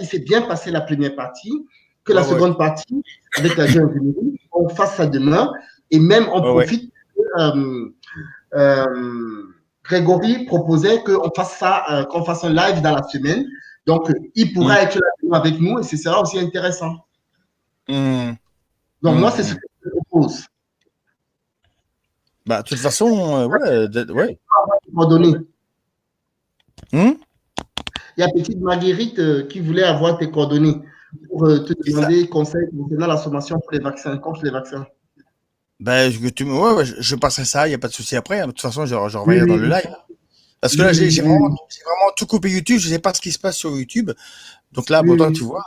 il s'est bien passé la première partie, que la seconde partie, avec la jeune Vénérie, on fasse ça demain. Et même, on profite. Grégory proposait qu'on fasse ça, qu'on fasse un live dans la semaine. Donc, il pourra être là avec nous et ce sera aussi intéressant. Donc, moi, c'est ce que je propose. De toute façon, ouais. Il y a petite Marguerite qui voulait avoir tes coordonnées pour te demander conseil concernant la sommation pour les vaccins, contre les vaccins. Je passerai ça, il n'y a pas de souci après. De toute façon, je reviens dans le live. Parce que là, j'ai vraiment tout coupé YouTube. Je ne sais pas ce qui se passe sur YouTube. Donc là, pourtant, tu vois.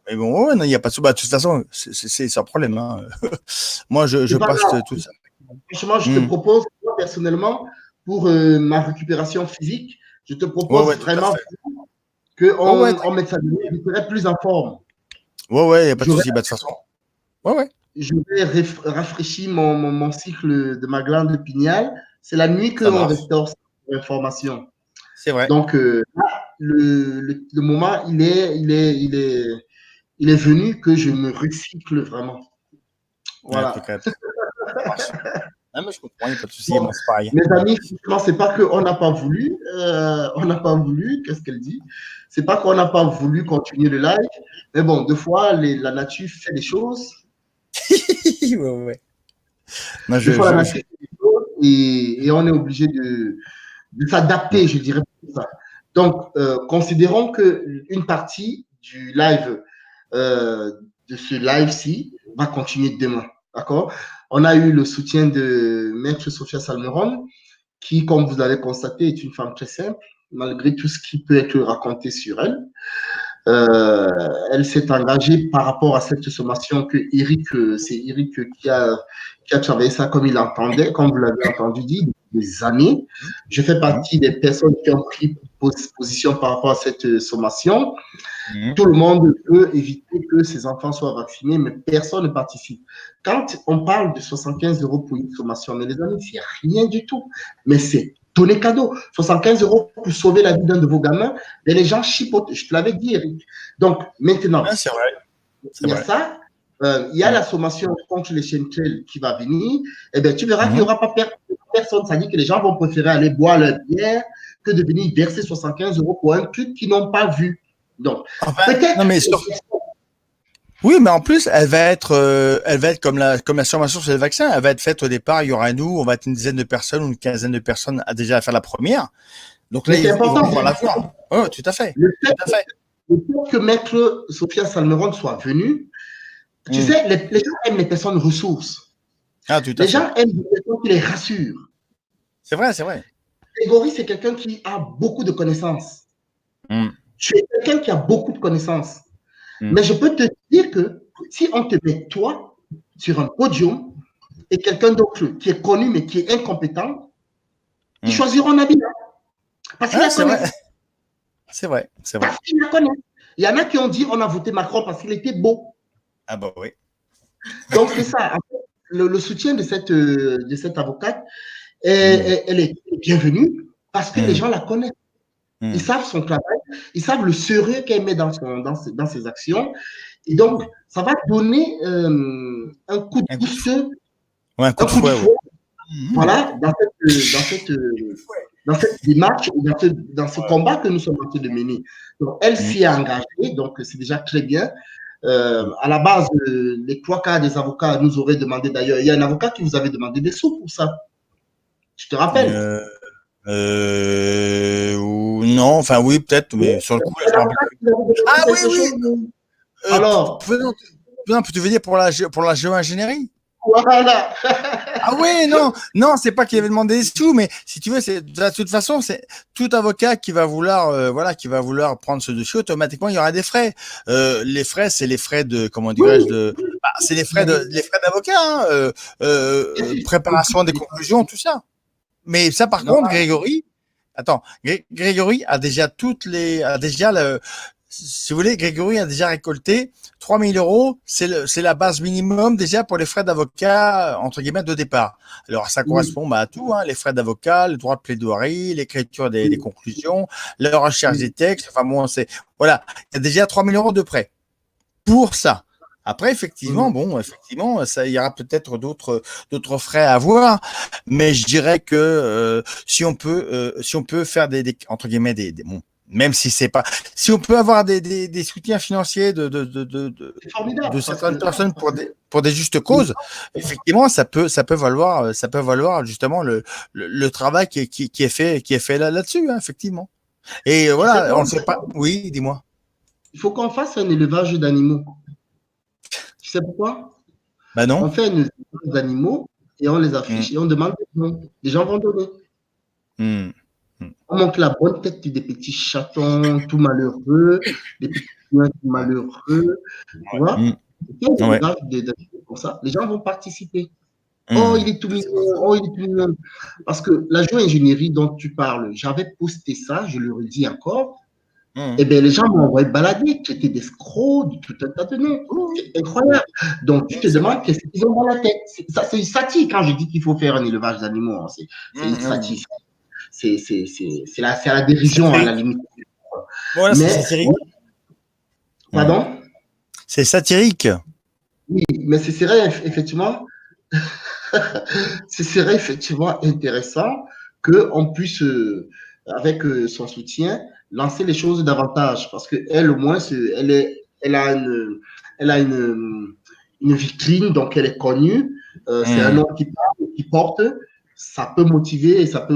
Mais bon, il n'y a pas de souci. De toute façon, c'est sans problème. Hein. Moi, je passe tout ça. Franchement, je te propose, moi, personnellement, pour ma récupération physique, je te propose vraiment qu'on mette ça de je serai plus en forme. Il n'y a pas de souci. De toute façon. Je vais rafraîchir mon cycle de ma glande pinéale. C'est la nuit qu'on restaure cette information. C'est vrai. Donc, le moment, il est venu que je me recycle vraiment. Voilà. Mais je comprends, il n'y a pas de souci, moi c'est pareil. Mes amis, franchement, c'est pas qu'on n'a pas voulu, qu'est-ce qu'elle dit? C'est pas qu'on n'a pas voulu continuer le live, mais bon, deux fois, la nature fait des choses. Non, des fois, la nature fait des choses et on est obligé de s'adapter, je dirais ça. Donc, considérons qu'une partie du live, de ce live-ci, va continuer demain. D'accord? On a eu le soutien de Maître Sophia Salmeron, qui, comme vous l'avez constaté, est une femme très simple, malgré tout ce qui peut être raconté sur elle. Elle s'est engagée par rapport à cette sommation que c'est Eric qui a travaillé ça comme il entendait, comme vous l'avez entendu dire, depuis des années. Je fais partie des personnes qui ont pris position par rapport à cette sommation. Tout le monde peut éviter que ses enfants soient vaccinés, mais personne ne participe. Quand on parle de 75 € pour une sommation, mais les amis, c'est rien du tout. Mais c'est donner cadeau. 75 € pour sauver la vie d'un de vos gamins, mais les gens chipotent. Je te l'avais dit, Eric. Donc, maintenant, c'est vrai. il y a ça. il y a la sommation contre les chemtrails qui va venir, eh bien, tu verras qu'il n'y aura pas personne. Ça dit que les gens vont préférer aller boire leur bière que de venir verser 75 € pour un truc qu'ils n'ont pas vu. Donc, peut-être. Non, mais oui, mais en plus, elle va être comme la sommation sur les vaccins. Elle va être faite au départ. Il y aura nous, on va être une dizaine de personnes ou une quinzaine de personnes à déjà faire la première. Donc là, ils vont pouvoir la voir. Oui, tout à fait. Le fait que Maître Sophia Salmeron soit venue, tu sais, les gens aiment les personnes ressources. Ah, tout à fait. Les gens aiment les personnes qui les rassurent. C'est vrai, c'est vrai. Grégory, c'est quelqu'un qui a beaucoup de connaissances. Tu es quelqu'un qui a beaucoup de connaissances. Mais je peux te dire que si on te met toi sur un podium et quelqu'un d'autre qui est connu mais qui est incompétent, ils choisiront Nabila. Parce qu'il la connaît. C'est vrai, c'est vrai. Parce qu'il la connaît. Il y en a qui ont dit on a voté Macron parce qu'il était beau. Ah bah oui. Donc c'est ça. En fait, le soutien de cette avocate, elle est bienvenue parce que les gens la connaissent. Ils savent son travail, ils savent le sérieux qu'elle met dans ses actions. Et donc, ça va donner un coup de pouce. Un coup de fouet. Voilà, dans cette démarche, dans ce combat que nous sommes en train de mener. Donc, elle s'y est engagée, donc c'est déjà très bien. À la base, les 3 quarts des avocats nous auraient demandé, d'ailleurs, il y a un avocat qui vous avait demandé des sous pour ça. Je te rappelle. Non, enfin oui, peut-être, mais sur le coup, là, ah oui. Alors, tu veux dire pour la géo-ingénierie? Voilà. Ah oui, non, c'est pas qu'il avait demandé des sous, mais si tu veux, c'est de toute façon, c'est tout avocat qui va vouloir prendre ce dossier, automatiquement il y aura des frais. Les frais, c'est les frais de, comment dirais-je, c'est les frais d'avocat, préparation des conclusions, tout ça. Mais ça, par contre, Grégory a déjà si vous voulez, Grégory a déjà récolté 3 000 €. C'est la base minimum déjà pour les frais d'avocat, entre guillemets, de départ. Alors, ça correspond à tout, les frais d'avocat, le droit de plaidoirie, l'écriture des conclusions, la recherche des textes. Enfin bon, voilà. Il y a déjà 3 000 € de prêt pour ça. Après, effectivement, ça, il y aura peut-être d'autres frais à avoir, mais je dirais que si on peut faire des entre guillemets même si c'est pas, si on peut avoir des soutiens financiers de certaines personnes pour des justes causes, effectivement, ça peut valoir justement le travail qui est fait là-dessus, effectivement. Et voilà, on ne sait pas. Oui, dis-moi. Il faut qu'on fasse un élevage d'animaux. Tu sais pourquoi? Bah non. On fait un élevage d'animaux et on les affiche et on demande des gens. Les gens vont donner. On montre la bonne tête des petits chatons tout malheureux, des petits chiens tout malheureux. Tu vois? Comme ça, les gens vont participer. Oh, il est tout mignon. Parce que la géo-ingénierie dont tu parles, j'avais posté ça, je le redis encore. Eh bien, les gens m'ont envoyé balader, tu étais des escrocs, tout un tas de noms. C'est incroyable. Donc, tu te demandes qu'est-ce qu'ils ont dans la tête. C'est une satire quand je dis qu'il faut faire un élevage d'animaux. C'est une satire. C'est la dérision à la limite. Voilà, c'est satirique. Pardon? C'est satirique. Oui, mais ce serait effectivement intéressant qu'on puisse, avec son soutien, lancer les choses davantage, parce qu'elle, au moins, elle a une vitrine, donc elle est connue. C'est un nom qui porte. Ça peut motiver et ça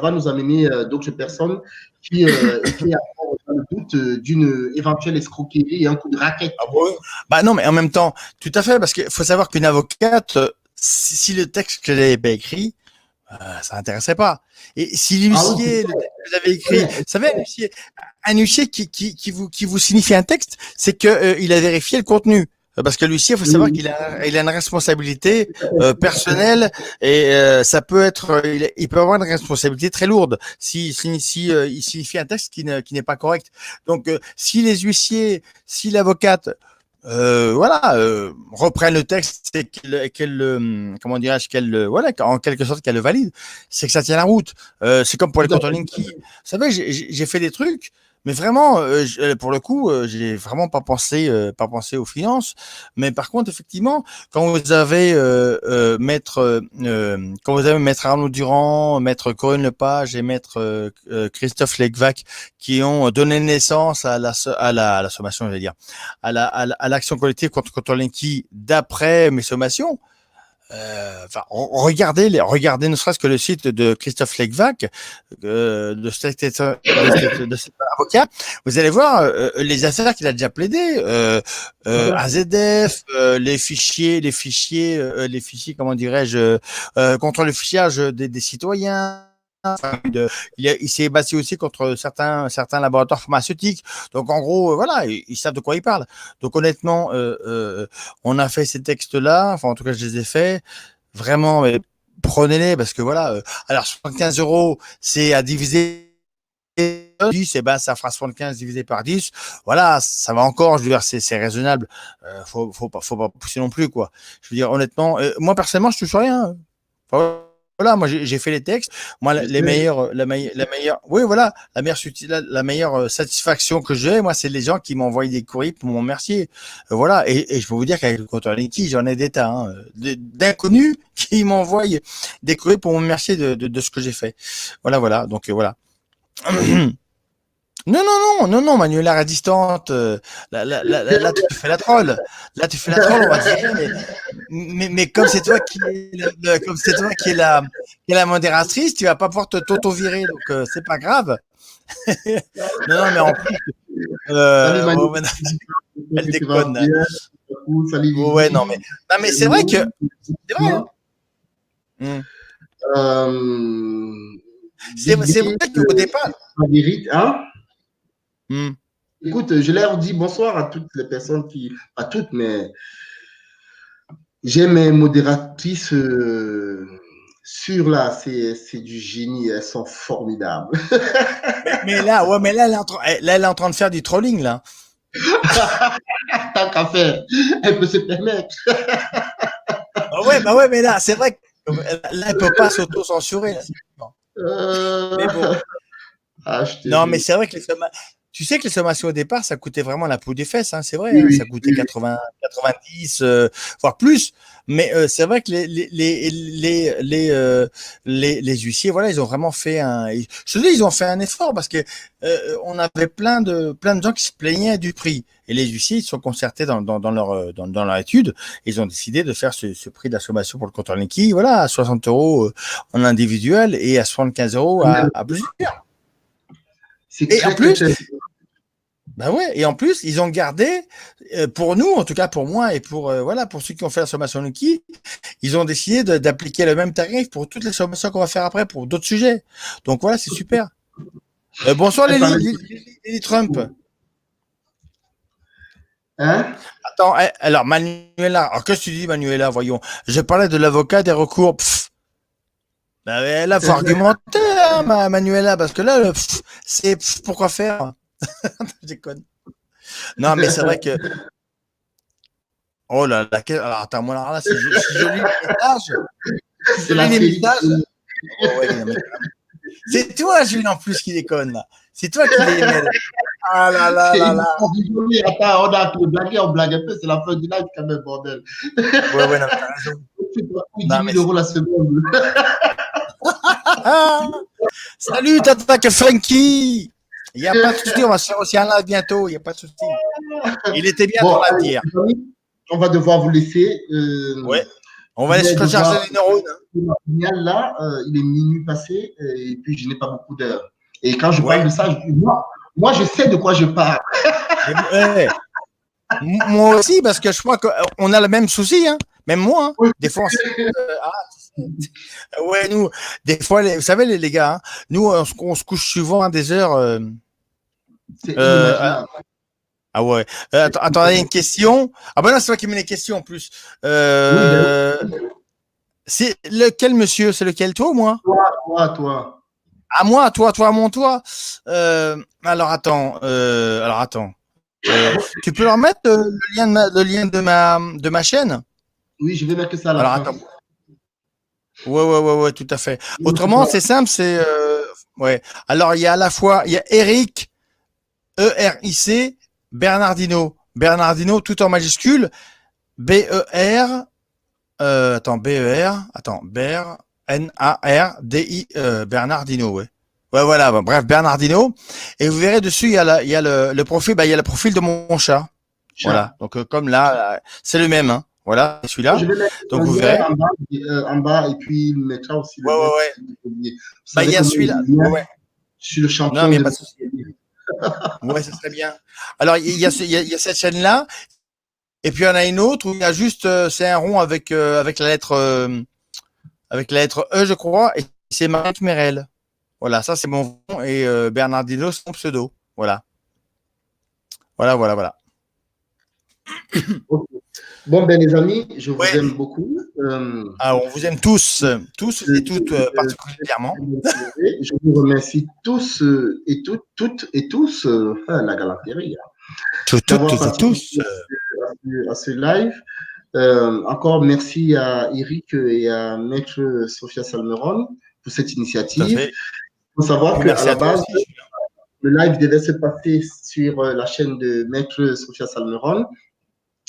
va nous amener d'autres personnes qui ont le doute d'une éventuelle escroquerie et un coup de raquette. Ah bon? Bah non, mais en même temps, tout à fait, parce qu'il faut savoir qu'une avocate, si le texte qu'elle avait écrit, ça n'intéressait pas. Et si l'huissier l'avait écrit, vous savez, un huissier qui vous signifie un texte, c'est que il a vérifié le contenu. Parce que l'huissier, il faut savoir qu'il a une responsabilité personnelle et ça peut être, il peut avoir une responsabilité très lourde si il signifie un texte qui n'est pas correct. Donc, si les huissiers, si l'avocate reprennent le texte et comment dirais-je, en quelque sorte qu'elle le valide, c'est que ça tient la route. C'est comme pour les contrôles qui, vous savez, j'ai fait des trucs. Mais vraiment, pour le coup, j'ai vraiment pas pensé aux finances. Mais par contre, effectivement, quand vous avez maître Arnaud Durand, maître Corinne Lepage et maître Christophe Legvac qui ont donné naissance à la sommation, je vais dire, à l'action collective contre l'INKI d'après mes sommations. Enfin, regardez ne serait-ce que le site de Christophe Legvac, de cet avocat. Vous allez voir les affaires qu'il a déjà plaidées, AZF, les fichiers, comment dirais-je, contre le fichage des citoyens. Enfin, il s'est battu aussi contre certains laboratoires pharmaceutiques. Donc en gros, voilà, ils savent de quoi ils parlent. Donc honnêtement, on a fait ces textes-là. Enfin, en tout cas, je les ai faits. Vraiment, mais prenez-les parce que voilà. Alors 75 euros, c'est à diviser 10, et ben ça fera 75 divisé par 10. Voilà, ça va encore. Je veux dire, c'est raisonnable. Faut pas pousser non plus, quoi. Je veux dire, honnêtement, moi personnellement, je touche rien. Enfin, voilà, moi j'ai fait les textes. Moi, oui, voilà, la meilleure satisfaction que j'ai, moi, c'est les gens qui m'envoient des courriers pour m'en remercier. Voilà, et je peux vous dire qu'avec le compteur Linky, j'en ai des tas, hein, d'inconnus qui m'envoient des courriers pour me remercier de ce que j'ai fait. Voilà. Donc voilà. Non, Manuela résistante. Là, tu fais la troll. Là, tu fais la troll, on va dire. Mais comme c'est toi qui est la modératrice, tu vas pas pouvoir t'auto-virer, donc c'est pas grave. Non, mais en plus, Salut Manu. ouais, elle déconne. Salut. Ouais, non, mais c'est vrai que c'est vrai. C'est vrai qu'au départ. Hein? Hmm. Écoute, je leur dis bonsoir à toutes les personnes pas toutes, mais j'ai mes modératrices sur là, c'est du génie, elles sont formidables. mais là, elle est en train de faire du trolling, là. Tant qu'à faire, elle peut se permettre. Bah ouais, mais là, c'est vrai que là, elle peut pas s'auto-censurer. Mais bon. Non, mais c'est vrai que tu sais que les sommations au départ, ça coûtait vraiment la peau des fesses, hein, c'est vrai, oui, hein, ça coûtait 80, 90, voire plus. Mais c'est vrai que les huissiers, voilà, ils ont vraiment fait je te dis, ils ont fait un effort parce que on avait plein de gens qui se plaignaient du prix. Et les huissiers, ils se sont concertés dans leur étude. Ils ont décidé de faire ce prix de la sommation pour le compteur Linky, voilà, à 60 € en individuel et à 75 € à plusieurs. Et en plus, bah ouais, et en plus, ils ont gardé, pour nous, en tout cas pour moi et pour ceux qui ont fait la sommation Linky, ils ont décidé d'appliquer le même tarif pour toutes les sommations qu'on va faire après pour d'autres sujets. Donc voilà, c'est super. Bonsoir Lily Trump. Hein? Attends, alors Manuela, alors qu'est-ce que tu dis Manuela, voyons. Je parlais de l'avocat des recours. Bah, là, faut argumenter, hein, Manuela, parce que là, c'est pourquoi faire. Je déconne. Non, mais c'est vrai que. Oh là là, alors attends, moi là, si je lis les messages, c'est toi, Julien, en plus, qui déconne là. C'est toi qui les mêle. Ah là là là là. Attends, on a à te blaguer, on blague un peu, c'est la fin du live quand même, bordel. Ouais, non, t'as raison. 10 000 € la seconde. Salut, Tata Funky. Il n'y a pas de souci, on va se faire aussi un live bientôt, il n'y a pas de souci. Il était bien dans la bière. On va devoir vous laisser. Ouais. On va laisser recharger les neurones. Là, il est minuit passé et puis je n'ai pas beaucoup d'heures. Et quand je parle de ça, moi, je sais de quoi je parle. Moi aussi, parce que je crois qu'on a le même souci, hein. Même moi, hein. Oui. Des fois, ouais, nous, des fois, vous savez, les gars, hein, nous, on se couche souvent à des heures. C'est inimaginable. Ah ouais. Attendez, une question. Ah ben là, c'est toi qui mets les questions en plus. C'est lequel, monsieur? C'est lequel, toi ou moi? Toi. À moi, toi, alors attends. Tu peux leur mettre le lien de ma chaîne? Oui, je vais mettre ça à la fin. Attends. Ouais, tout à fait. Autrement, c'est simple, ouais. Alors, il y a à la fois, il y a Eric E-R-I-C, Bernardino. Bernardino, tout en majuscule. B-E-R, N-A-R-D-I, Bernardino, ouais. Ouais, voilà, bon, bref, Bernardino. Et vous verrez dessus, il y a le profil, il y a le profil de mon chat. Voilà. Donc, comme là, c'est le même, hein. Voilà, celui-là. Je vais mettre donc, vous verrez. En bas, et puis il mettra aussi le ouais. Il y a celui-là. Ouais. Je suis le champion. Non, mais il n'y a pas de souci. Ouais, ça serait bien. Alors, il y a cette chaîne-là. Et puis, il y en a une autre où il y a juste, c'est un rond avec la lettre E, je crois, et c'est Marc Merel. Voilà, ça, c'est mon nom, et Bernardino, c'est mon pseudo. Voilà. Voilà. Okay. Bon, ben, les amis, je vous aime beaucoup. On vous aime tous et toutes particulièrement. Je vous remercie tous et toutes et tous, la galanterie. Toutes et tous. À ce live. Encore merci à Eric et à Maître Sophia Salmeron pour cette initiative. Il faut savoir qu'à la base, le live devait se passer sur la chaîne de Maître Sophia Salmeron,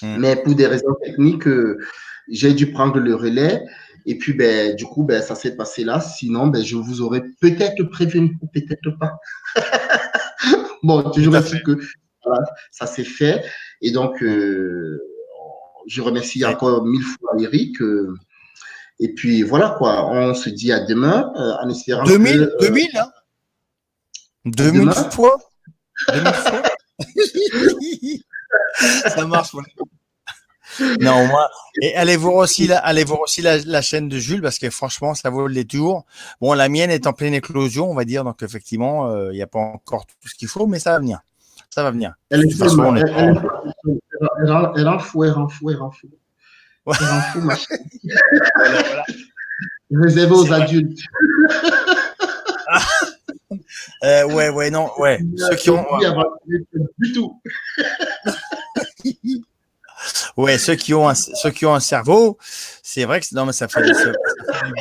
mais pour des raisons techniques, j'ai dû prendre le relais. Et puis, du coup, ça s'est passé là. Sinon, je vous aurais peut-être prévenu, ou peut-être pas. Bon, toujours est-il que voilà, ça s'est fait. Et donc, je remercie encore 1000 fois Eric. Et puis, voilà quoi. On se dit à demain en espérant 2000, 2000 fois 2000 fois Ça marche. Non, moi. Et allez voir aussi la chaîne de Jules parce que franchement, ça vaut le détour. Bon, la mienne est en pleine éclosion, on va dire. Donc, effectivement, il n'y a pas encore tout ce qu'il faut, mais ça va venir. Ça va venir. Elle en fout. Ma chérie. Voilà. Réservé aux adultes. Ouais. Ceux qui ont. Du tout. Ouais, ceux qui ont un cerveau, c'est vrai que non, mais ça fait du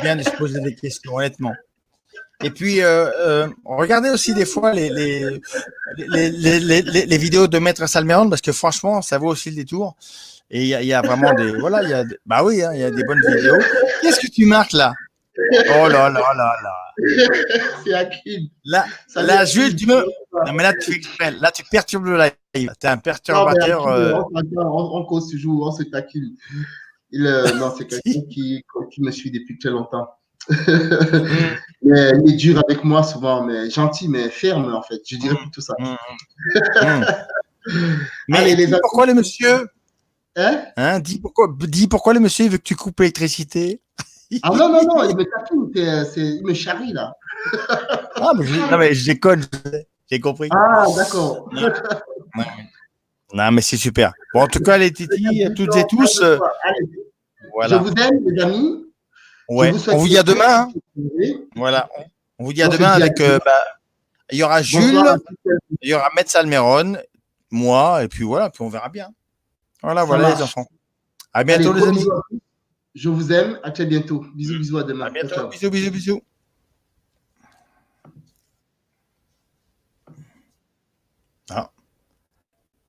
bien de se poser des questions, honnêtement. Et puis, regardez aussi des fois les vidéos de Maître Salmeron parce que franchement, ça vaut aussi le détour. Et il y a vraiment des, voilà, il y a des bonnes vidéos. Qu'est-ce que tu marques là? Oh là. C'est Hakim. Là, Jules, non, mais là, tu fais exprès. Là, tu perturbes le live. T'es un perturbateur. On cause toujours, on se taquine. Non, c'est quelqu'un qui me suit depuis très longtemps. Mais il est dur avec moi souvent, mais gentil, mais ferme en fait. Je dirais plutôt ça. Mais allez, pourquoi le monsieur dis pourquoi le monsieur veut que tu coupes l'électricité? Ah non, il me taquine, il me charrie là. Non, mais je déconne, j'ai compris. Ah, d'accord. Non, mais c'est super. Bon, en tout cas, les titis, toutes et tous. Voilà. Je vous aime, les amis. Ouais. On vous dit à demain. Voilà. On vous dit à demain avec. Il y aura Jules, il y aura Maître Salmeron, moi, et puis voilà, puis on verra bien. Voilà, les enfants. À bientôt, les amis. Je vous aime. À très bientôt. Bisous à demain. À bientôt. Bisous.